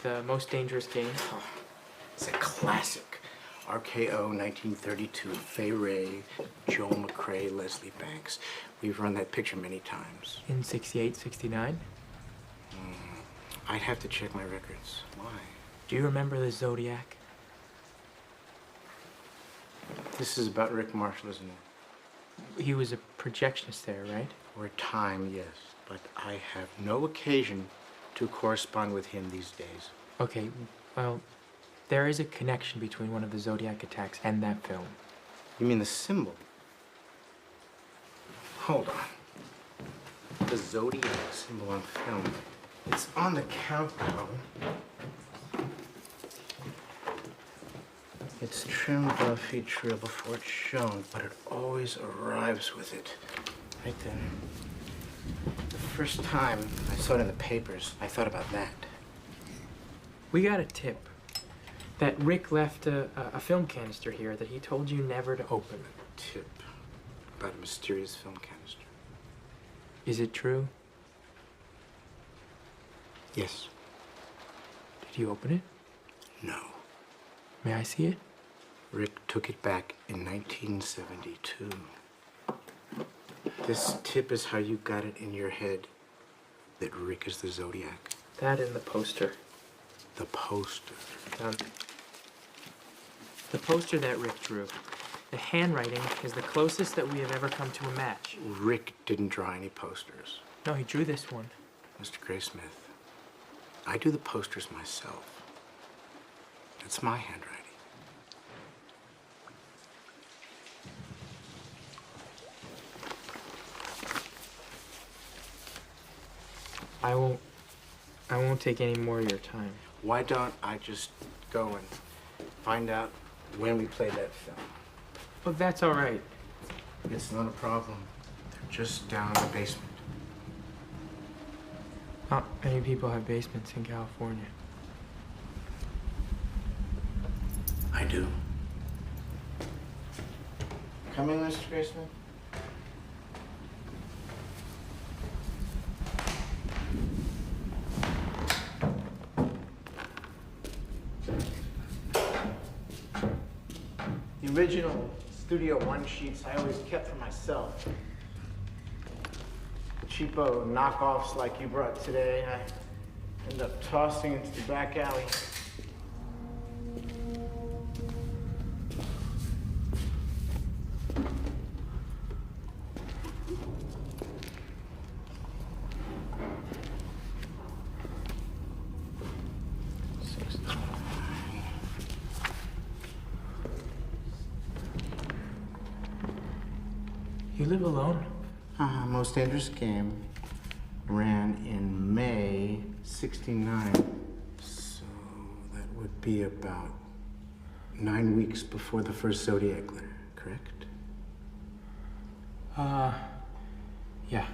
The Most Dangerous Game. Oh, it's a classic. RKO 1932. Fay Wray, Joel McCrea, Leslie Banks. We've run that picture many times. In 68, 69? I'd have to check my records. Why? Do you remember the Zodiac? This is about Rick Marshall, isn't it? He was a projectionist there, right? For a time, yes. But I have no occasion to correspond with him these days. Okay, well, there is a connection between one of the Zodiac attacks and that film. You mean the symbol? Hold on. The Zodiac symbol on film. It's on the countdown. It's trimmed above feet trail before it's shown, but it always arrives with it. Right then. The first time I saw it in the papers, I thought about that. We got a tip that Rick left a film canister here that he told you never to open. Tip about a mysterious film canister. Is it true? Yes. Did you open it? No. May I see it? Rick took it back in 1972. This tip is how you got it in your head that Rick is the Zodiac. That and the poster. The poster. The poster that Rick drew. The handwriting is the closest that we have ever come to a match. Rick didn't draw any posters. No, he drew this one. Mr. Graysmith, I do the posters myself. It's my handwriting. I won't take any more of your time. Why don't I just go and find out when we played that film? Well, that's all right. It's not a problem. They're just down in the basement. Not many people have basements in California. I do. Coming, Mr. Graysmith? The original Studio One sheets I always kept for myself. Cheapo knockoffs like you brought today, I end up tossing into the back alley. You live alone? Most Dangerous Game ran in May '69, so that would be about 9 weeks before the first Zodiac letter, correct? Yeah.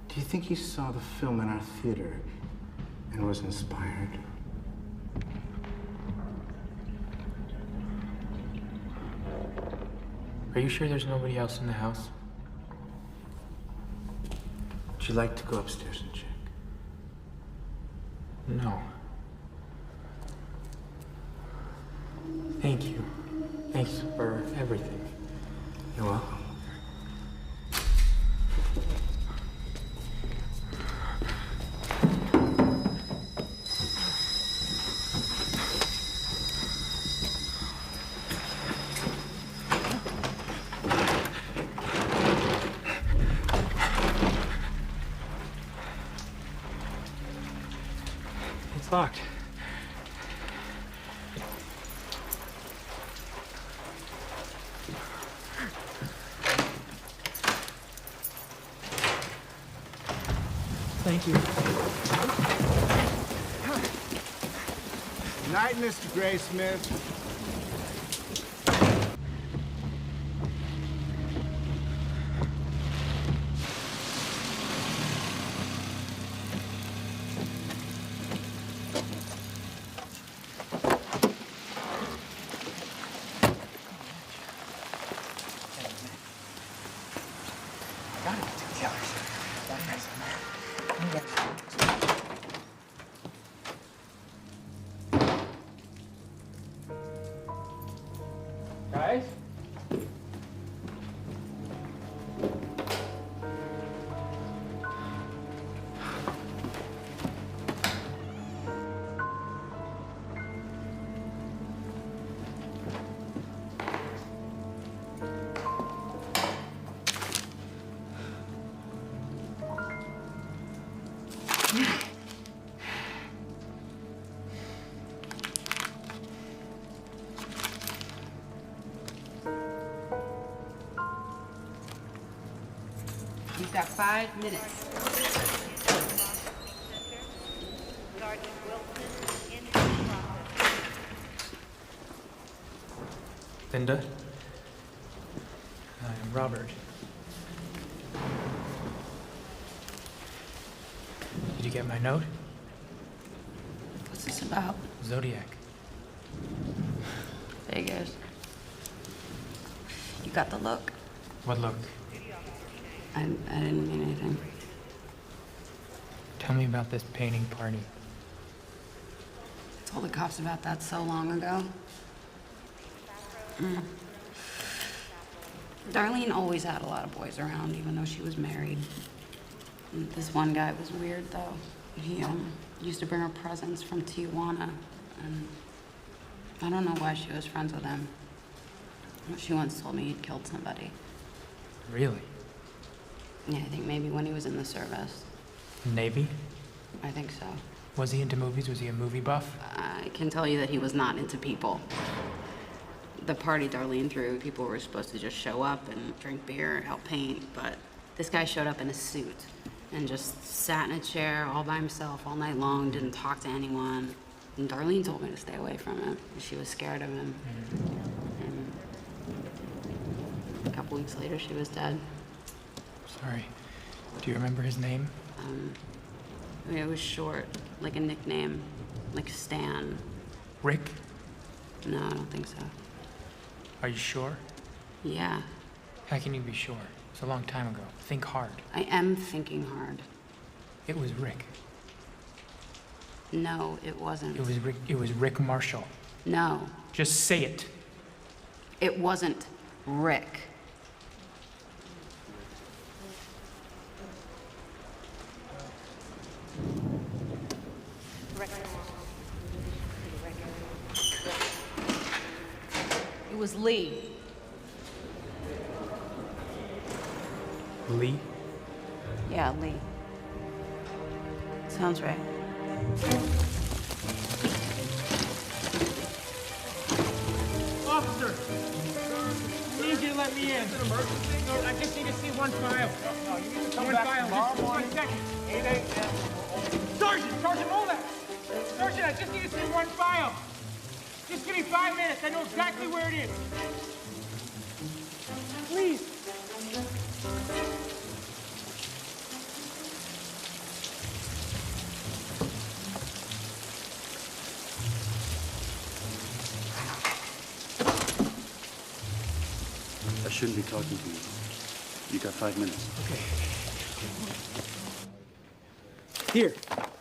Do you think he saw the film in our theater and was inspired? Are you sure there's nobody else in the house? Would you like to go upstairs and check? No. Thank you. Thanks for everything. You're welcome. It's locked. Thank you. Night, Mr. Graysmith. guys. You've got 5 minutes. Linda? I'm Robert. Did you get my note? What's this about? Zodiac. Vegas. You got the look? What look? I didn't mean anything. Tell me about this painting party. I told the cops about that so long ago. Darlene always had a lot of boys around, even though she was married. And this one guy was weird, though. He used to bring her presents from Tijuana, and I don't know why she was friends with him. She once told me he'd killed somebody. Really? Yeah, I think maybe when he was in the service. Navy? I think so. Was he into movies? Was he a movie buff? I can tell you that he was not into people. The party Darlene threw, people were supposed to just show up and drink beer, help paint, but this guy showed up in a suit and just sat in a chair all by himself all night long, didn't talk to anyone. And Darlene told me to stay away from him. She was scared of him. And a couple weeks later, she was dead. Sorry. Do you remember his name? I mean, it was short, like a nickname, like Stan. Rick? No, I don't think so. Are you sure? Yeah. How can you be sure? It's a long time ago. Think hard. I am thinking hard. It was Rick. No, it wasn't. It was Rick. It was Rick Marshall. No. Just say it. It wasn't Rick. It was Lee. Lee? Yeah, Lee. Sounds right. Officer! I need you to let me in. Is it an emergency? No, I just need to see one file. No, you need to come back tomorrow morning. 1 second. 8 a.m. Sergeant, hold that! Sergeant, I just need to see one file. Just give me 5 minutes. I know exactly where it is. Please. I shouldn't be talking to you. You got 5 minutes. Okay.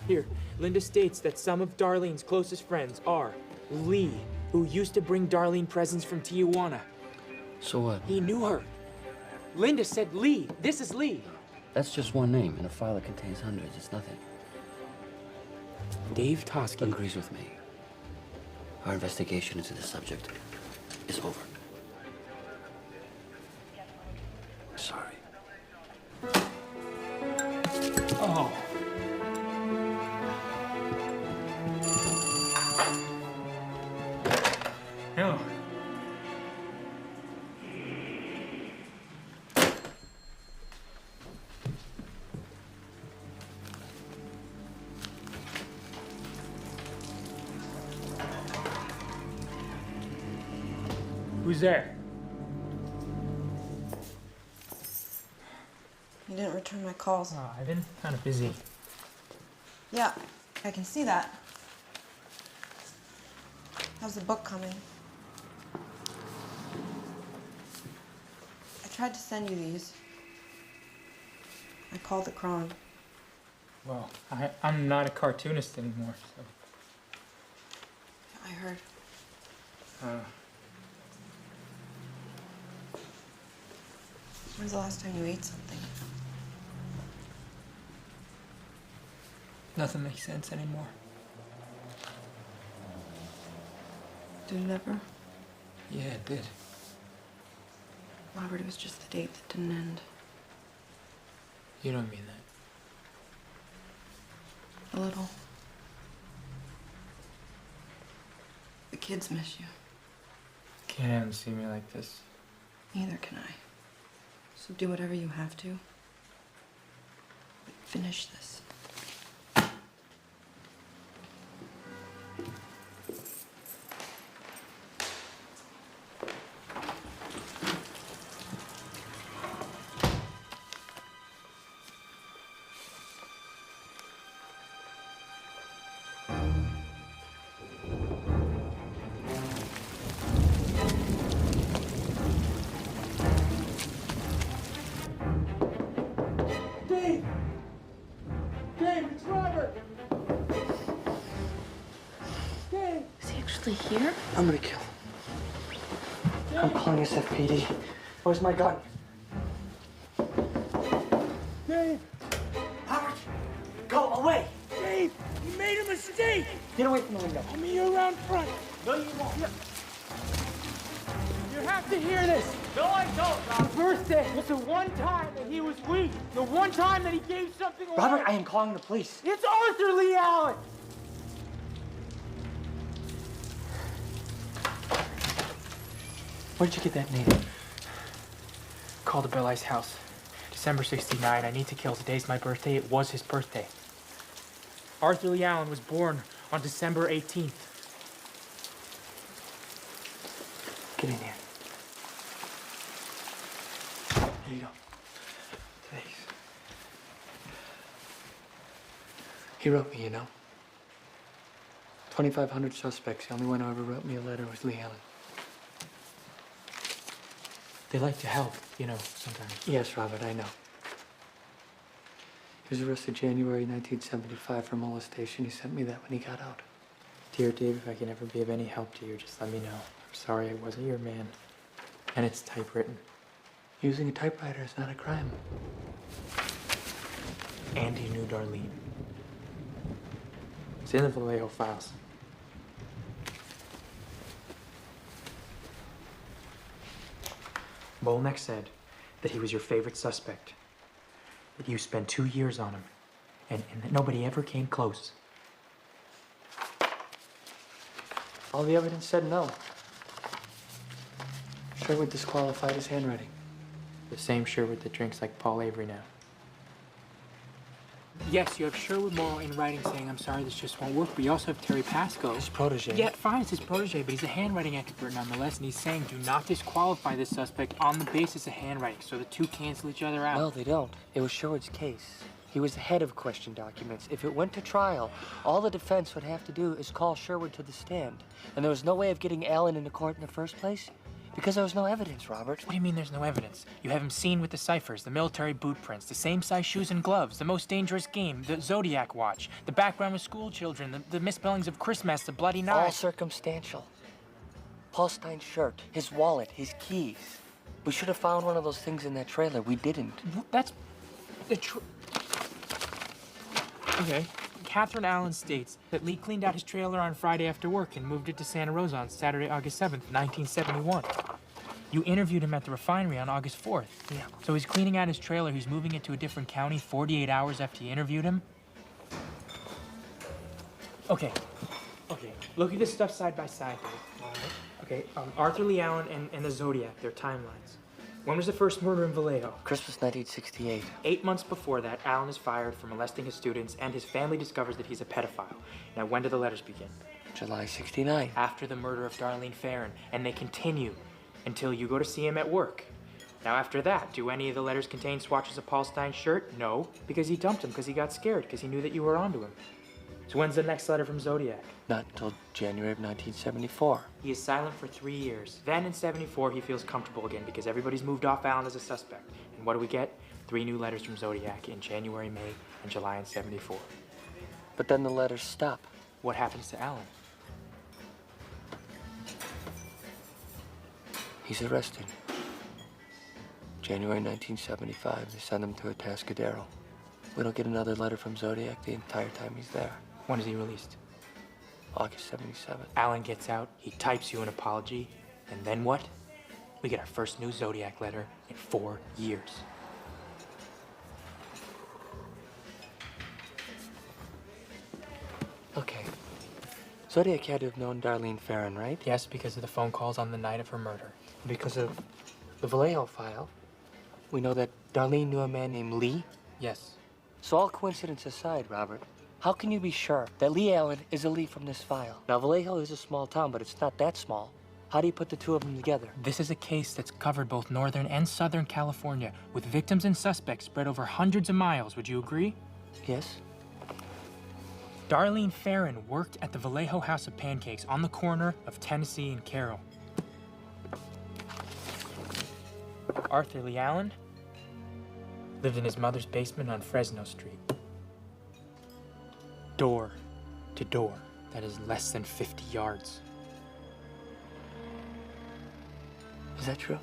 Here. Linda states that some of Darlene's closest friends are Lee, who used to bring Darlene presents from Tijuana. So what? He knew her. Linda said Lee. This is Lee. That's just one name in a file that contains hundreds. It's nothing. Dave Tosky agrees with me. Our investigation into the subject is over. Sorry. Oh. No. Who's there? You didn't return my calls. Oh, I've been kind of busy. Yeah, I can see that. How's the book coming? I tried to send you these. I called the Cron. Well, I'm not a cartoonist anymore, so. I heard. When's the last time you ate something? Nothing makes sense anymore. Did it ever? Yeah, it did. Robert, it was just the date that didn't end. You don't mean that. A little. The kids miss you. Can't have them see me like this. Neither can I. So do whatever you have to. Finish this. Dave! Dave, it's Robert! Dave! Is he actually here? I'm gonna kill him. I'm calling SFPD. Where's my gun? Dave! Robert! Go away! Dave! You made a mistake! Get away from the window. I'll meet you around front. No, you won't. You have to hear this. No, I don't, Robert. The birthday was the one time that he was weak. The one time that he gave something away. Robert, I am calling the police. It's Arthur Lee Allen. Where'd you get that name? Called to Bill I's house. December 69. I need to kill. Today's my birthday. It was his birthday. Arthur Lee Allen was born on December 18th. Get in here. Here you go. Thanks. He wrote me, you know. 2,500 suspects. The only one who ever wrote me a letter was Lee Allen. They like to help, you know, sometimes. Yes, Robert, I know. He was arrested January 1975 for molestation. He sent me that when he got out. Dear Dave, if I can ever be of any help to you, just let me know. I'm sorry I wasn't your man. And it's typewritten. Using a typewriter is not a crime. And he knew Darlene. It's in the Vallejo files. Molneck said that he was your favorite suspect, that you spent 2 years on him, and that nobody ever came close. All the evidence said no. Sherwood disqualified his handwriting. The same Sherwood that drinks like Paul Avery now. Yes, you have Sherwood Morrow in writing saying, I'm sorry, this just won't work, but you also have Terry Pascoe. His protege. Yeah, fine, it's his protege, but he's a handwriting expert nonetheless, and he's saying do not disqualify this suspect on the basis of handwriting, so the two cancel each other out. No, they don't. It was Sherwood's case. He was the head of question documents. If it went to trial, all the defense would have to do is call Sherwood to the stand. And there was no way of getting Allen into court in the first place because there was no evidence, Robert. What do you mean there's no evidence? You have him seen with the ciphers, the military boot prints, the same size shoes and gloves, the most dangerous game, the Zodiac watch, the background of school children, the misspellings of Christmas, the bloody knife. All circumstantial. Paul Stein's shirt, his wallet, his keys. We should have found one of those things in that trailer. We didn't. That's the Okay. Catherine Allen states that Lee cleaned out his trailer on Friday after work and moved it to Santa Rosa on Saturday, August 7th, 1971. You interviewed him at the refinery on August 4th. Yeah. So he's cleaning out his trailer, he's moving it to a different county 48 hours after you interviewed him? Okay. Look at this stuff side by side, Dave. Okay, Arthur Lee Allen and the Zodiac, their timelines. When was the first murder in Vallejo? Christmas 1968. 8 months before that, Allen is fired for molesting his students, and his family discovers that he's a pedophile. Now, when do the letters begin? July 69. After the murder of Darlene Farron, and they continue until you go to see him at work. Now, after that, do any of the letters contain swatches of Paul Stein's shirt? No, because he dumped him because he got scared, because he knew that you were onto him. So when's the next letter from Zodiac? Not until January of 1974. He is silent for 3 years. Then in 74, he feels comfortable again because everybody's moved off Allen as a suspect. And what do we get? 3 new letters from Zodiac in January, May, and July in 74. But then the letters stop. What happens to Allen? He's arrested. January 1975, they send him to Atascadero. We don't get another letter from Zodiac the entire time he's there. When is he released? August 77. Alan gets out, he types you an apology, and then what? We get our first new Zodiac letter in 4 years. Okay. Zodiac had to have known Darlene Ferrin, right? Yes, because of the phone calls on the night of her murder. Because of the Vallejo file, we know that Darlene knew a man named Lee? Yes. So all coincidence aside, Robert, how can you be sure that Lee Allen is a Lee from this file? Now, Vallejo is a small town, but it's not that small. How do you put the two of them together? This is a case that's covered both Northern and Southern California, with victims and suspects spread over hundreds of miles. Would you agree? Yes. Darlene Ferrin worked at the Vallejo House of Pancakes on the corner of Tennessee and Carroll. Arthur Lee Allen lived in his mother's basement on Fresno Street. Door to door. That is less than 50 yards. Is that true?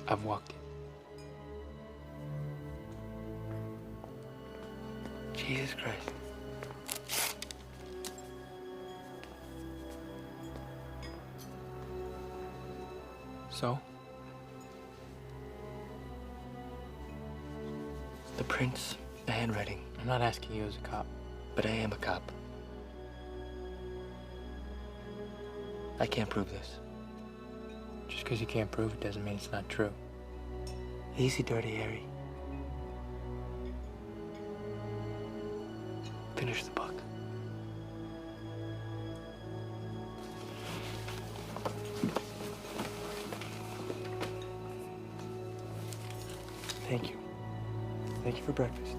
I've walked it. Jesus Christ. So? The prints, the handwriting. I'm not asking you as a cop. But I am a cop. I can't prove this. Just because you can't prove it doesn't mean it's not true. Easy, Dirty Harry. Finish the book. Thank you. Thank you for breakfast.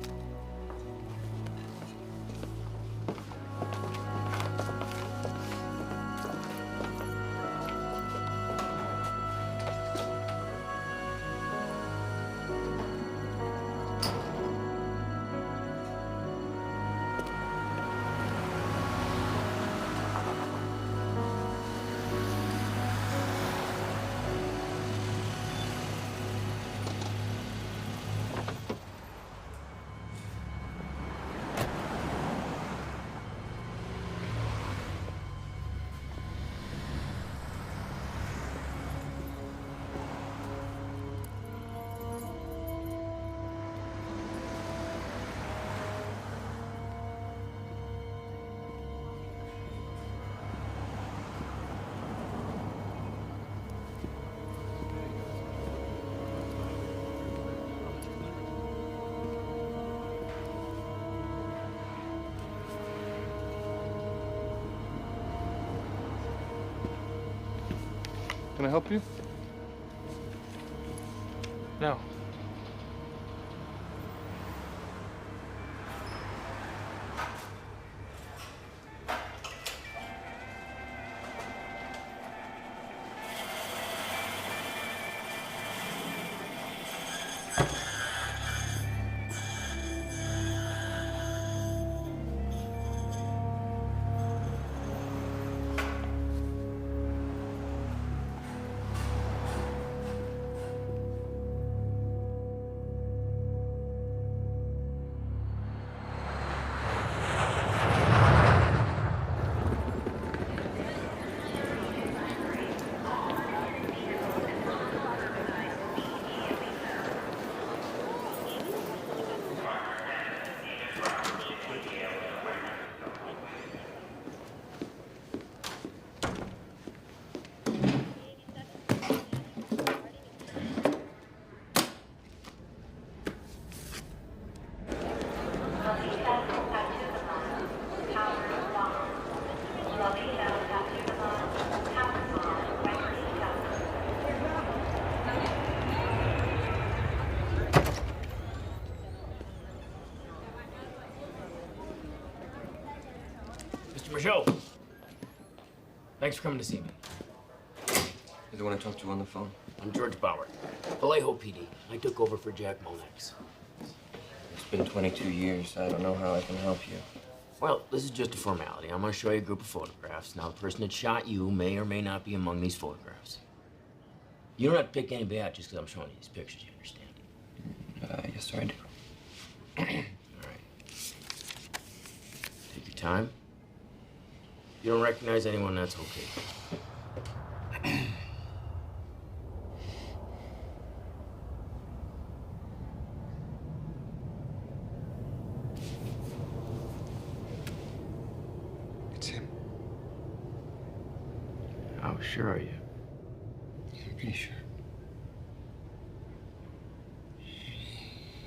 Can I help you? No. Joe, thanks for coming to see me. You're the one I talked to on the phone? I'm George Bauer, Vallejo PD. I took over for Jack Molex. It's been 22 years. I don't know how I can help you. Well, this is just a formality. I'm going to show you a group of photographs. Now, the person that shot you may or may not be among these photographs. You don't have to pick anybody out just because I'm showing you these pictures, you understand? Yes, sir, I do. All right. Take your time. If you don't recognize anyone, that's okay. It's him. How sure are you? I'm pretty sure.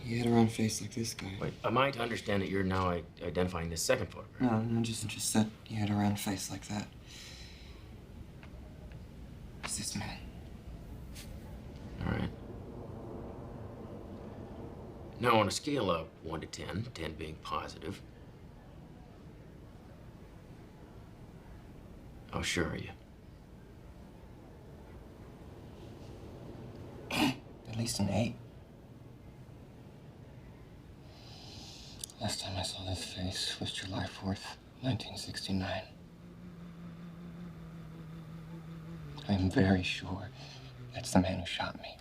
He had a round face like this guy. Wait, am I to understand that you're now identifying this second photograph? No, just that he had a round face like that. It's this man. All right. Now, on a scale of 1 to 10, 10 being positive, how sure are you? At least an 8. Last time I saw this face was July 4th, 1969. I am very sure that's the man who shot me.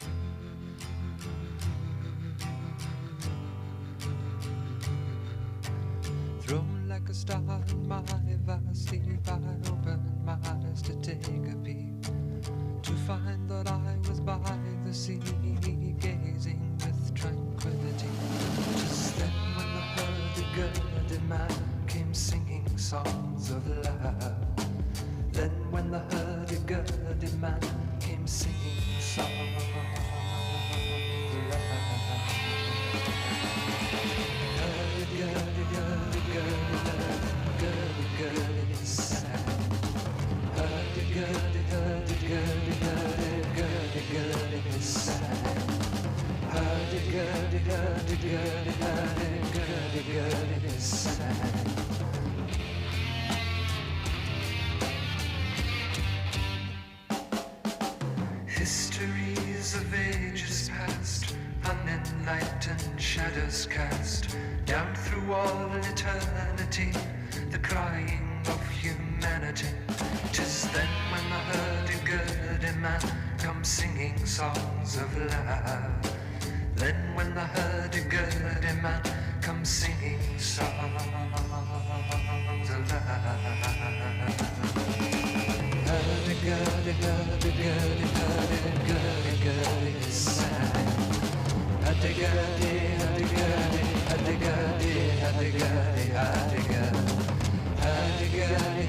Thrown like a star in my vast sleep, I opened my eyes to take a peep, to find that I was by the sea, gazing with tranquility. Just then when the hurdy-gurdy man came singing songs of love. Then when the hurdy-gurdy man came singing songs of love. Hurdy-gurdy, hurdy-gurdy, hurdy-gurdy, sad. Hurdy-gurdy, hurdy-gurdy, hurdy-gurdy, sad. Hurdy-gurdy, hurdy-gurdy, hurdy-gurdy, sad. Histories of ages past, unenlightened shadows cast down through all eternity, the crying of humanity. 'Tis then when the hurdy-gurdy man comes singing songs of love. Then when the hurdy-gurdy man comes singing songs of love. Hurdy-gurdy, hurdy-gurdy, hurdy-gurdy, sad. Hurdy-gurdy, hurdy-gurdy, hurdy-gurdy, hurdy-gurdy, hurdy-gurdy, hurdy-gurdy,